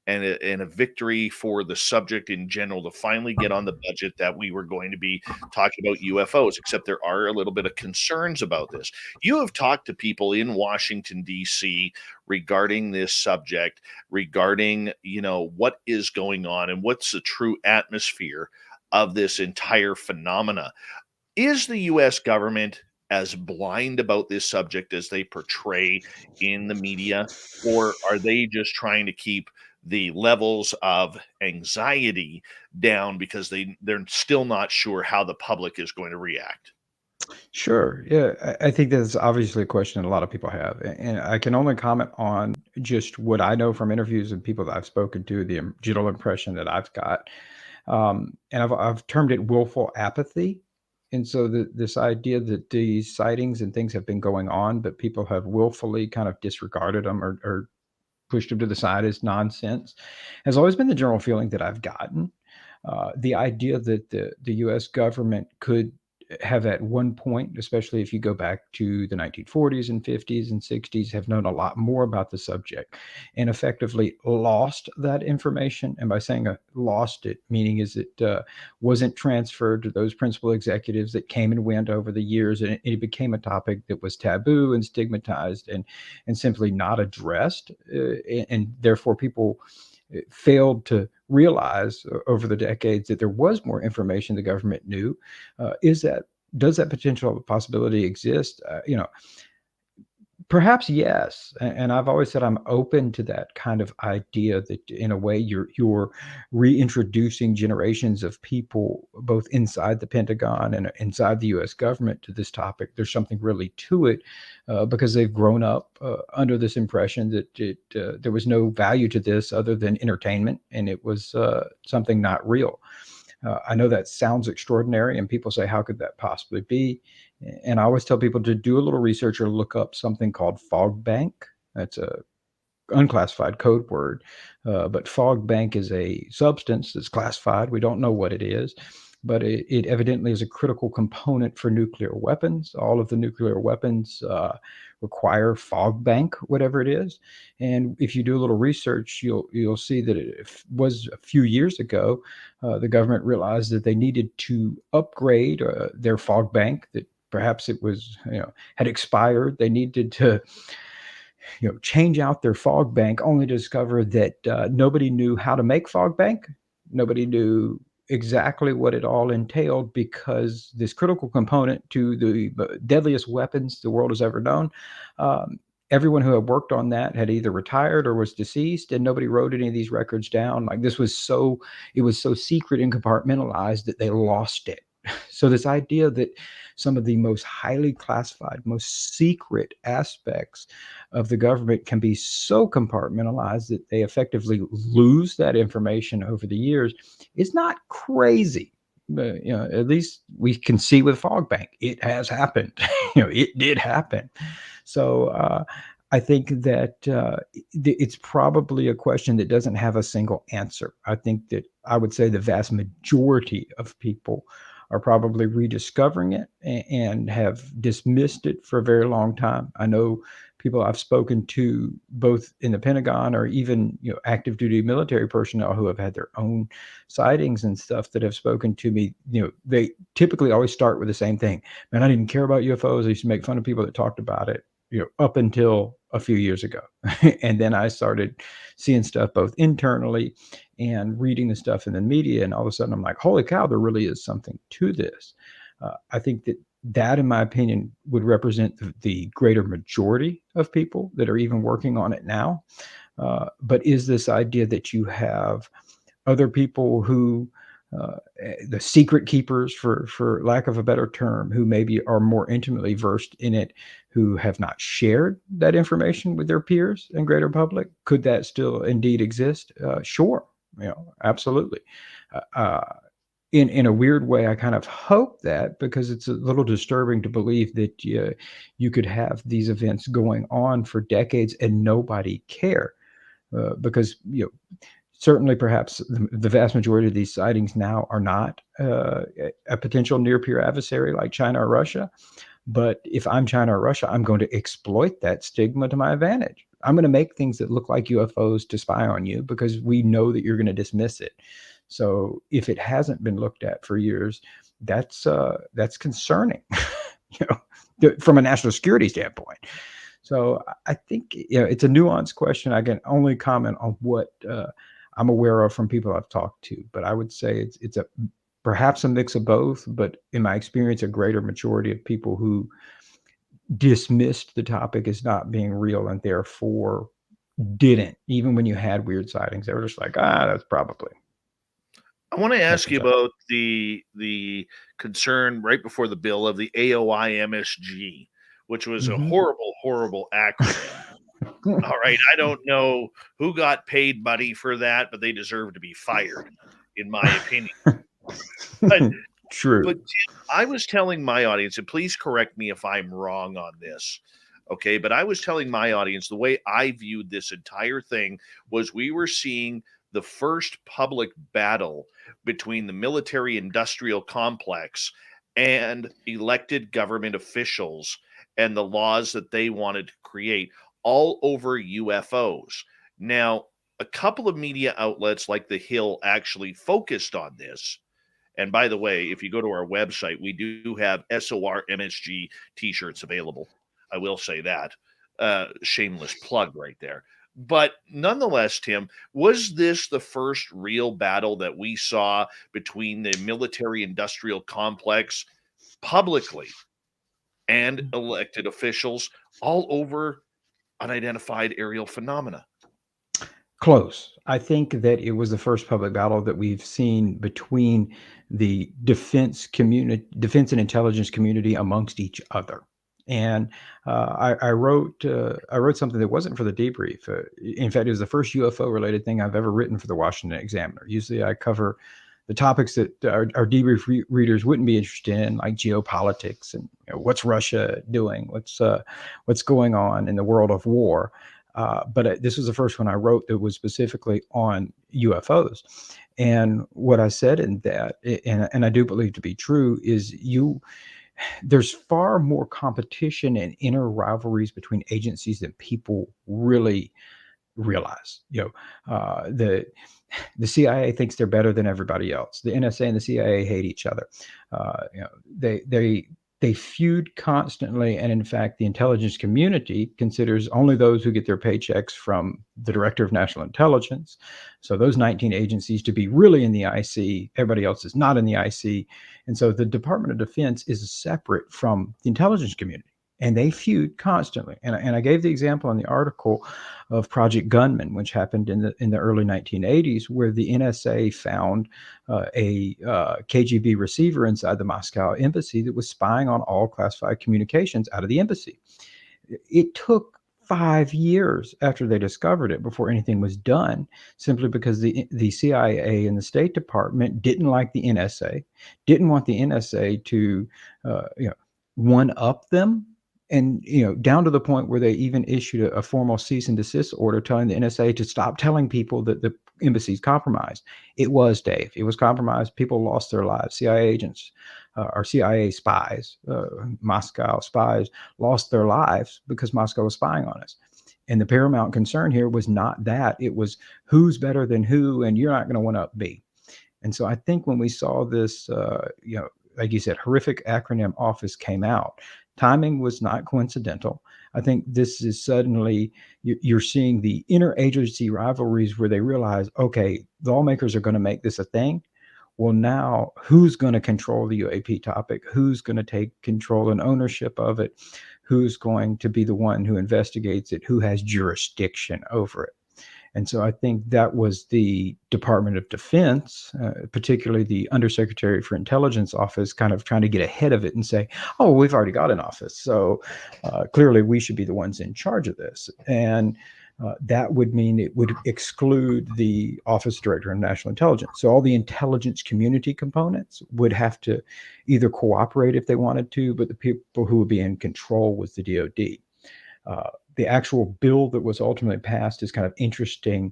and a victory for the subject in general to finally get on the budget that we were going to be talking about UFOs, except there are a little bit of concerns about this. You have talked to people in Washington, D.C. regarding this subject, regarding, what is going on and what's the true atmosphere of this entire phenomena. Is the U.S. government as blind about this subject as they portray in the media, or are they just trying to keep the levels of anxiety down because they're still not sure how the public is going to react.
Sure. Yeah. I think that's obviously a question that a lot of people have. And I can only comment on just what I know from interviews and people that I've spoken to, the general impression that I've got. And I've termed it willful apathy. And so this idea that these sightings and things have been going on, but people have willfully kind of disregarded them or pushed them to the side as nonsense has always been the general feeling that I've gotten. The idea that the U.S. government could have at one point, especially if you go back to the 1940s and 50s and 60s, have known a lot more about the subject and effectively lost that information. And by saying lost it, meaning is it wasn't transferred to those principal executives that came and went over the years, and it became a topic that was taboo and stigmatized and simply not addressed, and therefore people failed to realize over the decades that there was more information the government knew. Does that potential possibility exist? Perhaps yes, and I've always said I'm open to that kind of idea that in a way you're reintroducing generations of people both inside the Pentagon and inside the U.S. government to this topic. There's something really to it because they've grown up under this impression that there was no value to this other than entertainment, and it was something not real. I know that sounds extraordinary, and people say, "How could that possibly be?" And I always tell people to do a little research or look up something called fog bank. That's a unclassified code word, but fog bank is a substance that's classified. We don't know what it is, but it evidently is a critical component for nuclear weapons. All of the nuclear weapons require fog bank, whatever it is. And if you do a little research, you'll see that it was a few years ago, the government realized that they needed to upgrade their fog bank. That perhaps it was had expired. They needed to change out their fog bank, only to discover that nobody knew how to make fog bank. Nobody knew exactly what it all entailed, because this critical component to the deadliest weapons the world has ever known, everyone who had worked on that had either retired or was deceased, and nobody wrote any of these records down. Like it was so secret and compartmentalized that they lost it. So this idea that some of the most highly classified, most secret aspects of the government can be so compartmentalized that they effectively lose that information over the years is not crazy. But, at least we can see with fog bank, it has happened. It did happen. So I think that it's probably a question that doesn't have a single answer. I think that I would say the vast majority of people are probably rediscovering it and have dismissed it for a very long time. I know people I've spoken to both in the Pentagon or even active duty military personnel who have had their own sightings and stuff that have spoken to me. They typically always start with the same thing. Man, I didn't care about UFOs. I used to make fun of people that talked about it, up until a few years ago. And then I started seeing stuff both internally and reading the stuff in the media. And all of a sudden I'm like, holy cow, there really is something to this. I think that, in my opinion, would represent the greater majority of people that are even working on it now. But is this idea that you have other people who, the secret keepers, for lack of a better term, who maybe are more intimately versed in it, who have not shared that information with their peers and greater public? Could that still indeed exist? Sure, absolutely. In a weird way, I kind of hope that, because it's a little disturbing to believe that you could have these events going on for decades and nobody care, because certainly perhaps the vast majority of these sightings now are not a potential near-peer adversary like China or Russia. But if I'm China or Russia, I'm going to exploit that stigma to my advantage. I'm going to make things that look like UFOs to spy on you because we know that you're going to dismiss it. So if it hasn't been looked at for years, that's concerning, from a national security standpoint. So I think it's a nuanced question. I can only comment on what I'm aware of from people I've talked to, but I would say it's perhaps a mix of both. But in my experience, a greater majority of people who dismissed the topic as not being real and therefore didn't. Even when you had weird sightings, they were just like, that's probably.
I want to
That's
ask you
what's up.
about the concern right before the bill of the AOIMSG, which was a
Mhm.
horrible acronym. All right, I don't know who got paid money for that, but they deserve to be fired, in my opinion. But
True.
Tim, I was telling my audience, and please correct me if I'm wrong on this, okay? But I was telling my audience the way I viewed this entire thing was we were seeing the first public battle between the military-industrial complex and elected government officials and the laws that they wanted to create all over UFOs. Now, a couple of media outlets like The Hill actually focused on this. And by the way, if you go to our website, we do have SOR MSG t-shirts available. I will say that. Shameless plug right there. But nonetheless, Tim, was this the first real battle that we saw between the military industrial complex publicly and elected officials all over unidentified aerial phenomena?
Close. I think that it was the first public battle that we've seen between the defense and intelligence community amongst each other. And I wrote something that wasn't for the debrief. In fact, it was the first UFO related thing I've ever written for the Washington Examiner. Usually, I cover the topics that our debrief readers wouldn't be interested in, like geopolitics and what's Russia doing, what's going on in the world of war. But this was the first one I wrote that was specifically on UFOs. And what I said in that, and I do believe to be true, is there's far more competition and inner rivalries between agencies than people really realize. The CIA thinks they're better than everybody else. The NSA and the CIA hate each other. They feud constantly, and in fact, the intelligence community considers only those who get their paychecks from the Director of National Intelligence. So those 19 agencies to be really in the IC, everybody else is not in the IC. And so the Department of Defense is separate from the intelligence community, and they feud constantly. And I gave the example in the article of Project Gunman, which happened in the early 1980s, where the NSA found a KGB receiver inside the Moscow embassy that was spying on all classified communications out of the embassy. It took 5 years after they discovered it before anything was done, simply because the CIA and the State Department didn't like the NSA, didn't want the NSA to one up them. And down to the point where they even issued a formal cease and desist order telling the NSA to stop telling people that the embassy's compromised. It was, Dave. It was compromised. People lost their lives. CIA agents or CIA spies, Moscow spies, lost their lives because Moscow was spying on us. And the paramount concern here was not that. It was who's better than who, and you're not going to one up me. And so I think when we saw this, like you said, horrific acronym office came out, timing was not coincidental. I think this is suddenly you're seeing the interagency rivalries where they realize, okay, lawmakers are going to make this a thing. Well, now who's going to control the UAP topic? Who's going to take control and ownership of it? Who's going to be the one who investigates it? Who has jurisdiction over it? And so I think that was the Department of Defense, particularly the Undersecretary for Intelligence office, kind of trying to get ahead of it and say, oh, we've already got an office. So clearly we should be the ones in charge of this. And that would mean it would exclude the Office Director of National Intelligence. So all the intelligence community components would have to either cooperate if they wanted to, but the people who would be in control was the DoD. The actual bill that was ultimately passed is kind of interesting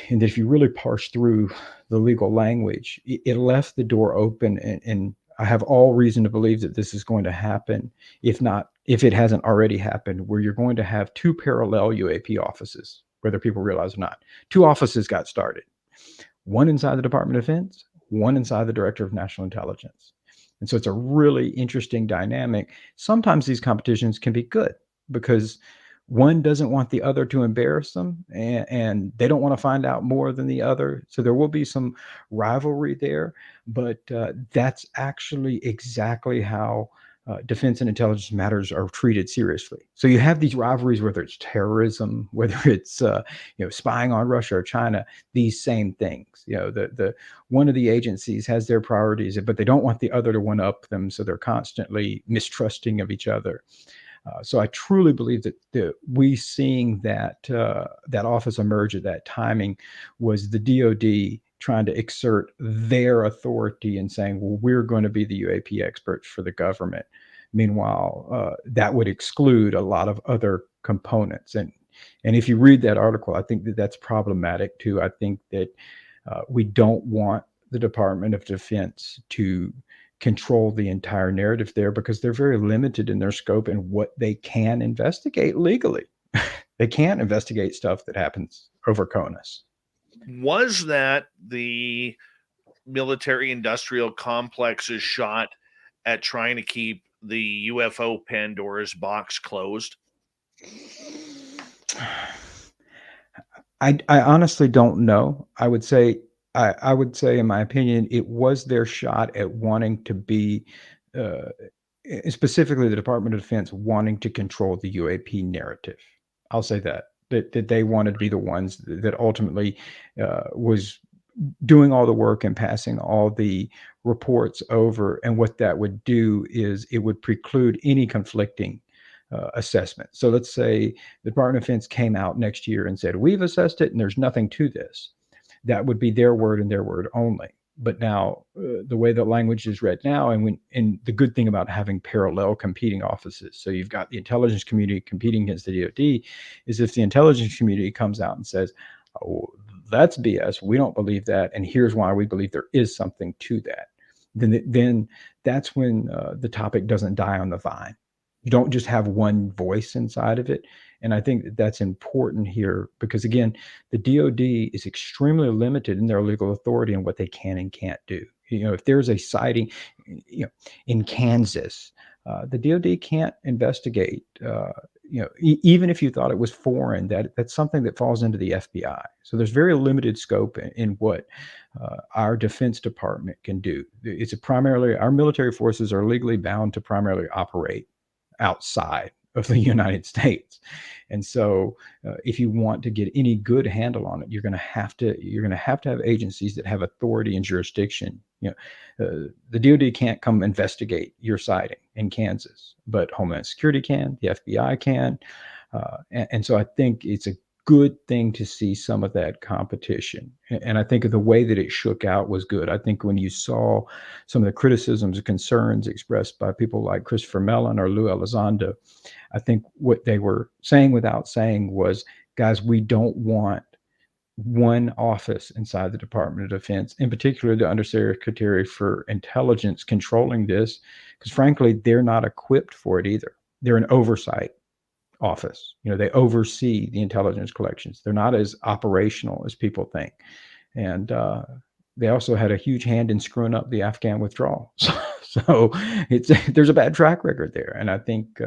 in that if you really parse through the legal language, it left the door open, and I have all reason to believe that this is going to happen, if it hasn't already happened, where you're going to have two parallel UAP offices, whether people realize or not. Two offices got started, one inside the Department of Defense, one inside the Director of National Intelligence. And so it's a really interesting dynamic. Sometimes these competitions can be good because one doesn't want the other to embarrass them, and they don't want to find out more than the other. So there will be some rivalry there, but that's actually exactly how defense and intelligence matters are treated seriously. So you have these rivalries, whether it's terrorism, whether it's spying on Russia or China, these same things. The one of the agencies has their priorities, but they don't want the other to one up them, so they're constantly mistrusting of each other. So I truly believe that we seeing that office emerge at that timing was the DoD trying to exert their authority and saying, well, we're going to be the UAP experts for the government. Meanwhile, that would exclude a lot of other components. And if you read that article, I think that that's problematic too. I think that we don't want the Department of Defense to control the entire narrative there, because they're very limited in their scope and what they can investigate legally. They can't investigate stuff that happens over CONUS.
Was that the military industrial complex's shot at trying to keep the UFO Pandora's box closed?
I honestly don't know. I would say, in my opinion, it was their shot at wanting to be, specifically the Department of Defense wanting to control the UAP narrative. I'll say that they wanted to be the ones that ultimately was doing all the work and passing all the reports over. And what that would do is it would preclude any conflicting assessment. So let's say the Department of Defense came out next year and said, we've assessed it and there's nothing to this. That would be their word and their word only. But now the way the language is read now, and the good thing about having parallel competing offices, so you've got the intelligence community competing against the DoD, is if the intelligence community comes out and says, oh, that's BS, we don't believe that, and here's why we believe there is something to that, then that's when the topic doesn't die on the vine. You don't just have one voice inside of it. And I think that that's important here because, again, the DoD is extremely limited in their legal authority and what they can and can't do. If there's a sighting, in Kansas, the DoD can't investigate, even if you thought it was foreign, that's something that falls into the FBI. So there's very limited scope in what our Defense Department can do. It's our military forces are legally bound to primarily operate outside of the United States. And so if you want to get any good handle on it, you're going to have to have agencies that have authority and jurisdiction. The DoD can't come investigate your sighting in Kansas, but Homeland Security can, the FBI can. And so I think it's a good thing to see some of that competition. And I think the way that it shook out was good. I think when you saw some of the criticisms and concerns expressed by people like Christopher Mellon or Lou Elizondo, I think what they were saying without saying was, guys, we don't want one office inside the Department of Defense, in particular the Undersecretary for Intelligence, controlling this, because frankly, they're not equipped for it either. They're an oversight office. They oversee the intelligence collections. They're not as operational as people think. And they also had a huge hand in screwing up the Afghan withdrawal. So there's a bad track record there. And I think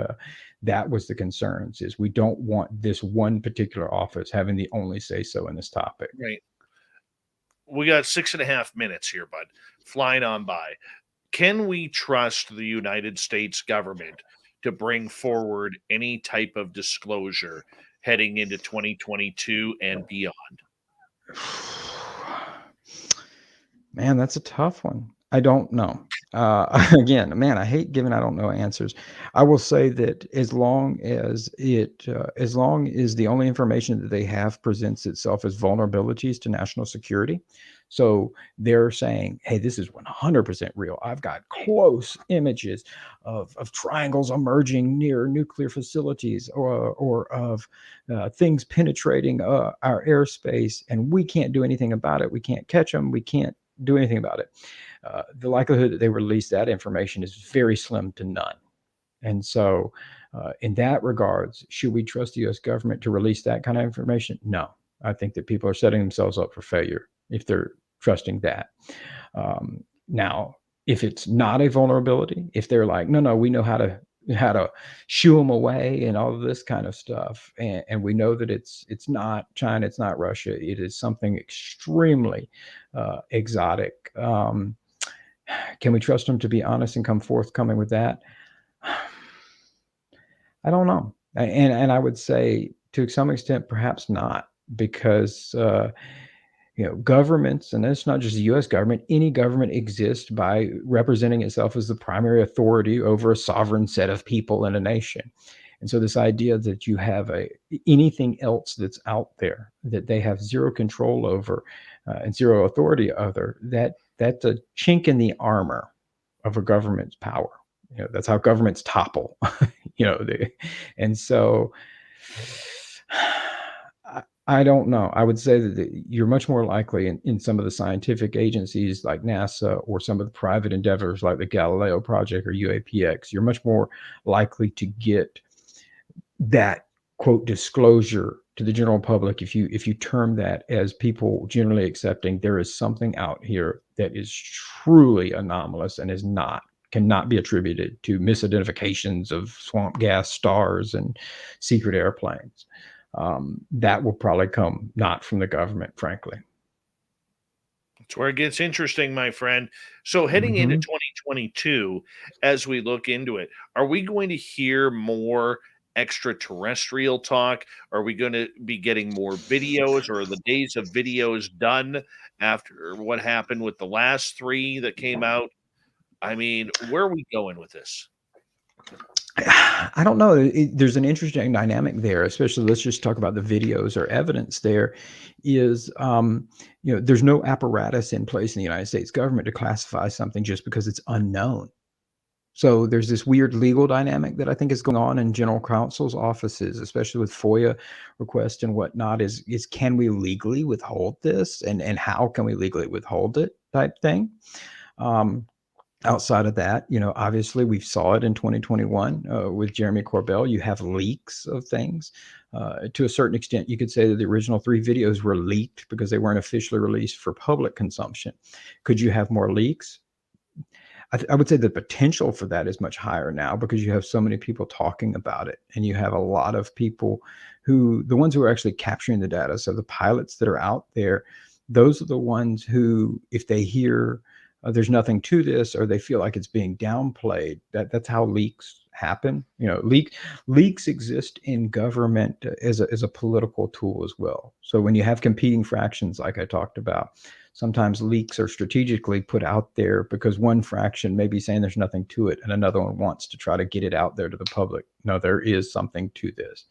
that was the concerns, is we don't want this one particular office having the only say so in this topic.
Right. We got 6.5 minutes here, bud, flying on by. Can we trust the United States government to bring forward any type of disclosure heading into 2022 and beyond?
Man, that's a tough one. I don't know. Again, man, I hate giving I don't know answers. I will say that as long as the only information that they have presents itself as vulnerabilities to national security, so they're saying, hey, this is 100% real. I've got close images of triangles emerging near nuclear facilities or of things penetrating our airspace, and we can't do anything about it. We can't catch them. We can't do anything about it. The likelihood that they release that information is very slim to none. And so in that regards, should we trust the U.S. government to release that kind of information? No. I think that people are setting themselves up for failure if they're trusting that. Now, if it's not a vulnerability, if they're like, no, we know how to shoo them away and all of this kind of stuff, and we know that it's not China, it's not Russia, it is something extremely exotic. Can we trust them to be honest and come forthcoming with that? I don't know. And I would say to some extent, perhaps not, because governments, and it's not just the U.S. government, any government exists by representing itself as the primary authority over a sovereign set of people in a nation. And so this idea that you have anything else that's out there that they have zero control over and zero authority over, that's a chink in the armor of a government's power. That's how governments topple. And so I don't know. I would say that you're much more likely in some of the scientific agencies like NASA, or some of the private endeavors like the Galileo Project or UAPX. You're much more likely to get that quote disclosure to the general public if you term that as people generally accepting there is something out here that is truly anomalous and cannot be attributed to misidentifications of swamp gas stars and secret airplanes. That will probably come not from the government, frankly.
That's where it gets interesting, my friend. So heading into 2022, as we look into it, are we going to hear more extraterrestrial talk? Are we going to be getting more videos, or are the days of videos done after what happened with the last 3 that came out? I mean, where are we going with this?
I don't know. There's an interesting dynamic there, especially let's just talk about the videos or evidence. There is, there's no apparatus in place in the United States government to classify something just because it's unknown. So there's this weird legal dynamic that I think is going on in general counsel's offices, especially with FOIA requests and whatnot, is can we legally withhold this, and how can we legally withhold it, type thing. Outside of that, obviously we saw it in 2021 with Jeremy Corbell. You have leaks of things. To a certain extent, you could say that the original 3 videos were leaked because they weren't officially released for public consumption. Could you have more leaks? I would say the potential for that is much higher now because you have so many people talking about it, and you have a lot of people the ones who are actually capturing the data. So the pilots that are out there, those are the ones who, if they hear there's nothing to this, or they feel like it's being downplayed, that's how leaks happen. Leaks exist in government as a political tool as well. So when you have competing fractions, like I talked about, sometimes leaks are strategically put out there because one fraction may be saying there's nothing to it, and another one wants to try to get it out there to the public. No, there is something to this.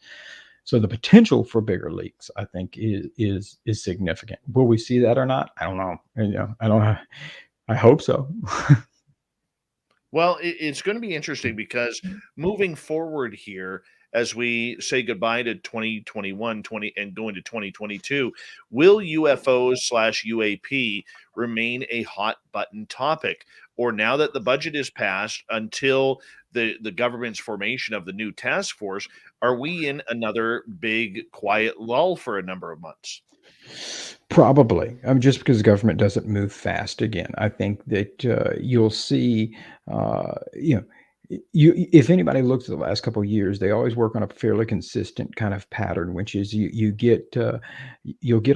So the potential for bigger leaks, I think, is significant. Will we see that or not? I don't know. I don't know. I hope so.
Well, it's going to be interesting because moving forward here, as we say goodbye to 2021, and going to 2022, will UFOs/UAP remain a hot button topic? Or now that the budget is passed, until the government's formation of the new task force, are we in another big quiet lull for a number of months?
Probably. Just because the government doesn't move fast again. I think that you'll see, if anybody looks at the last couple of years, they always work on a fairly consistent kind of pattern, which is you'll get a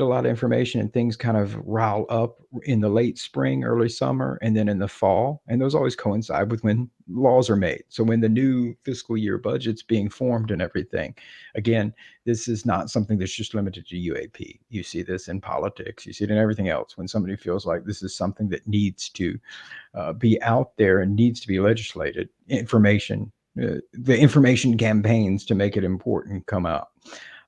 lot of information and things kind of rile up in the late spring, early summer, and then in the fall. And those always coincide with when laws are made. So when the new fiscal year budget's being formed and everything, again, this is not something that's just limited to UAP. You see this in politics. You see it in everything else. When somebody feels like this is something that needs to be out there and needs to be legislated, the information campaigns to make it important come out.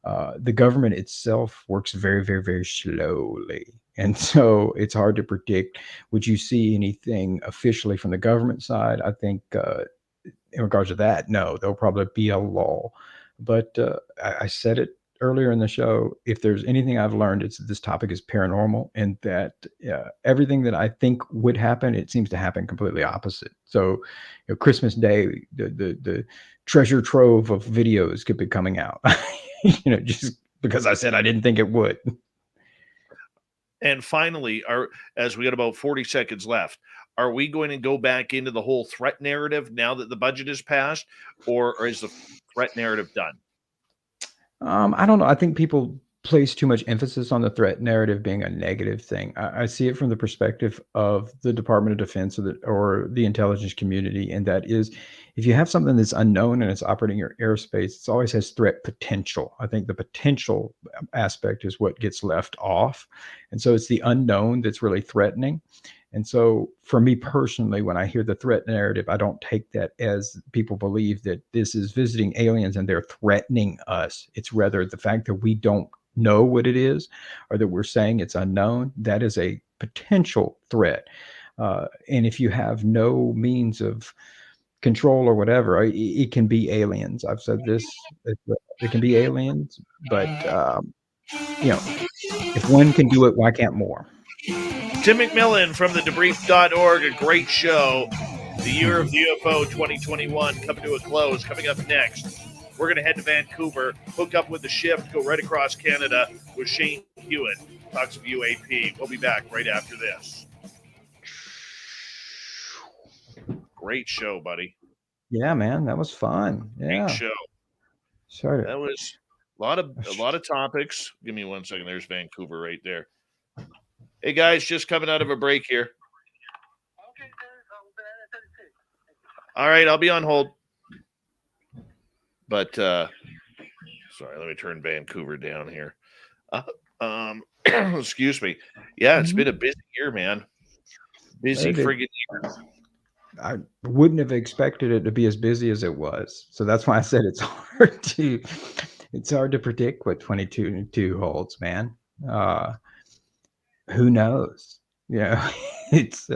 The government itself works very, very, very slowly. And so it's hard to predict. Would you see anything officially from the government side? I think in regards to that, no, there'll probably be a lull. But I said it earlier in the show, if there's anything I've learned, it's that this topic is paranormal, and that everything that I think would happen, it seems to happen completely opposite. So Christmas Day, the treasure trove of videos could be coming out, just because I said I didn't think it would.
And finally, as we got about 40 seconds left, are we going to go back into the whole threat narrative now that the budget is passed, or is the threat narrative done?
I don't know. I think people place too much emphasis on the threat narrative being a negative thing. I see it from the perspective of the Department of Defense or the intelligence community, and that is, if you have something that's unknown and it's operating in your airspace, it always has threat potential. I think the potential aspect is what gets left off, and so it's the unknown that's really threatening. And so, for me personally, when I hear the threat narrative, I don't take that as people believe that this is visiting aliens and they're threatening us. It's rather the fact that we don't know what it is, or that we're saying it's unknown. That is a potential threat. And if you have no means of control or whatever, it can be aliens. I've said this, it can be aliens, but if one can do it, why can't more?
Tim McMillan from the Debrief.org, a great show. The year of the UFO 2021 coming to a close. Coming up next, we're going to head to Vancouver, hook up with the shift, go right across Canada with Shane Hewitt. Talks of UAP. We'll be back right after this. Great show, buddy.
Yeah, man, that was fun. Yeah.
Great show.
Sorry.
That was a lot of topics. Give me 1 second. There's Vancouver right there. Hey guys, just coming out of a break here. All right, I'll be on hold. But sorry, let me turn Vancouver down here. Excuse me. Yeah, it's been a busy year, man. Busy friggin' year.
I wouldn't have expected it to be as busy as it was. So that's why I said it's hard to predict what 2022 holds, man. Who knows? Yeah, it's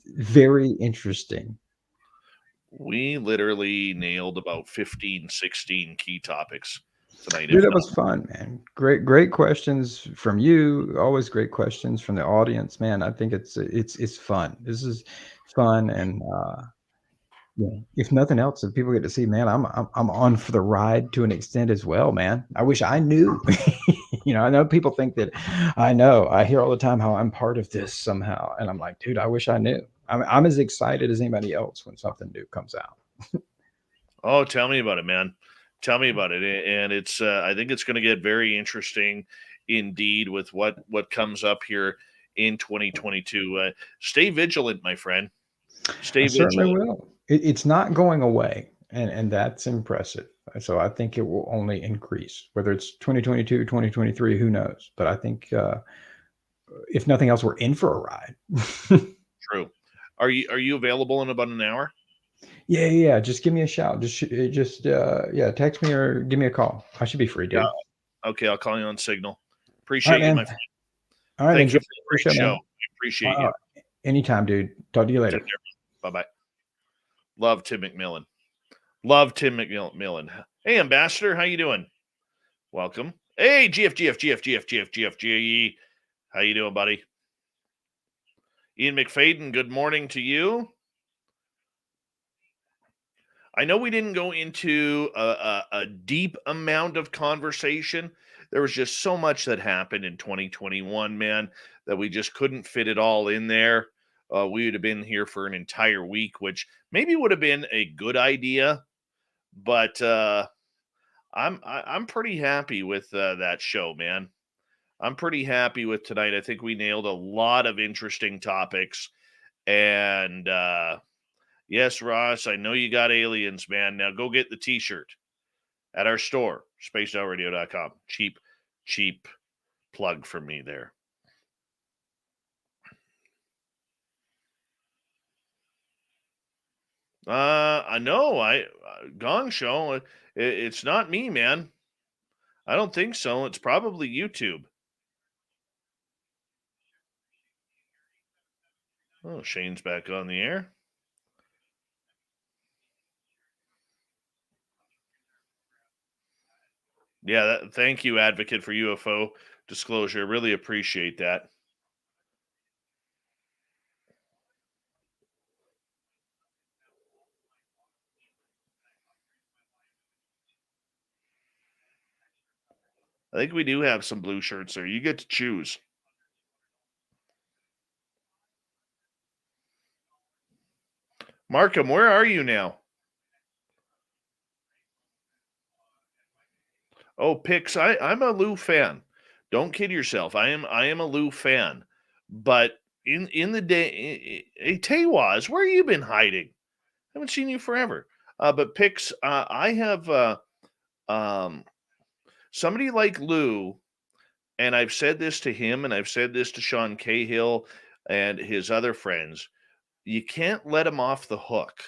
very interesting.
We literally nailed about 15, 16 key topics tonight.
Dude, that was fun, man. Great questions from you. Always great questions from the audience, man. I think it's fun. This is fun, and if nothing else, if people get to see, man, I'm on for the ride to an extent as well, man. I wish I knew. I know people think that I know. I hear all the time how I'm part of this somehow, and I'm like, dude, I wish I knew. I'm as excited as anybody else when something new comes out.
Oh, tell me about it, man. Tell me about it. And it's I think it's going to get very interesting indeed with what comes up here in 2022. Stay vigilant, my friend. Stay vigilant.
Certainly will. It's not going away, and that's impressive. So I think it will only increase, whether it's 2022, 2023, who knows? But I think if nothing else, we're in for a ride.
True. Are you available in about an hour?
Yeah. Just give me a shout. Just text me or give me a call. I should be free, dude.
Okay, I'll call you on Signal. Appreciate you, my friend.
All right,
thank you for the great show. Appreciate you.
Anytime, dude. Talk to you later.
Bye-bye. Love Tim McMillan. Love Tim McMillan. Hey, Ambassador, how you doing? Welcome. Hey, GF. How you doing, buddy? Ian McFadden, good morning to you. I know we didn't go into a deep amount of conversation. There was just so much that happened in 2021, man, that we just couldn't fit it all in there. We would have been here for an entire week, which maybe would have been a good idea. But I'm pretty happy with that show, man. I'm pretty happy with tonight. I think we nailed a lot of interesting topics. And yes, Ross, I know you got aliens, man. Now go get the t-shirt at our store, spacedoutradio.com. Cheap plug for me there. I know. Gong Show. It's not me, man. I don't think so. It's probably YouTube. Oh, Shane's back on the air. Yeah, thank you, advocate for UFO disclosure. Really appreciate that. I think we do have some blue shirts there. You get to choose. Markham, where are you now? Oh, Pix, I'm a Lou fan. Don't kid yourself. I am a Lou fan. But in the day, hey Tewaz, where you been hiding? Haven't seen you forever. But Pix, I have um, somebody like Lou, and I've said this to him, and I've said this to Sean Cahill and his other friends. You can't let him off the hook.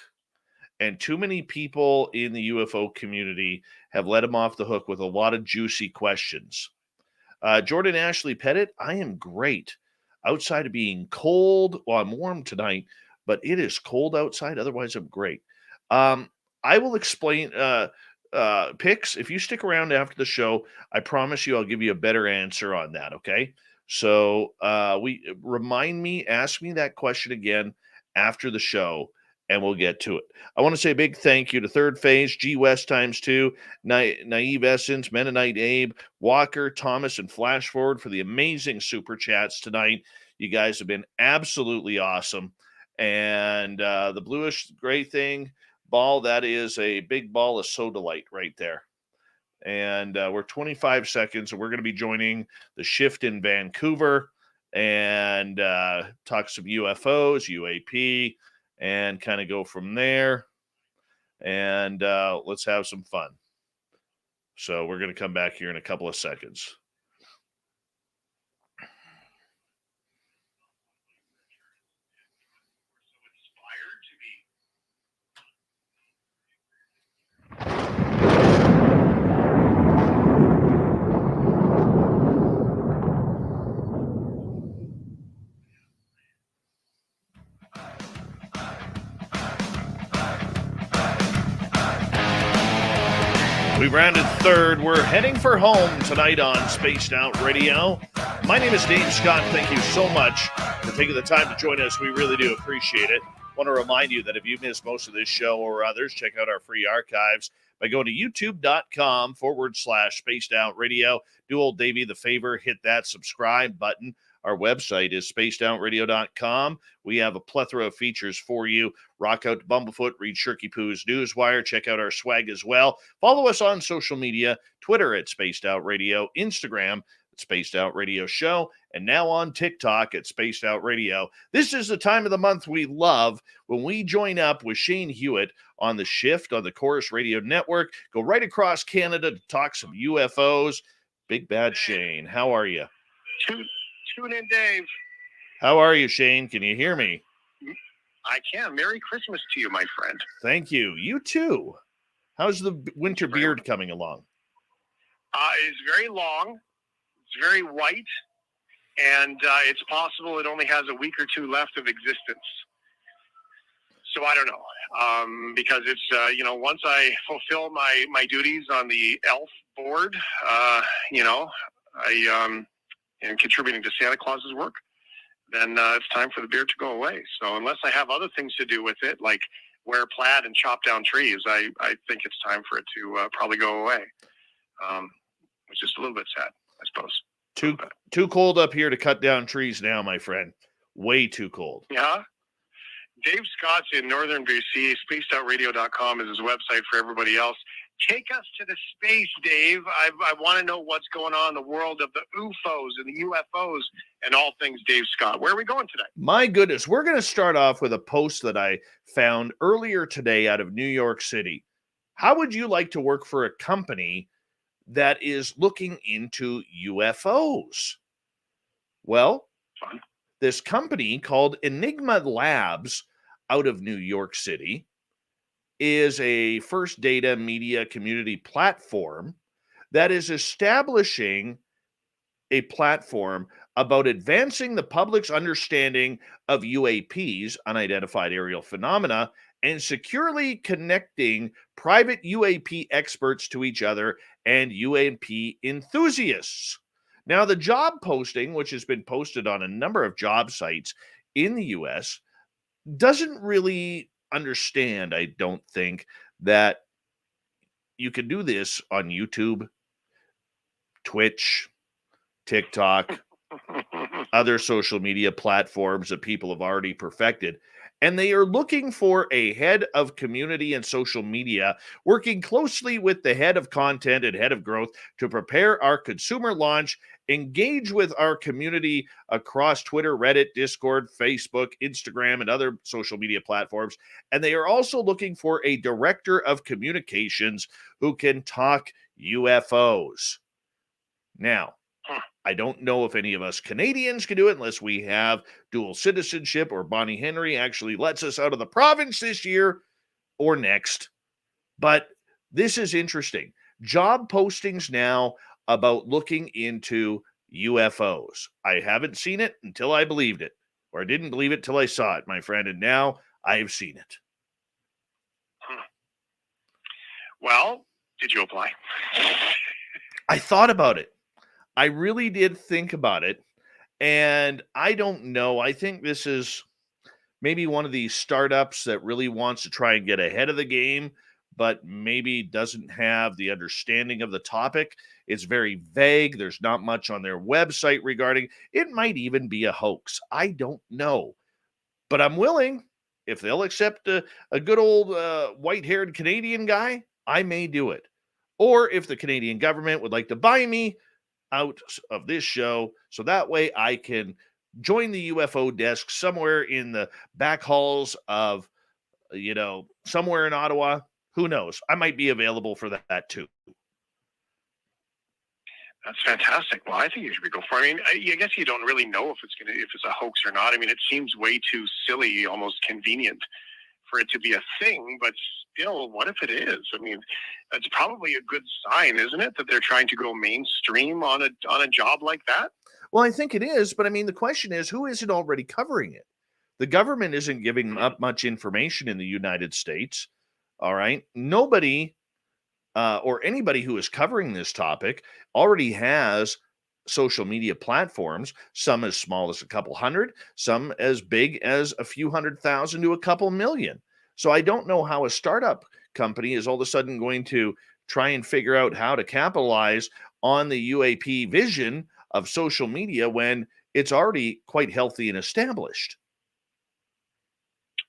And too many people in the UFO community have let him off the hook with a lot of juicy questions. Jordan Ashley Pettit, I am great. Outside of being cold, well, I'm warm tonight, but it is cold outside. Otherwise, I'm great. I will explain. Pix, if you stick around after the show, I promise you I'll give you a better answer on that. Okay. So ask me that question again after the show, and we'll get to it. I want to say a big thank you to Third Phase, G West ×2, Naive Essence, Mennonite Abe, Walker, Thomas, and Flash Forward for the amazing super chats tonight. You guys have been absolutely awesome. And the bluish gray thing, ball, that is a big ball of soda light right there. And we're 25 seconds, and we're going to be joining the shift in Vancouver and talk some UFOs, UAP, and kind of go from there. And let's have some fun. So we're going to come back here in a couple of seconds. We rounded third. We're heading for home tonight on Spaced Out Radio. My name is Dave Scott. Thank you so much for taking the time to join us. We really do appreciate it. I want to remind you that if you missed most of this show or others, check out our free archives by going to youtube.com/Spaced Out Radio. Do old Davey the favor, hit that subscribe button. Our website is spacedoutradio.com. We have a plethora of features for you. Rock out to Bumblefoot, read Shirky Poo's Newswire, check out our swag as well. Follow us on social media, Twitter at Spaced Out Radio, Instagram at Spaced Out Radio Show, and now on TikTok at Spaced Out Radio. This is the time of the month we love when we join up with Shane Hewitt on the shift on the Chorus Radio Network. Go right across Canada to talk some UFOs. Big Bad Shane, how are you?
Tune in, Dave.
How are you, Shane? Can you hear me?
I can. Merry Christmas to you, my friend.
Thank you. You too. How's the winter beard coming along?
It's very long. It's very white. And it's possible it only has a week or two left of existence. So I don't know. Because it's, once I fulfill my duties on the ELF board, and contributing to Santa Claus's work, then it's time for the beard to go away. So unless I have other things to do with it, like wear plaid and chop down trees, I think it's time for it to probably go away, which is a little bit sad, I suppose.
Too cold up here to cut down trees now, my friend. Way too cold.
Yeah. Dave Scott's in Northern BC. SpacedOutRadio.com is his website for everybody else. Take us to the space, Dave. I want to know what's going on in the world of the UFOs and the UFOs and all things Dave Scott. Where are we going today?
My goodness, we're going to start off with a post that I found earlier today out of New York City. How would you like to work for a company that is looking into UFOs? Well,
fun.
This company called Enigma Labs out of New York City is a first data media community platform that is establishing a platform about advancing the public's understanding of UAPs, unidentified aerial phenomena, and securely connecting private UAP experts to each other and UAP enthusiasts. Now, the job posting, which has been posted on a number of job sites in the U.S., doesn't really understand, I don't think, that you can do this on YouTube, Twitch, TikTok, other social media platforms that people have already perfected, and they are looking for a head of community and social media, working closely with the head of content and head of growth to prepare our consumer launch, engage with our community across Twitter, Reddit, Discord, Facebook, Instagram, and other social media platforms. And they are also looking for a director of communications who can talk UFOs. Now, I don't know if any of us Canadians can do it unless we have dual citizenship or Bonnie Henry actually lets us out of the province this year or next. But this is interesting. Job postings now about looking into UFOs. I haven't seen it until I believed it, or I didn't believe it till I saw it, my friend, and now I have seen it.
Well, did you apply?
I thought about it. I really did think about it, and I don't know. I think this is maybe one of these startups that really wants to try and get ahead of the game, but maybe doesn't have the understanding of the topic. It's very vague. There's not much on their website regarding it. Might even be a hoax. I don't know, but I'm willing. If they'll accept a good old white-haired Canadian guy, I may do it. Or if the Canadian government would like to buy me out of this show, so that way I can join the UFO desk somewhere in the back halls of, somewhere in Ottawa. Who knows? I might be available for that too.
That's fantastic. Well, I think you should go for it. I mean, I guess you don't really know if it's a hoax or not. I mean, it seems way too silly, almost convenient for it to be a thing, but still, what if it is? I mean, that's probably a good sign, isn't it, that they're trying to go mainstream on a job like that?
Well, I think it is, but I mean, the question is, who isn't already covering it? The government isn't giving up much information in the United States. All right. Nobody or anybody who is covering this topic already has social media platforms, some as small as a couple hundred, some as big as a few 100,000 to a couple million. So I don't know how a startup company is all of a sudden going to try and figure out how to capitalize on the UAP vision of social media when it's already quite healthy and established.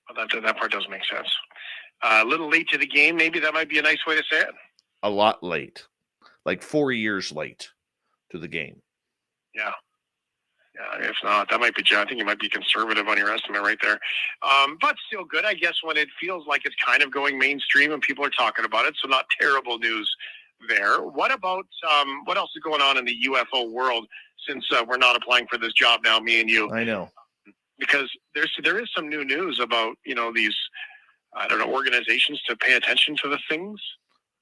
Well, that part does make sense. A little late to the game, maybe that might be a nice way to say it.
A lot late, like 4 years late to the game.
Yeah. Yeah, if not, that might be, I think you might be conservative on your estimate right there. But still good, I guess, when it feels like it's kind of going mainstream and people are talking about it. So not terrible news there. What about, what else is going on in the UFO world since we're not applying for this job now, me and you?
I know.
Because there is some new news about, these, I don't know, organizations to pay attention to the things.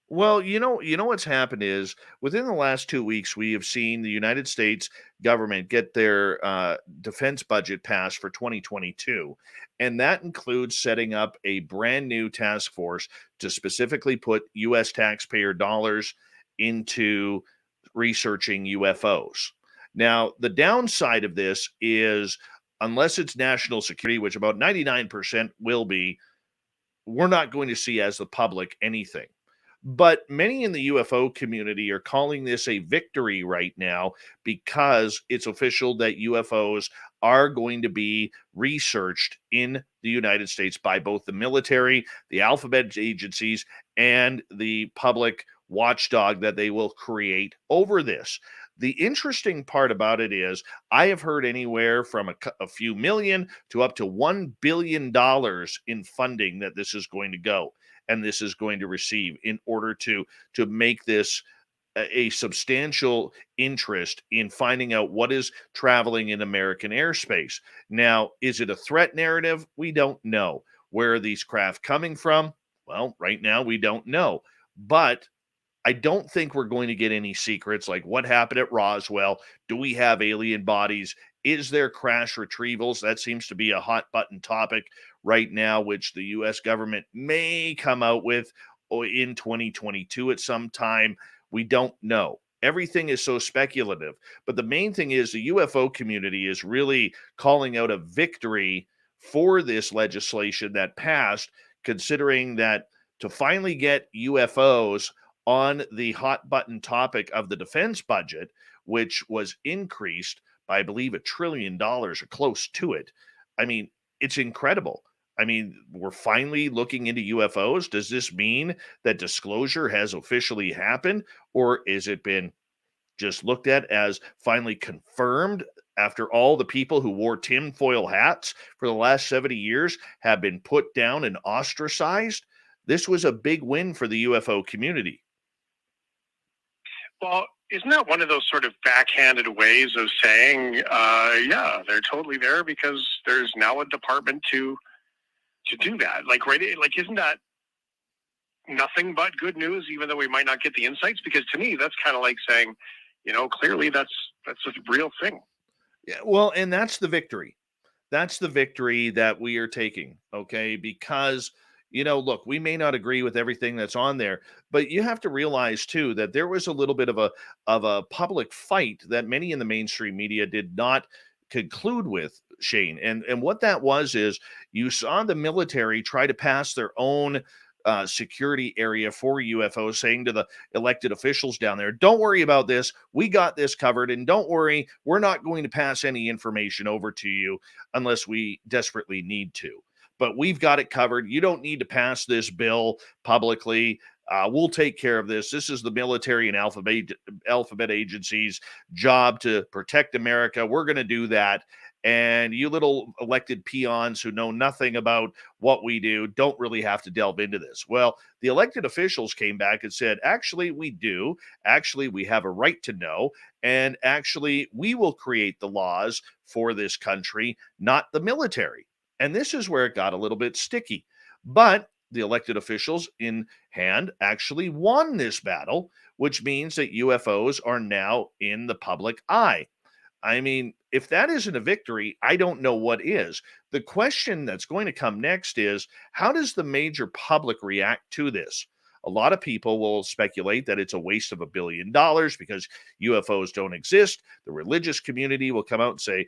Well, you know what's happened is within the last 2 weeks, we have seen the United States government get their defense budget passed for 2022. And that includes setting up a brand new task force to specifically put U.S. taxpayer dollars into researching UFOs. Now, the downside of this is unless it's national security, which about 99% will be, we're not going to see as the public anything. But many in the UFO community are calling this a victory right now because it's official that UFOs are going to be researched in the United States by both the military, the alphabet agencies, and the public watchdog that they will create over this. The interesting part about it is I have heard anywhere from a few million to up to $1 billion in funding that this is going to go. And this is going to receive in order to make this a substantial interest in finding out what is traveling in American airspace. Now, is it a threat narrative? We don't know. Where are these craft coming from? Well, right now we don't know. But I don't think we're going to get any secrets like what happened at Roswell. Do we have alien bodies? Is there crash retrievals? That seems to be a hot button topic right now, which the U.S. government may come out with in 2022 at some time. We don't know. Everything is so speculative. But the main thing is the UFO community is really calling out a victory for this legislation that passed, considering that to finally get UFOs on the hot button topic of the defense budget, which was increased by, I believe, $1 trillion or close to it. I mean, it's incredible. I mean, we're finally looking into UFOs. Does this mean that disclosure has officially happened, or is it been just looked at as finally confirmed after all the people who wore tinfoil hats for the last 70 years have been put down and ostracized? This was a big win for the UFO community.
Well, isn't that one of those sort of backhanded ways of saying, yeah, they're totally there because there's now a department to do that? Like, right? Like, isn't that nothing but good news, even though we might not get the insights? Because to me, that's kind of like saying, clearly that's a real thing.
Yeah, well, and that's the victory. That's the victory that we are taking, okay? Because, look, we may not agree with everything that's on there, but you have to realize too that there was a little bit of a public fight that many in the mainstream media did not conclude with, Shane. And what that was is you saw the military try to pass their own security area for UFOs, saying to the elected officials down there, don't worry about this. We got this covered. And don't worry, we're not going to pass any information over to you unless we desperately need to. But we've got it covered. You don't need to pass this bill publicly. We'll take care of this. This is the military and alphabet agency's job to protect America. We're going to do that. And you little elected peons who know nothing about what we do don't really have to delve into this. Well, the elected officials came back and said, actually, we do. Actually, we have a right to know. And actually, we will create the laws for this country, not the military. And this is where it got a little bit sticky. But the elected officials in hand actually won this battle, which means that UFOs are now in the public eye. I mean, if that isn't a victory, I don't know what is. The question that's going to come next is, how does the major public react to this? A lot of people will speculate that it's a waste of $1 billion because UFOs don't exist. The religious community will come out and say,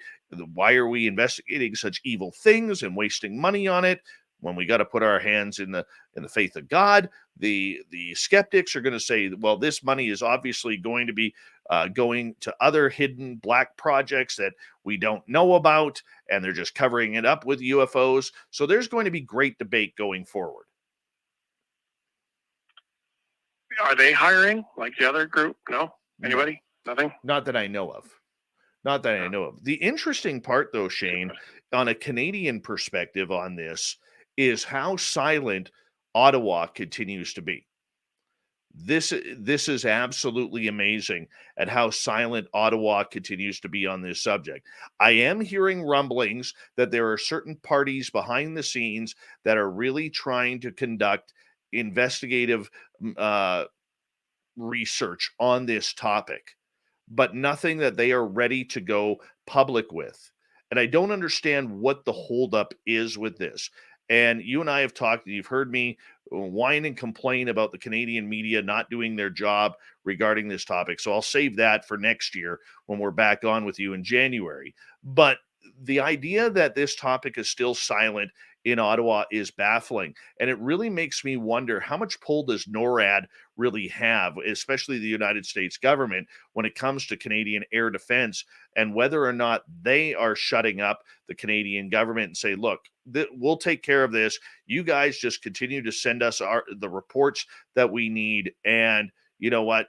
why are we investigating such evil things and wasting money on it when we got to put our hands in the faith of God? The skeptics are going to say, well, this money is obviously going to be going to other hidden black projects that we don't know about, and they're just covering it up with UFOs. So there's going to be great debate going forward.
Are they hiring like the other group? No? Anybody? Nothing?
Not that I know of. Not that I know of. The interesting part, though, Shane, on a Canadian perspective on this, is how silent Ottawa continues to be. This is absolutely amazing at how silent Ottawa continues to be on this subject. I am hearing rumblings that there are certain parties behind the scenes that are really trying to conduct investigative research on this topic, but nothing that they are ready to go public with. And I don't understand what the holdup is with this. And you and I have talked, and you've heard me whine and complain about the Canadian media not doing their job regarding this topic. So I'll save that for next year when we're back on with you in January. But the idea that this topic is still silent in Ottawa is baffling. And it really makes me wonder, how much pull does NORAD really have, especially the United States government, when it comes to Canadian air defense, and whether or not they are shutting up the Canadian government and say, look, we'll take care of this. You guys just continue to send us the reports that we need. And you know what?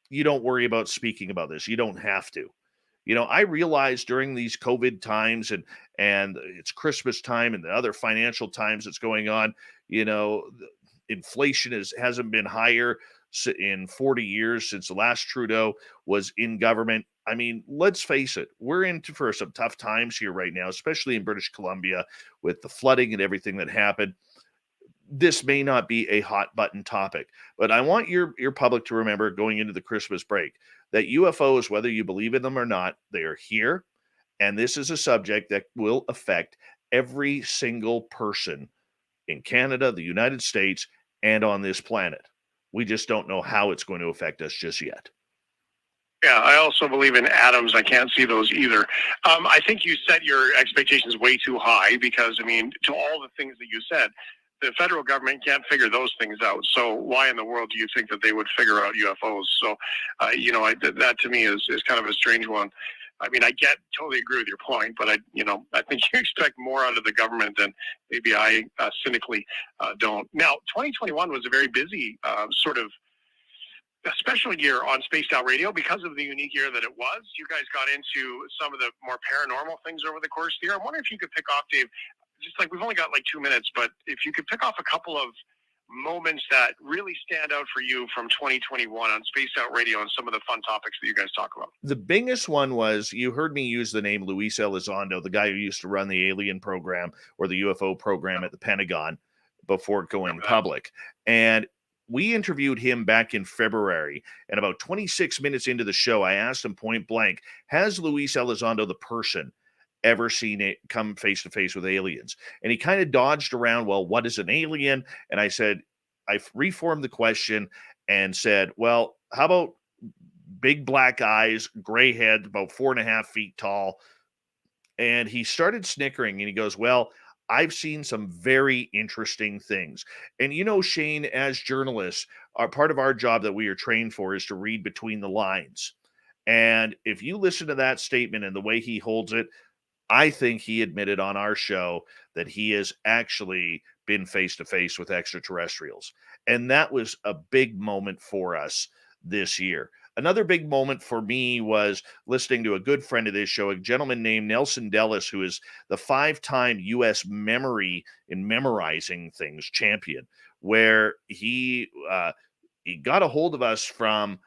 You don't worry about speaking about this. You don't have to. I realize during these COVID times and it's Christmas time and the other financial times that's going on, inflation hasn't been higher in 40 years since the last Trudeau was in government. I mean, let's face it, we're into for some tough times here right now, especially in British Columbia with the flooding and everything that happened. This may not be a hot button topic, but I want your public to remember going into the Christmas break that UFOs, whether you believe in them or not, they are here. And this is a subject that will affect every single person in Canada, the United States, and on this planet. We just don't know how it's going to affect us just yet.
Yeah, I also believe in atoms. I can't see those either. I think you set your expectations way too high because, to all the things that you said, the federal government can't figure those things out. So why in the world do you think that they would figure out UFOs? So, that to me is kind of a strange one. I mean, totally agree with your point, but I think you expect more out of the government than maybe I cynically don't. Now, 2021 was a very busy sort of a special year on Spaced Out Radio because of the unique year that it was. You guys got into some of the more paranormal things over the course of the year. I wonder if you could pick off, Dave, just like we've only got like 2 minutes, but if you could pick off a couple of moments that really stand out for you from 2021 on Spaced Out Radio and some of the fun topics that you guys talk about.
The biggest one was, you heard me use the name Luis Elizondo, the guy who used to run the alien program or the UFO program at the Pentagon before going public. And we interviewed him back in February, and about 26 minutes into the show, I asked him point blank, has Luis Elizondo, the person, ever seen it come face to face with aliens? And he kind of dodged around, well, what is an alien? And I said, I reformed the question and said, well, how about big black eyes, gray head, about 4.5 feet tall? And he started snickering, and he goes, well, I've seen some very interesting things. And Shane, as journalists, part of our job that we are trained for is to read between the lines. And if you listen to that statement and the way he holds it, I think he admitted on our show that he has actually been face to face with extraterrestrials. And that was a big moment for us this year. Another big moment for me was listening to a good friend of this show, a gentleman named Nelson Dellis, who is the 5-time U.S. memory in memorizing things champion, where he got a hold of us from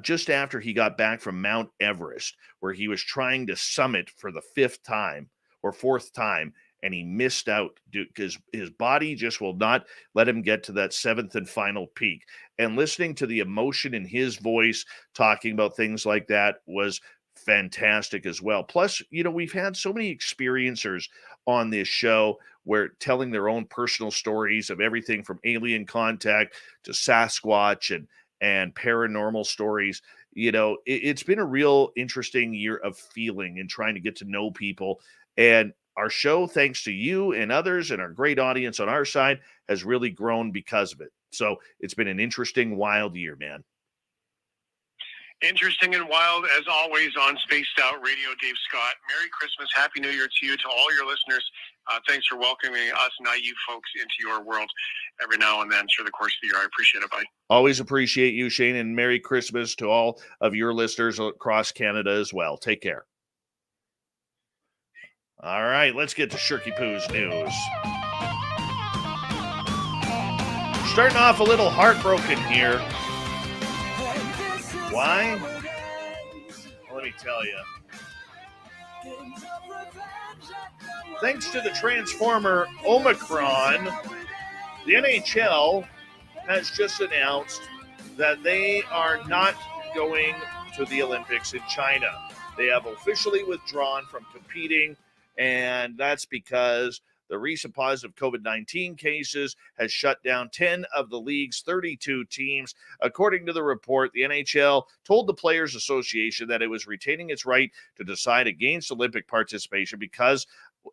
just after he got back from Mount Everest, where he was trying to summit for the 5th time or 4th time, and he missed out because his body just will not let him get to that 7th and final peak. And listening to the emotion in his voice talking about things like that was fantastic as well. Plus, we've had so many experiencers on this show where telling their own personal stories of everything from alien contact to Sasquatch and paranormal stories. It's been a real interesting year of feeling and trying to get to know people. And our show, thanks to you and others and our great audience on our side, has really grown because of it. So it's been an interesting, wild year, man.
Interesting and wild, as always, on Spaced Out Radio. Dave Scott, Merry Christmas, Happy New Year to you, to all your listeners. Thanks for welcoming us naive folks into your world every now and then through the course of the year. I appreciate it, buddy.
Always appreciate you, Shane, and Merry Christmas to all of your listeners across Canada as well. Take care. All right, let's get to Shirky Poo's news. Starting off a little heartbroken here. Why? Well, let me tell you. Thanks to the Transformer Omicron, the NHL has just announced that they are not going to the Olympics in China. They have officially withdrawn from competing, and that's because the recent positive COVID-19 cases has shut down 10 of the league's 32 teams. According to the report, the NHL told the Players Association that it was retaining its right to decide against Olympic participation because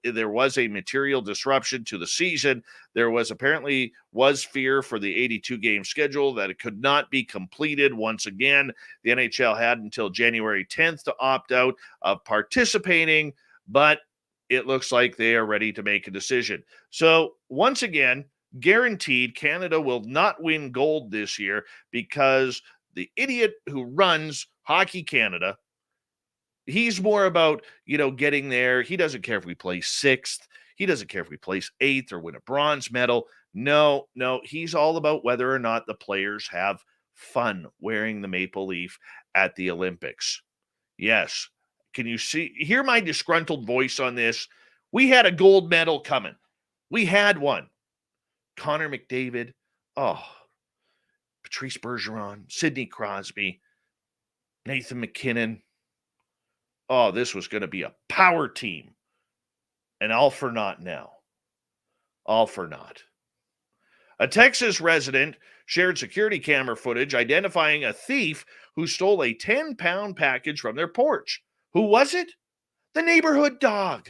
there was a material disruption to the season. There was apparently fear for the 82-game schedule that it could not be completed. Once again, the NHL had until January 10th to opt out of participating, but it looks like they are ready to make a decision. So once again, guaranteed Canada will not win gold this year because the idiot who runs Hockey Canada, he's more about, getting there. He doesn't care if we place 6th. He doesn't care if we place 8th or win a bronze medal. No, he's all about whether or not the players have fun wearing the maple leaf at the Olympics. Yes. Can you hear my disgruntled voice on this? We had a gold medal coming. We had one. Connor McDavid, Patrice Bergeron, Sidney Crosby, Nathan McKinnon. This was going to be a power team. And all for naught now. All for naught. A Texas resident shared security camera footage identifying a thief who stole a 10-pound package from their porch. Who was it? The neighborhood dog.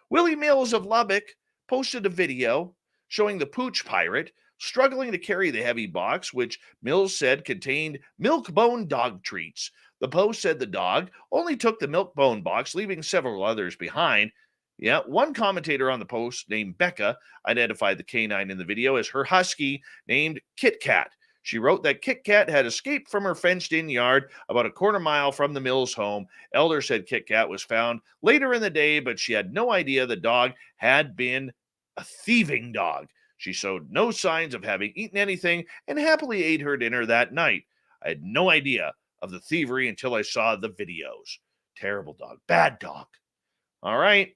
Willie Mills of Lubbock posted a video showing the pooch pirate struggling to carry the heavy box, which Mills said contained milk-bone dog treats. The Post said the dog only took the milk bone box, leaving several others behind. Yeah, one commentator on the Post named Becca identified the canine in the video as her husky named Kit Kat. She wrote that Kit Kat had escaped from her fenced-in yard about a quarter mile from the Mills home. Elders said Kit Kat was found later in the day, but she had no idea the dog had been a thieving dog. She showed no signs of having eaten anything and happily ate her dinner that night. I had no idea of the thievery until I saw the videos. Terrible dog. Bad dog. All right.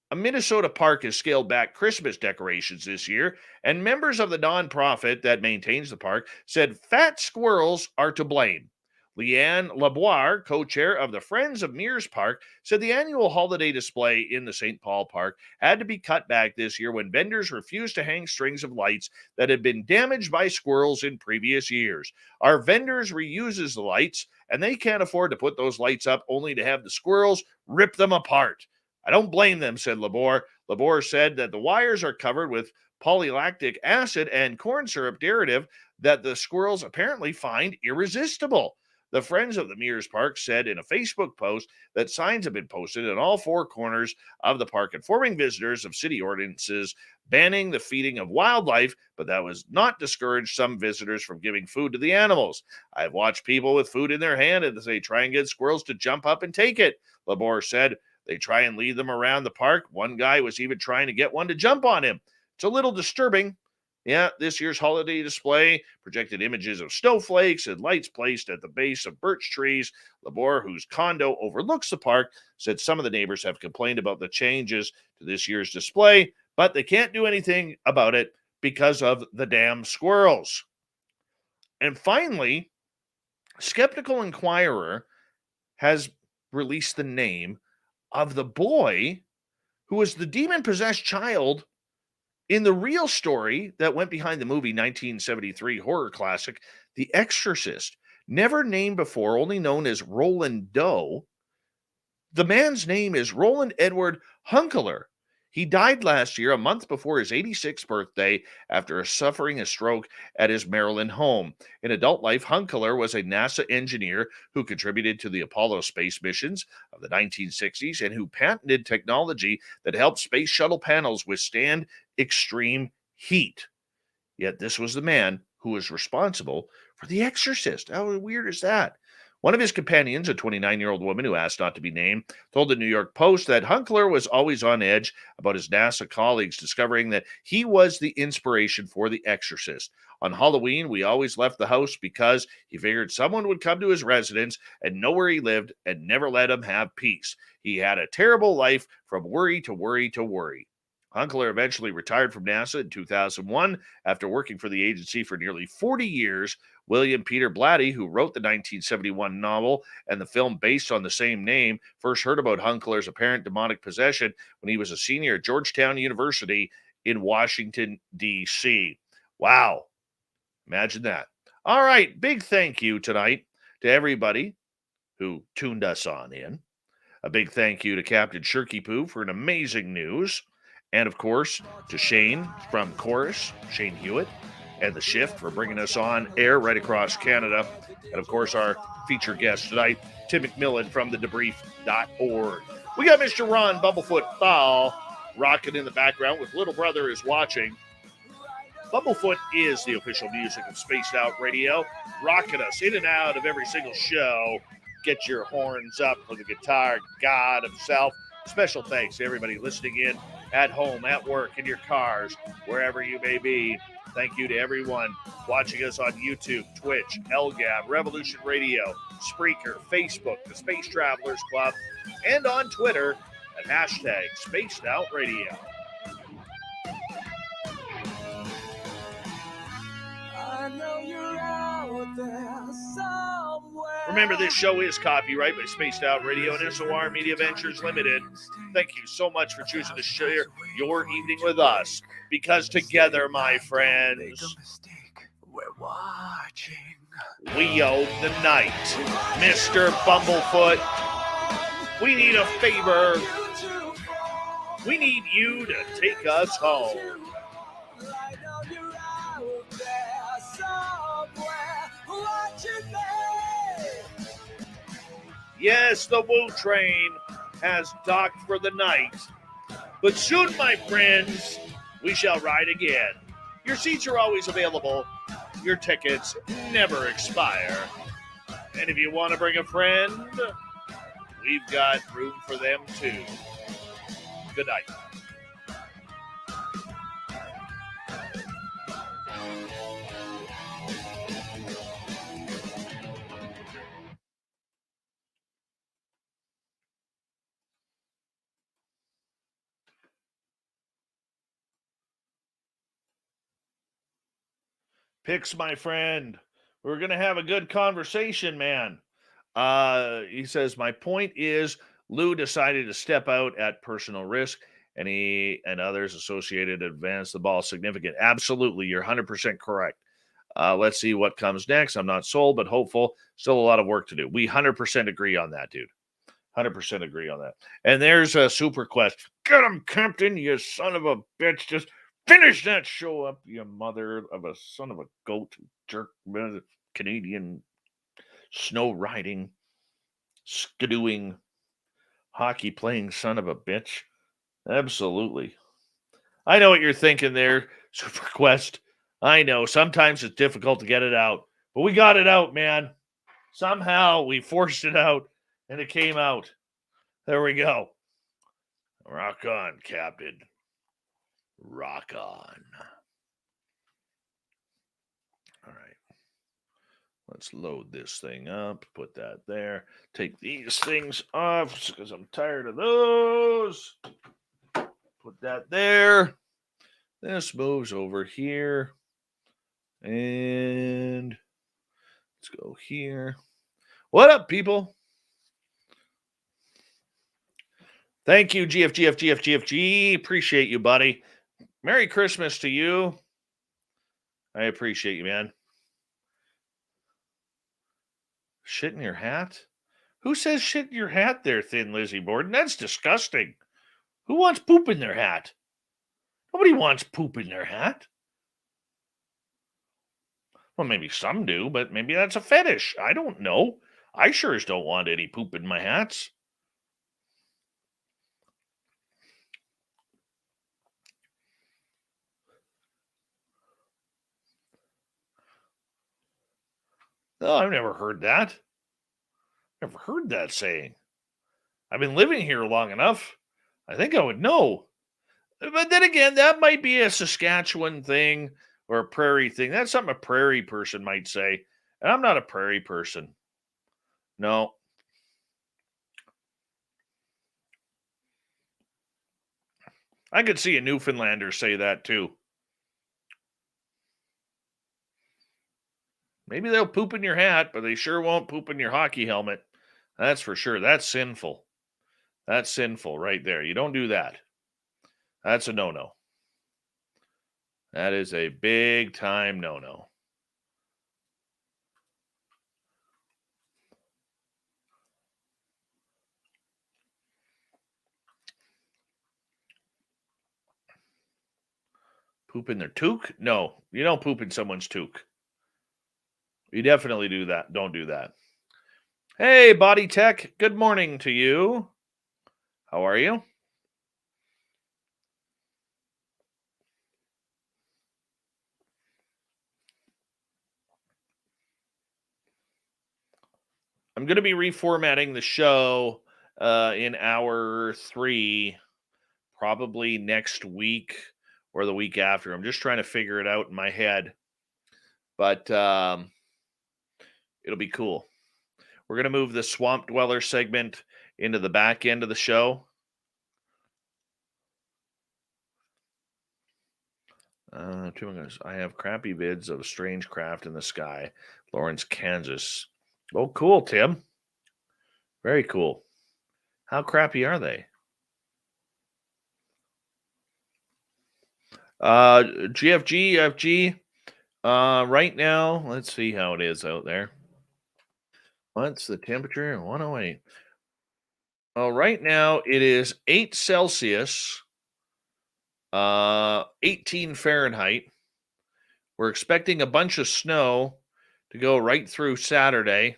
A Minnesota park has scaled back Christmas decorations this year, and members of the nonprofit that maintains the park said fat squirrels are to blame. Leanne Laboire, co-chair of the Friends of Mears Park, said the annual holiday display in the St. Paul Park had to be cut back this year when vendors refused to hang strings of lights that had been damaged by squirrels in previous years. Our vendors reuses the lights, and they can't afford to put those lights up only to have the squirrels rip them apart. I don't blame them, said Laboire. Laboire said that the wires are covered with polylactic acid and corn syrup derivative that the squirrels apparently find irresistible. The Friends of the Mears Park said in a Facebook post that signs have been posted in all four corners of the park informing visitors of city ordinances banning the feeding of wildlife, but that was not discourage some visitors from giving food to the animals. I've watched people with food in their hand and they try and get squirrels to jump up and take it, Laboire said. They try and lead them around the park. One guy was even trying to get one to jump on him. It's a little disturbing. Yeah, this year's holiday display projected images of snowflakes and lights placed at the base of birch trees. Laboire, whose condo overlooks the park, said some of the neighbors have complained about the changes to this year's display, but they can't do anything about it because of the damn squirrels. And finally, Skeptical Inquirer has released the name of the boy who was the demon-possessed child in the real story that went behind the movie 1973 horror classic, The Exorcist. Never named before, only known as Roland Doe. The man's name is Roland Edward Hunkeler. He died last year, a month before his 86th birthday, after suffering a stroke at his Maryland home. In adult life, Hunkeler was a NASA engineer who contributed to the Apollo space missions of the 1960s and who patented technology that helped space shuttle panels withstand extreme heat. Yet this was the man who was responsible for The Exorcist. How weird is that? One of his companions, a 29-year-old woman who asked not to be named, told the New York Post that Hunkeler was always on edge about his NASA colleagues discovering that he was the inspiration for The Exorcist. On Halloween, we always left the house because he figured someone would come to his residence and know where he lived and never let him have peace. He had a terrible life from worry to worry to worry. Hunkeler eventually retired from NASA in 2001 after working for the agency for nearly 40 years. William Peter Blatty, who wrote the 1971 novel and the film based on the same name, first heard about Hunkeler's apparent demonic possession when he was a senior at Georgetown University in Washington, D.C. Wow. Imagine that. All right. Big thank you tonight to everybody who tuned us on in. A big thank you to Captain Shirky Poo for an amazing news. And, of course, to Shane from Chorus, Shane Hewitt, and The Shift for bringing us on air right across Canada. And, of course, our featured guest tonight, Tim McMillan from the Debrief.org. We got Mr. Ron Bumblefoot Thal rocking in the background with Little Brother is Watching. Bumblefoot is the official music of Spaced Out Radio, rocking us in and out of every single show. Get your horns up for the guitar god himself. Special thanks to everybody listening in at home, at work, in your cars, wherever you may be. Thank you to everyone watching us on YouTube, Twitch, LGAB, Revolution Radio, Spreaker, Facebook, the Space Travelers Club, and on Twitter at hashtag Spaced Out Radio. I know you're out there somewhere. Remember, this show is copyright by Spaced Out Radio and SOR Media Ventures Limited. Thank you so much for choosing to share your evening with us, because together, my friends, we're watching. We own the night. Mr. Bumblefoot, we need a favor. We need you to take us home. Yes, the Woo Train has docked for the night. But soon, my friends, we shall ride again. Your seats are always available. Your tickets never expire. And if you want to bring a friend, we've got room for them too. Good night. Pix, my friend, we're going to have a good conversation, man. He says, my point is Lou decided to step out at personal risk, and he and others associated advance the ball significant. Absolutely. You're 100% correct. Let's see what comes next. I'm not sold, but hopeful. Still a lot of work to do. We 100% agree on that, dude. 100% agree on that. And there's a super quest. Get him, Captain, you son of a bitch. Just finish that show up, you mother of a son of a goat, jerk, Canadian snow riding, skidooing, hockey playing son of a bitch. Absolutely. I know what you're thinking there, Super Quest. I know sometimes it's difficult to get it out, but we got it out, man. Somehow we forced it out and it came out. There we go. Rock on, Captain. Rock on. All right. Let's load this thing up. Put that there. Take these things off because I'm tired of those. Put that there. This moves over here. And let's go here. What up, people? Thank you, GFGFGFGFG. Appreciate you, buddy. Merry Christmas to you. I appreciate you, man. Shit in your hat? Who says shit in your hat there, Thin Lizzie Borden? That's disgusting. Who wants poop in their hat? Nobody wants poop in their hat. Well, maybe some do, but maybe that's a fetish. I don't know. I sure as don't want any poop in my hats. No, I've never heard that. Never heard that saying. I've been living here long enough. I think I would know. But then again, that might be a Saskatchewan thing or a prairie thing. That's something a prairie person might say. And I'm not a prairie person. No. I could see a Newfoundlander say that too. Maybe they'll poop in your hat, but they sure won't poop in your hockey helmet. That's for sure. That's sinful. That's sinful right there. You don't do that. That's a no-no. That is a big time no-no. Poop in their toque? No, you don't poop in someone's toque. You definitely do that. Don't do that. Hey, Body Tech. Good morning to you. How are you? I'm going to be reformatting the show in hour 3, probably next week or the week after. I'm just trying to figure it out in my head. But it'll be cool. We're going to move the Swamp Dweller segment into the back end of the show. I have crappy vids of strange craft in the sky. Lawrence, Kansas. Oh, cool, Tim. Very cool. How crappy are they? GFG. Right now, let's see how it is out there. What's the temperature? 108. Well, right now it is 8 Celsius, 18 Fahrenheit. We're expecting a bunch of snow to go right through Saturday.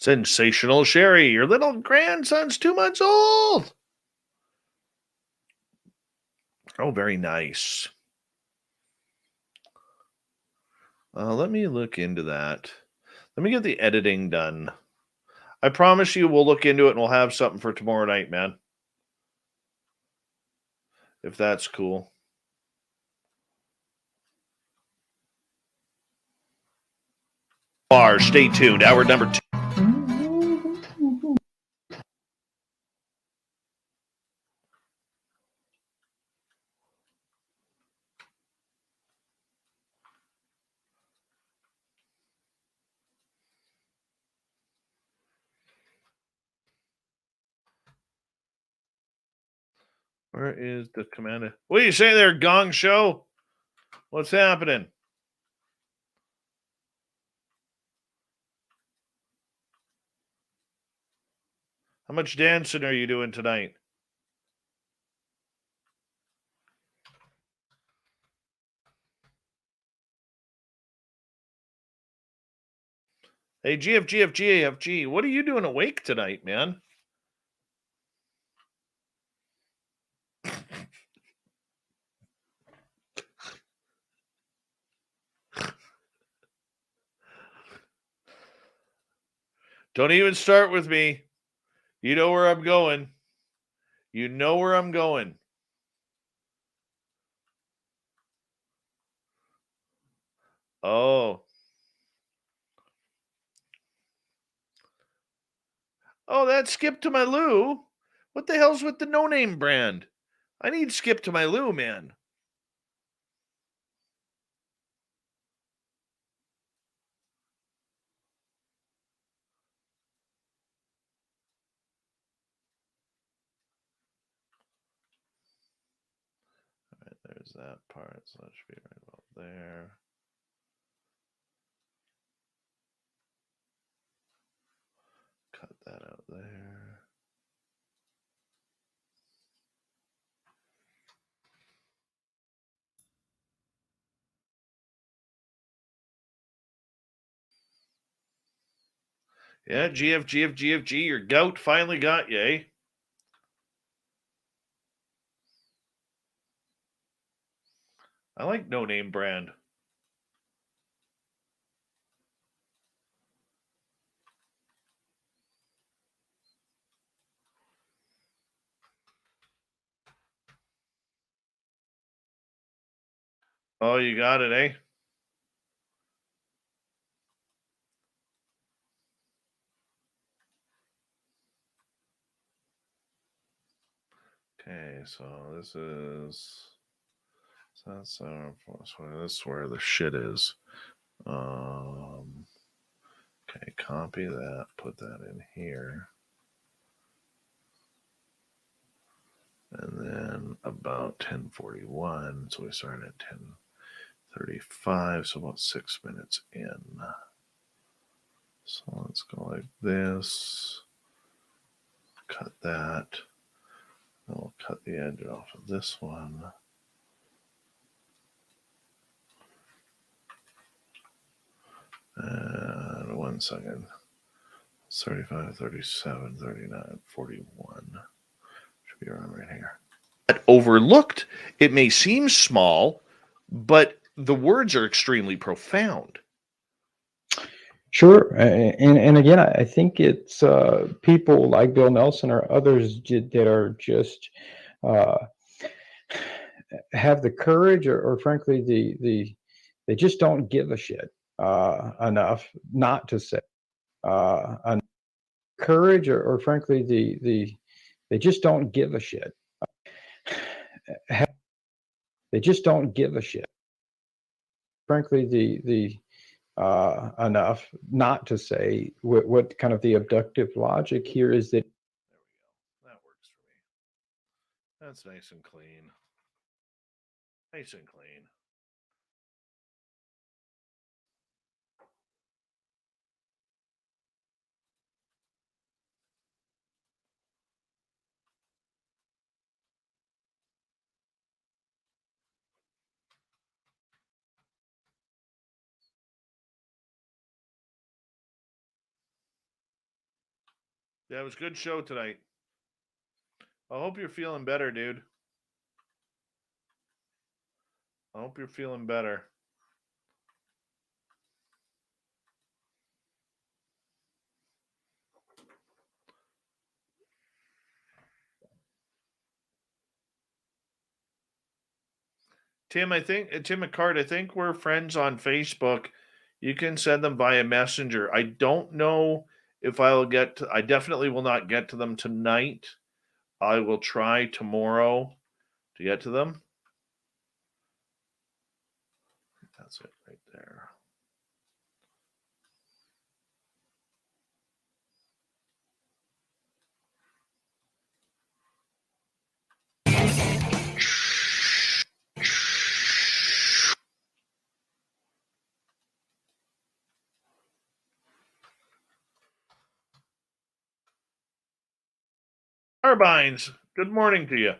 Sensational Sherry, your little grandson's 2 months old. Oh, very nice. Let me look into that. Let me get the editing done. I promise you we'll look into it and we'll have something for tomorrow night, man. If that's cool. Stay tuned. Hour number 2. Where is the commander? What do you say there, Gong Show? What's happening? How much dancing are you doing tonight? Hey, GFG, what are you doing awake tonight, man? Don't even start with me. You know where I'm going. You know where I'm going. Oh. Oh, that's Skip to My Lou. What the hell's with the no-name brand? I need Skip to My Lou, man. All right, there's that part. So that should be right about there. Cut that out there. Yeah, GFG, your gout finally got you, eh? I like no name brand. Oh, you got it, eh? Okay, so this is this is where the shit is. Okay, copy that, put that in here. And then about 10:41, so we started at 10:35, so about 6 minutes in. So let's go like this. Cut that. Then we'll cut the edge off of this one. And 1 second. 35, 37, 39, 41. Should be around right here. Overlooked, it may seem small, but the words are extremely profound.
Sure, and again, I think it's people like Bill Nelson or others that are just have the courage, or frankly, they just don't give a shit enough not to say courage, or frankly, they just don't give a shit. They just don't give a shit. Frankly, enough not to say what kind of the abductive logic here is that.
There we go. That works for me. That's nice and clean. Nice and clean. Yeah, it was a good show tonight. I hope you're feeling better, dude. I hope you're feeling better. Tim McCart, I think we're friends on Facebook. You can send them via Messenger. I don't know if I definitely will not get to them tonight. I will try tomorrow to get to them. That's it right there. Carbines, good morning to you.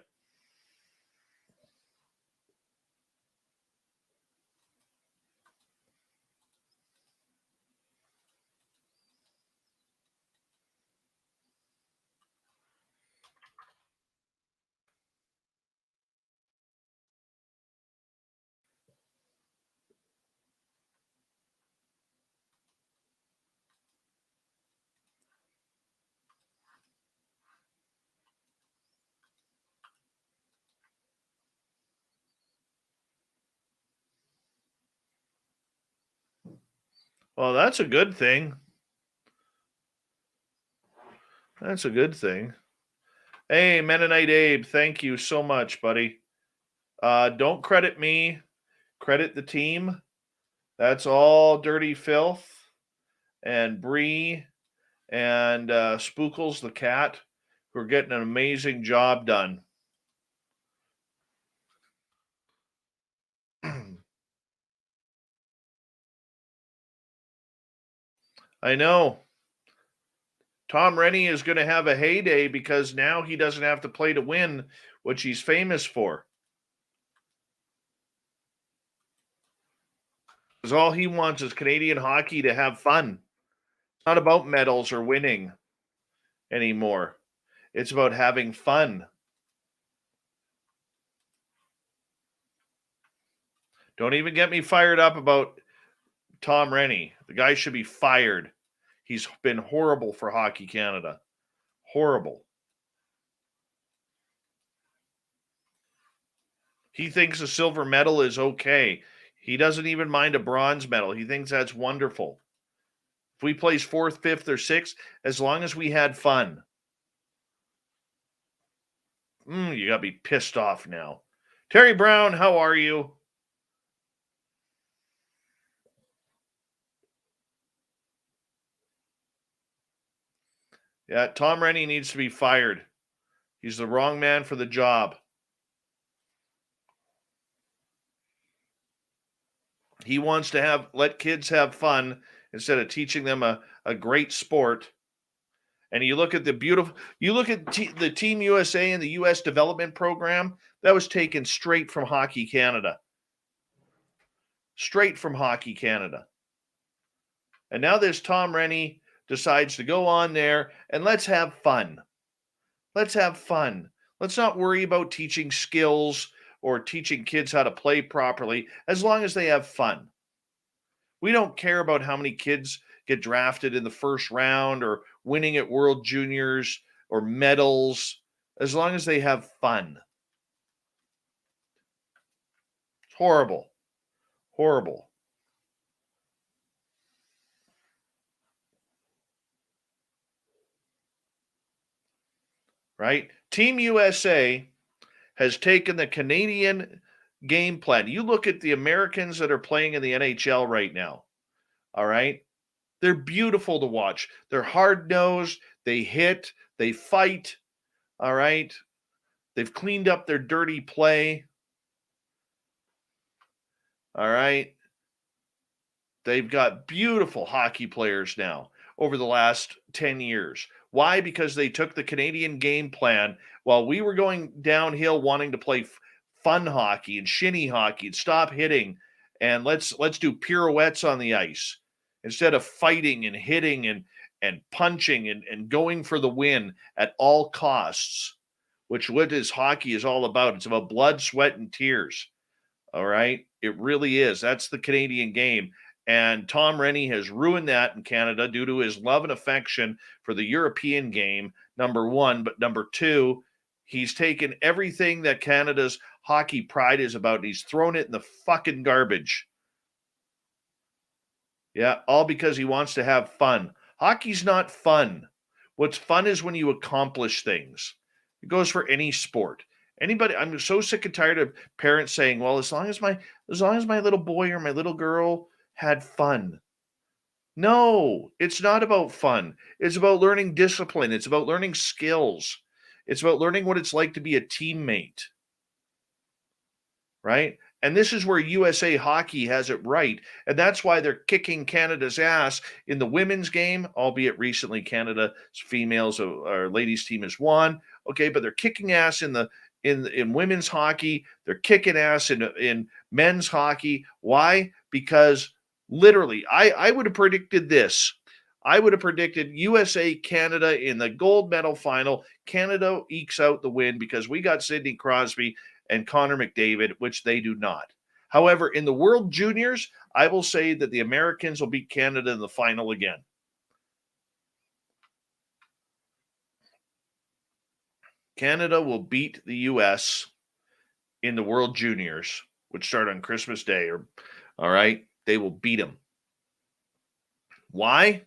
Well, that's a good thing. That's a good thing. Hey, Mennonite Abe, thank you so much, buddy. Don't credit me, credit the team. That's all Dirty Filth and Bree and Spookles the cat who are getting an amazing job done. I know. Tom Rennie is going to have a heyday because now he doesn't have to play to win, which he's famous for. Because all he wants is Canadian hockey to have fun. It's not about medals or winning anymore. It's about having fun. Don't even get me fired up about Tom Rennie. The guy should be fired. He's been horrible for Hockey Canada. Horrible. He thinks a silver medal is okay. He doesn't even mind a bronze medal. He thinks that's wonderful. If we place 4th, 5th, or 6th, as long as we had fun. You got to be pissed off now. Terry Brown, how are you? Yeah, Tom Rennie needs to be fired. He's the wrong man for the job. He wants to let kids have fun instead of teaching them a great sport. And you look at the Team USA and the U.S. development program, that was taken straight from Hockey Canada. Straight from Hockey Canada. And now this Tom Rennie decides to go on there and let's have fun. Let's have fun. Let's not worry about teaching skills or teaching kids how to play properly as long as they have fun. We don't care about how many kids get drafted in the first round or winning at World Juniors or medals as long as they have fun. It's horrible. Horrible. Right? Team USA has taken the Canadian game plan. You look at the Americans that are playing in the NHL right now. All right? They're beautiful to watch. They're hard-nosed. They hit. They fight. All right? They've cleaned up their dirty play. All right? They've got beautiful hockey players now over the last 10 years. Why? Because they took the Canadian game plan while we were going downhill wanting to play fun hockey and shinny hockey and stop hitting and let's do pirouettes on the ice instead of fighting and hitting and punching and going for the win at all costs, which what is hockey is all about. It's about blood, sweat, and tears. All right. It really is. That's the Canadian game. And Tom Rennie has ruined that in Canada due to his love and affection for the European game, number one. But number two, he's taken everything that Canada's hockey pride is about and he's thrown it in the fucking garbage. Yeah, all because he wants to have fun. Hockey's not fun. What's fun is when you accomplish things. It goes for any sport. Anybody, I'm so sick and tired of parents saying, well, as long as my little boy or my little girl had fun. No, it's not about fun. It's about learning discipline. It's about learning skills. It's about learning what it's like to be a teammate. Right? And this is where USA Hockey has it right. And that's why they're kicking Canada's ass in the women's game, albeit recently Canada's females or ladies team has won. Okay, but they're kicking ass in women's hockey. They're kicking ass in men's hockey. Why? Because literally, I would have predicted this. I would have predicted USA Canada in the gold medal final. Canada ekes out the win because we got Sidney Crosby and Connor McDavid, which they do not. However, in the World Juniors, I will say that the Americans will beat Canada in the final again. Canada will beat the U.S. in the World Juniors, which start on Christmas Day. All right, they will beat them. Why?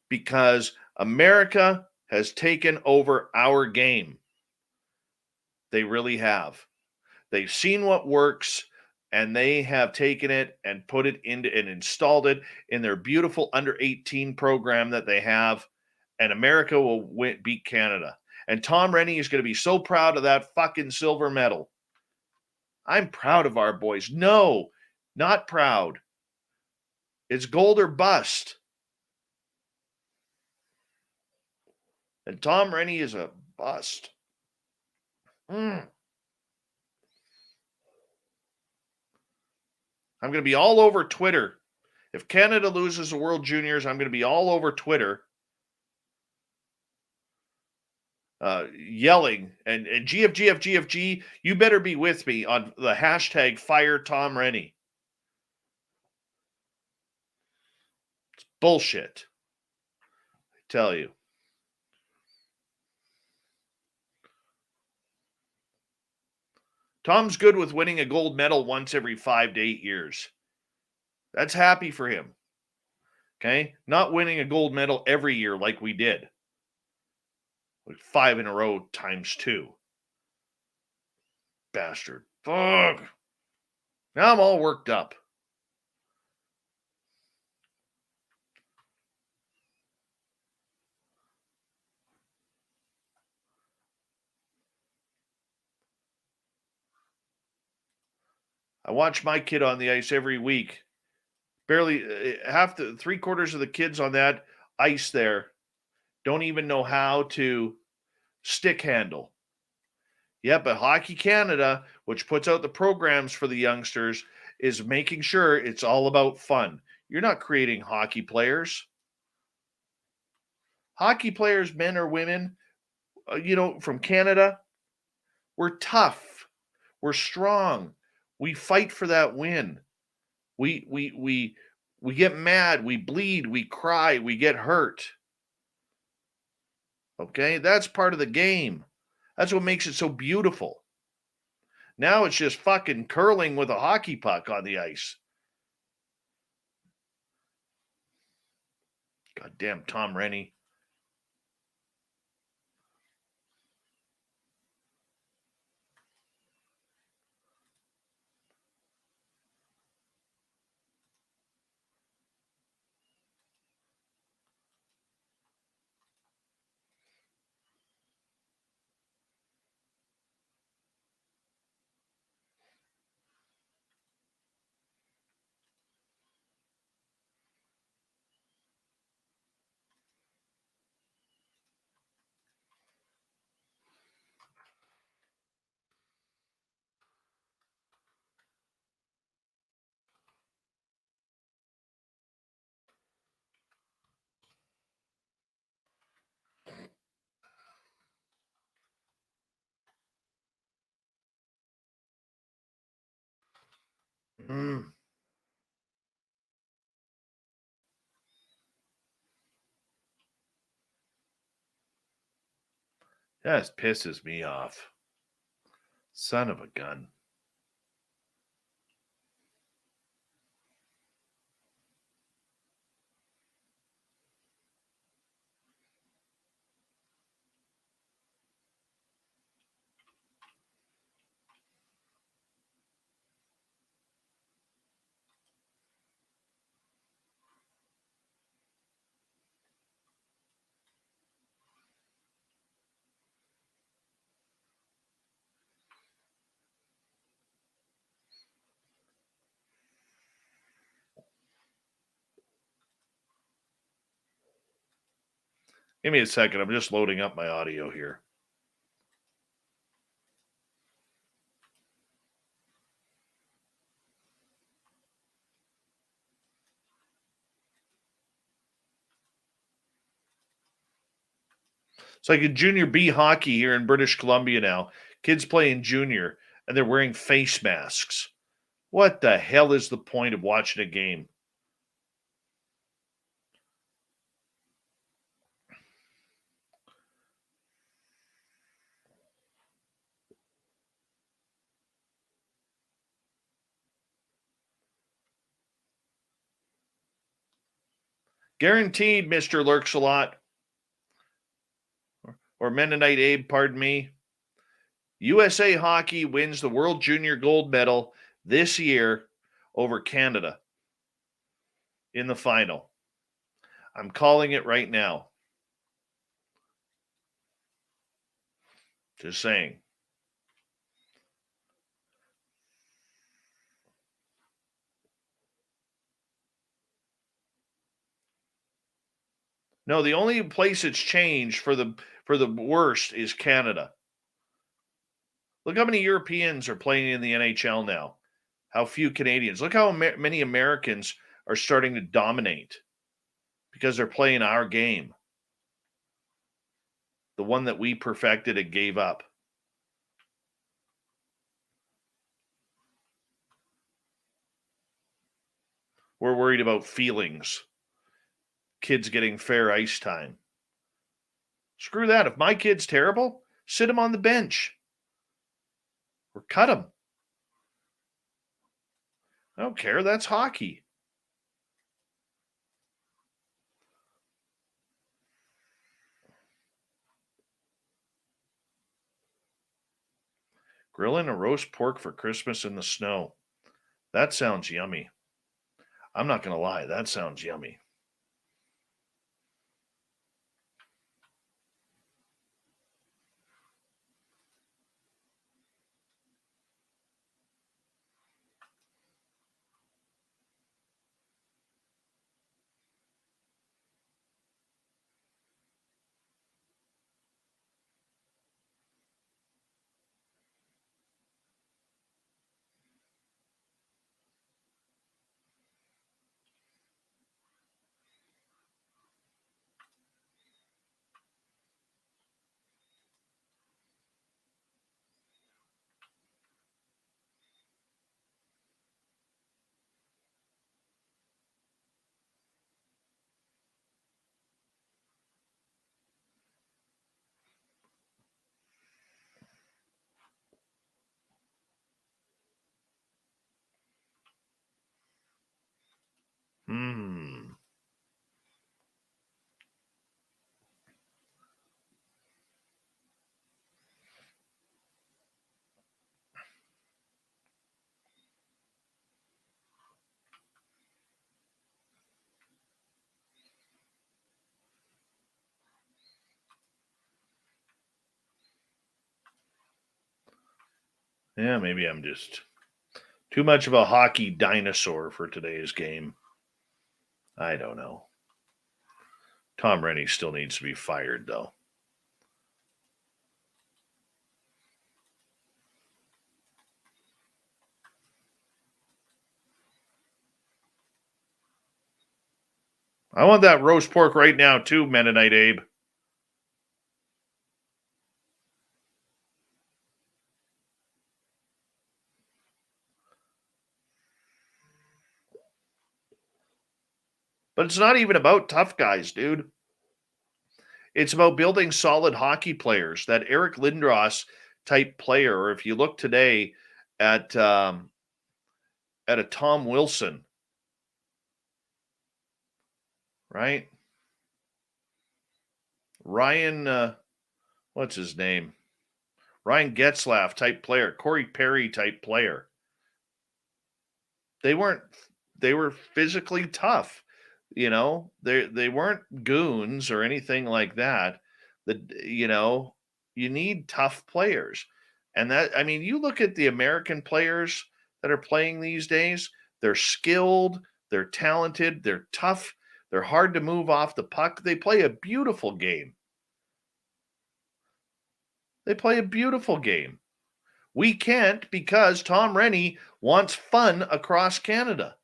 Because America has taken over our game. They really have. They've seen what works, and they have taken it and put it into and installed it in their beautiful under 18 program that they have, and America will beat Canada. And Tom Rennie is going to be so proud of that fucking silver medal. I'm proud of our boys. No, not proud. It's gold or bust. And Tom Rennie is a bust. I'm going to be all over Twitter. If Canada loses the World Juniors, I'm going to be all over Twitter yelling, and GFG, you better be with me on the hashtag Fire Tom Rennie. It's bullshit. I tell you. Tom's good with winning a gold medal once every 5 to 8 years. That's happy for him. Okay? Not winning a gold medal every year like we did. Like 5 in a row times 2. Bastard. Fuck. Now I'm all worked up. I watch my kid on the ice every week. Barely half the 3/4 of the kids on that ice there don't even know how to stick handle. Yeah, but Hockey Canada, which puts out the programs for the youngsters, is making sure it's all about fun. You're not creating hockey players. Hockey players, men or women, from Canada, we're tough. We're strong. We fight for that win. We get mad, we bleed, we cry, we get hurt. Okay? That's part of the game. That's what makes it so beautiful. Now it's just fucking curling with a hockey puck on the ice. Goddamn Tom Rennie. Mm. That pisses me off. Son of a gun. Give me a second. I'm just loading up my audio here. It's like a junior B hockey here in British Columbia now. Kids playing junior, and they're wearing face masks. What the hell is the point of watching a game? Guaranteed, Mr. Lurks a lot. Or Mennonite Abe, pardon me. USA Hockey wins the World Junior Gold Medal this year over Canada in the final. I'm calling it right now. Just saying. No, the only place it's changed for the worst is Canada. Look how many Europeans are playing in the NHL now. How few Canadians. Look how many Americans are starting to dominate because they're playing our game. The one that we perfected and gave up. We're worried about feelings. Kids getting fair ice time. Screw that. If my kid's terrible, sit him on the bench. Or cut him. I don't care. That's hockey. Grilling a roast pork for Christmas in the snow. That sounds yummy. I'm not going to lie. That sounds yummy. Mmm. Yeah, maybe I'm just too much of a hockey dinosaur for today's game. I don't know. Tom Rennie still needs to be fired, though. I want that roast pork right now, too, Mennonite Abe. But it's not even about tough guys, dude. It's about building solid hockey players. That Eric Lindros type player, or if you look today at a Tom Wilson, right? Ryan, what's his name? Ryan Getzlaff type player, Corey Perry type player. They were physically tough. They weren't goons or anything like that. You need tough players. And you look at the American players that are playing these days, they're skilled, they're talented, they're tough, they're hard to move off the puck. They play a beautiful game. We can't because Tom Rennie wants fun across Canada.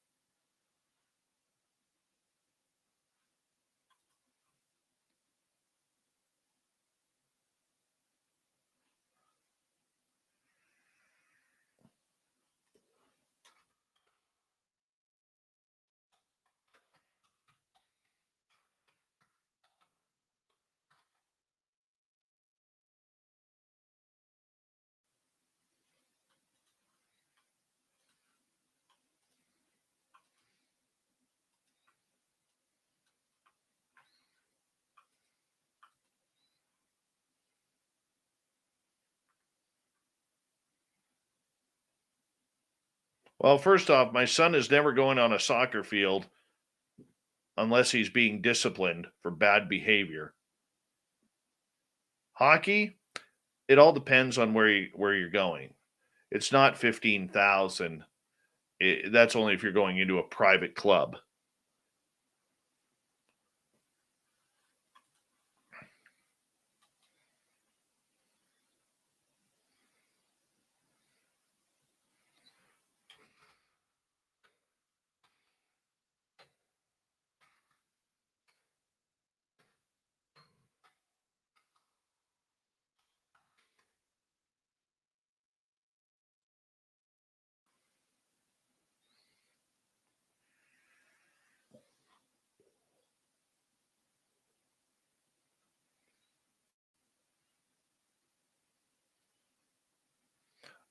Well, first off, my son is never going on a soccer field unless he's being disciplined for bad behavior. Hockey, it all depends on where you're going. It's not 15,000. That's only if you're going into a private club.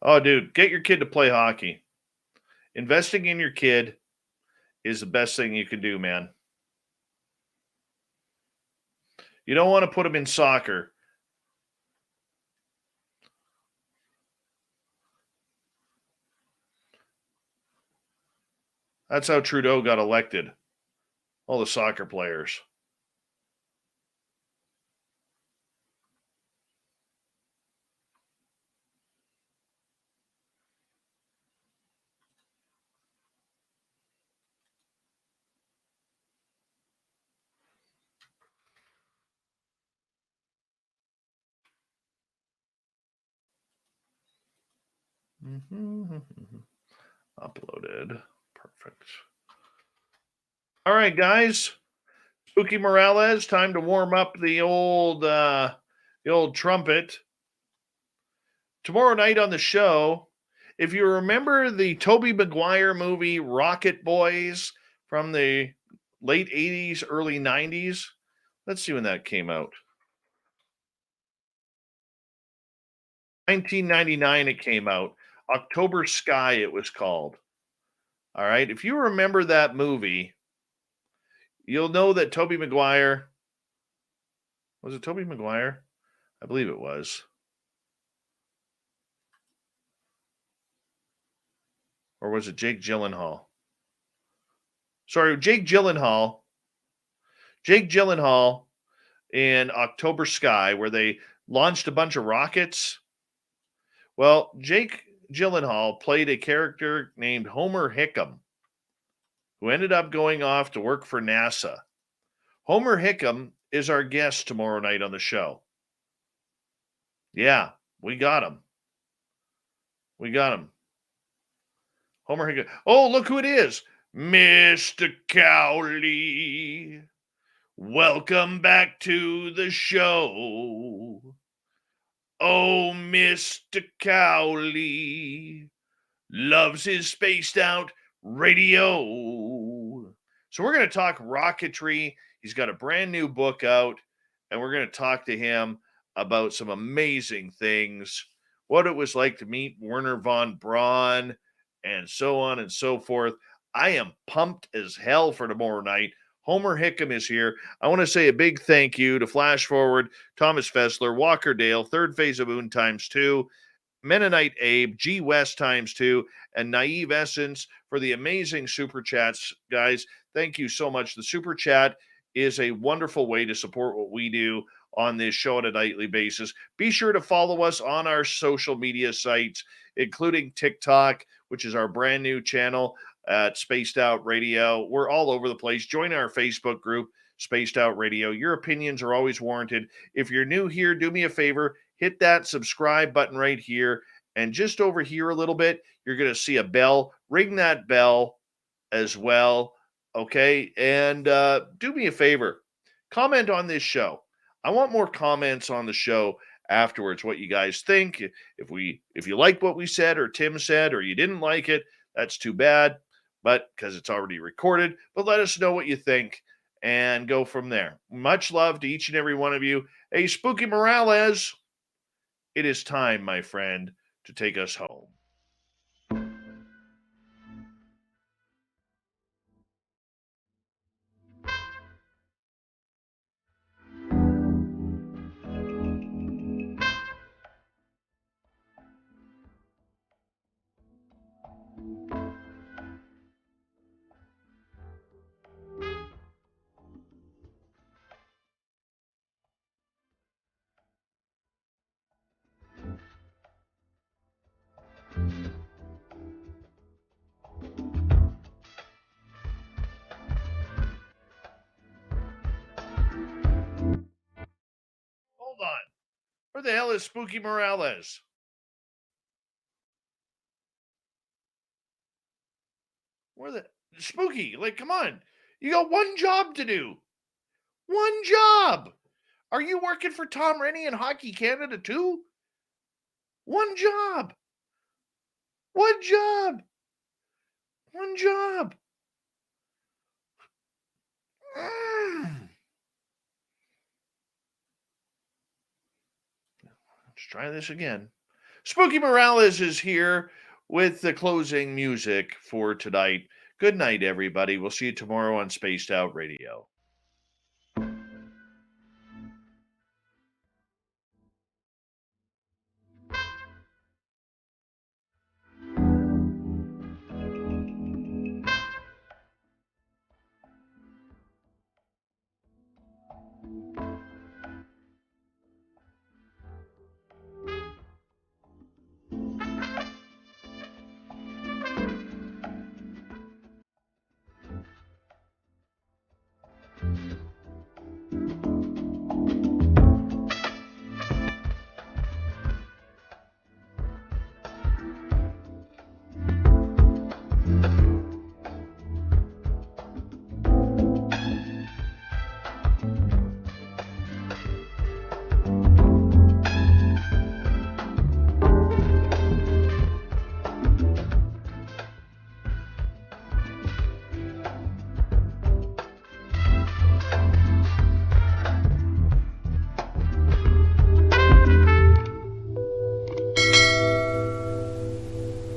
Oh, dude, get your kid to play hockey. Investing in your kid is the best thing you can do, man. You don't want to put them in soccer. That's how Trudeau got elected. All the soccer players. Uploaded. Perfect. All right, guys. Spooky Morales, time to warm up the old trumpet. Tomorrow night on the show, if you remember the Tobey Maguire movie Rocket Boys from the late 80s, early 90s, let's see when that came out. 1999 it came out. October Sky it was called. All right, if you remember that movie, you'll know that Tobey Maguire, was it Tobey Maguire? I believe it was. Or was it Jake Gyllenhaal? Sorry, Jake Gyllenhaal. Jake Gyllenhaal in October Sky, where they launched a bunch of rockets. Well, Jake Gyllenhaal played a character named Homer Hickam, who ended up going off to work for NASA. Homer Hickam is our guest tomorrow night on the show. Yeah, we got him. Homer Hickam. Oh, look who it is. Mr. Cowley. Welcome back to the show. Oh, Mr. Cowley loves his spaced out radio. So we're going to talk rocketry. He's got a brand new book out, and we're going to talk to him about some amazing things, what it was like to meet Werner von Braun, and so on and so forth. I am pumped as hell for tomorrow night. Homer Hickam is here. I want to say a big thank you to Flash Forward, Thomas Fessler, Walker Dale, Third Phase of Moon ×2, Mennonite Abe, G West ×2, and Naive Essence for the amazing super chats, guys. Thank you so much. The super chat is a wonderful way to support what we do on this show on a nightly basis. Be sure to follow us on our social media sites, including TikTok, which is our brand new channel at Spaced Out Radio. We're all over the place. Join our Facebook group, Spaced Out Radio. Your opinions are always warranted. If you're new here, do me a favor, hit that subscribe button right here. And just over here a little bit, you're going to see a bell. Ring that bell as well. Okay. And do me a favor, comment on this show. I want more comments on the show afterwards, what you guys think. If you like what we said or Tim said, or you didn't like it, that's too bad, but because it's already recorded. But let us know what you think and go from there. Much love to each and every one of you. Hey, Spooky Morales, it is time, my friend, to take us home. Hold on. Where the hell is Spooky Morales? Where the Spooky? Like, come on. You got one job to do. One job. Are you working for Tom Rennie and Hockey Canada too? One job. One job. One job. Let's try this again. Spooky Morales is here with the closing music for tonight. Good night, everybody. We'll see you tomorrow on Spaced Out Radio.